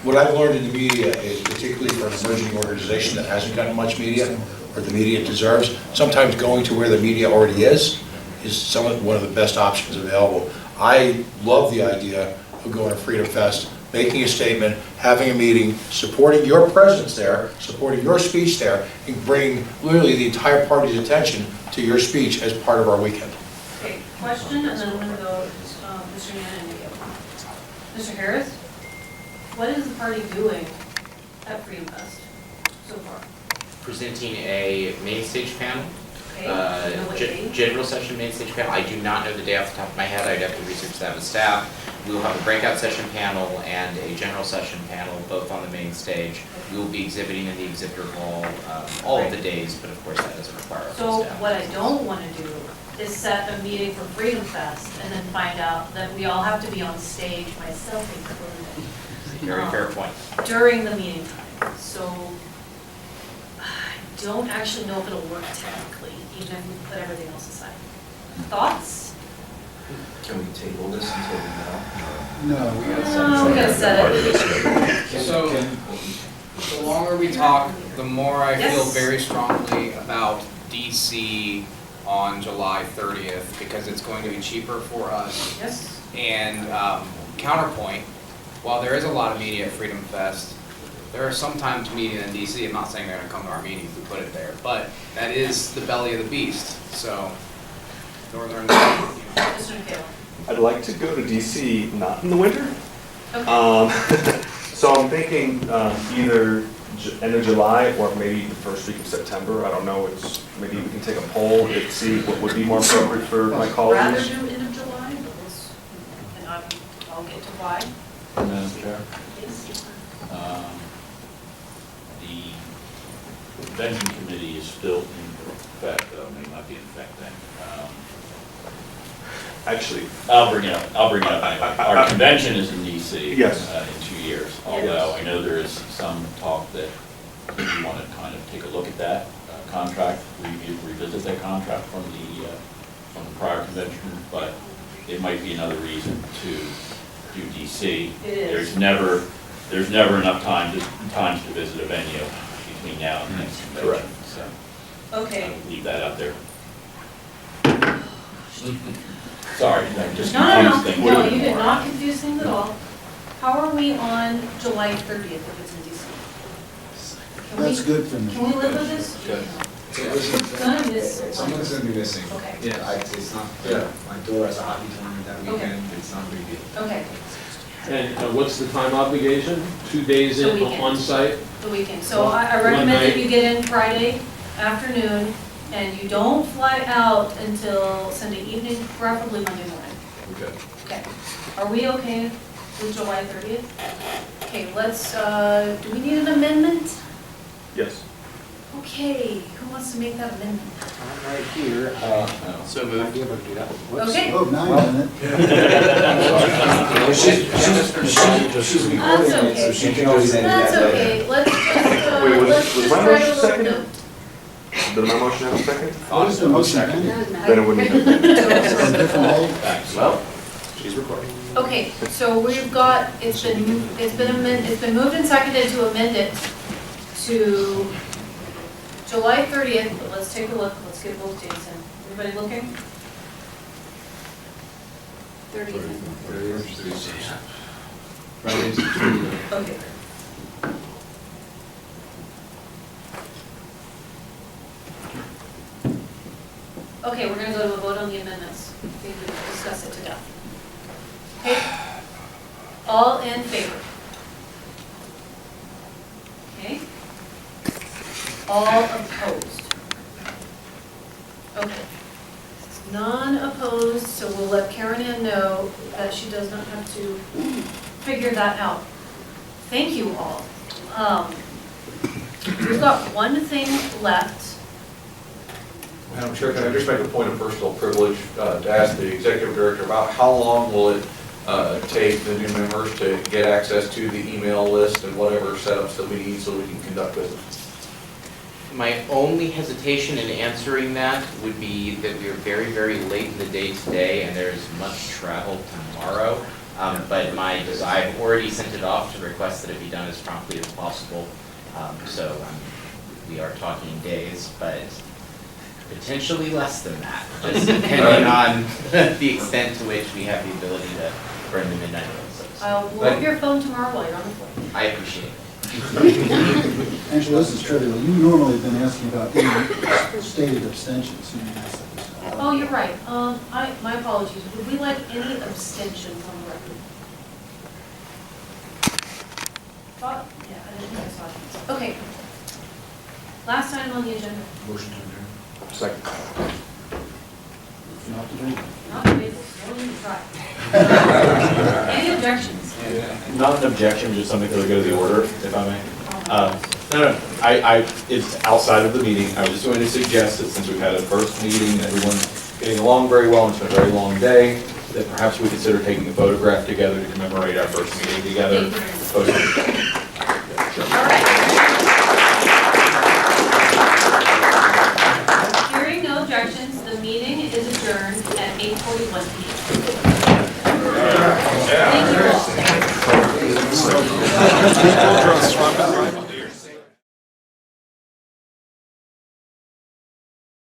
what I've learned in the media is, particularly for an emerging organization that hasn't gotten much media, or the media it deserves, sometimes going to where the media already is one of the best options available. I love the idea of going to Freedom Fest, making a statement, having a meeting, supporting your presence there, supporting your speech there, and bringing literally the entire party's attention to your speech as part of our weekend. Okay, question, and then I'm going to go Mr. Yan and Leo. Mr. Harris, what is the party doing at Freedom Fest so far? Presenting a main stage panel Okay, do you know what day? General session main stage panel, I do not know the day off the top of my head, I'd have to research that with staff. We will have a breakout session panel and a general session panel, both on the main stage. We will be exhibiting in the exhibitor hall, all of the days, but of course that doesn't require a full So staff. what I don't want to do is set a meeting for Freedom Fest and then find out that we all have to be on stage, myself included. Very fair point. During the meeting time. So I don't actually know if it'll work technically, even if we put everything else aside. Thoughts? Can we table this until we know? No. We gotta set it. So, the longer we talk, the more I feel Yes. very strongly about DC on July 30th, because it's going to be cheaper for us. Yes. And counterpoint, while there is a lot of media at Freedom Fest, there are sometimes media in DC, I'm not saying they're gonna come to our meetings, we put it there, but that is the belly of the beast, so, Northern. Mr. McHale. I'd like to go to DC, not in the winter. Okay. So I'm thinking either end of July or maybe the first week of September. I don't know, maybe we can take a poll and see what would be more appropriate for my Rather colleagues. do end of July, but let's, and I'll get to why. Madam Chair, Yes. the convention committee is still in effect, though, may not be in effect then. Actually, I'll bring it up anyway. Our convention is in DC. Yes. In 2 years, although I know there is some talk that you want to kind of take a look at that contract, revisit that contract from the prior convention, but it might be another reason to do DC. It is. There's never enough times to visit a venue between now and the next convention. Correct. So Okay. I would leave that out there. Sorry, I'm just No, confused things. no, you did not confuse things at all. How are we on July 30th if it's in DC? Can we- That's good for me. Can we live with this? None of this. Someone's gonna be missing. Okay. Yeah, it's not, yeah, my daughter has a hockey tournament that Okay. weekend, it's not a big deal. Okay, And what's the time obligation? 2 days The in weekend. on site? the weekend. So I recommend that you get in Friday afternoon and you don't fly out until Sunday evening, preferably Monday morning. Okay. Okay. Are we okay with July 30th? Okay, let's, do we need an amendment? yes. Okay, who wants to make that amendment? I'm right here, So I might be able to do that. Whoops. Okay. Oh, now you're in it. She's recording it, so she can always edit That's that later. okay, let's just, Wait, was let's my just write a motion little seconded? note. Did my motion have a second? What is the motion? Andy? Then it wouldn't. A different day? Thanks. Well, she's recording. Okay, so we've got, it's been moved and seconded to amend it to July 30th, but let's take a look, let's get both dates in. Everybody looking? 30th. Okay. Okay, we're gonna go to a vote on the amendments. I think we discussed it to death. Okay? All in favor? Okay? All opposed? Okay. None opposed, so we'll let Karen Ann know that she does not have to figure that out. Thank you all. We've got one thing left. Madam Chair, can I just make a point of personal privilege to ask the executive director about how long will it take the new members to get access to the email list and whatever setups that we need so we can conduct business? My only hesitation in answering that would be that we are very, very late in the day today and there's much travel tomorrow. But I've already sent it off to request that it be done as promptly as possible. We are talking days, but potentially less than that, just depending on the extent to which we have the ability to burn the midnight oils. I'll look your phone tomorrow while you're on the phone. I appreciate it. Actually, this is trivial. You normally have been asking about any stated abstentions. You didn't ask that this time. Oh, you're right. My apologies. Would we like any abstentions on the record? Yeah, I didn't think I saw it. Okay. Last item on the agenda. Motion to adjourn. Second. Not debatable, no need to try. Any objections? Not an objection, just something for the good of the order, if I may. No, it's outside of the meeting. I was just going to suggest that since we've had a first meeting and everyone's getting along very well, and it's been a very long day, that perhaps we consider taking a photograph together to commemorate our first meeting together. All right. Hearing no objections, the meeting is adjourned at 8:41 p.m. Thank you all.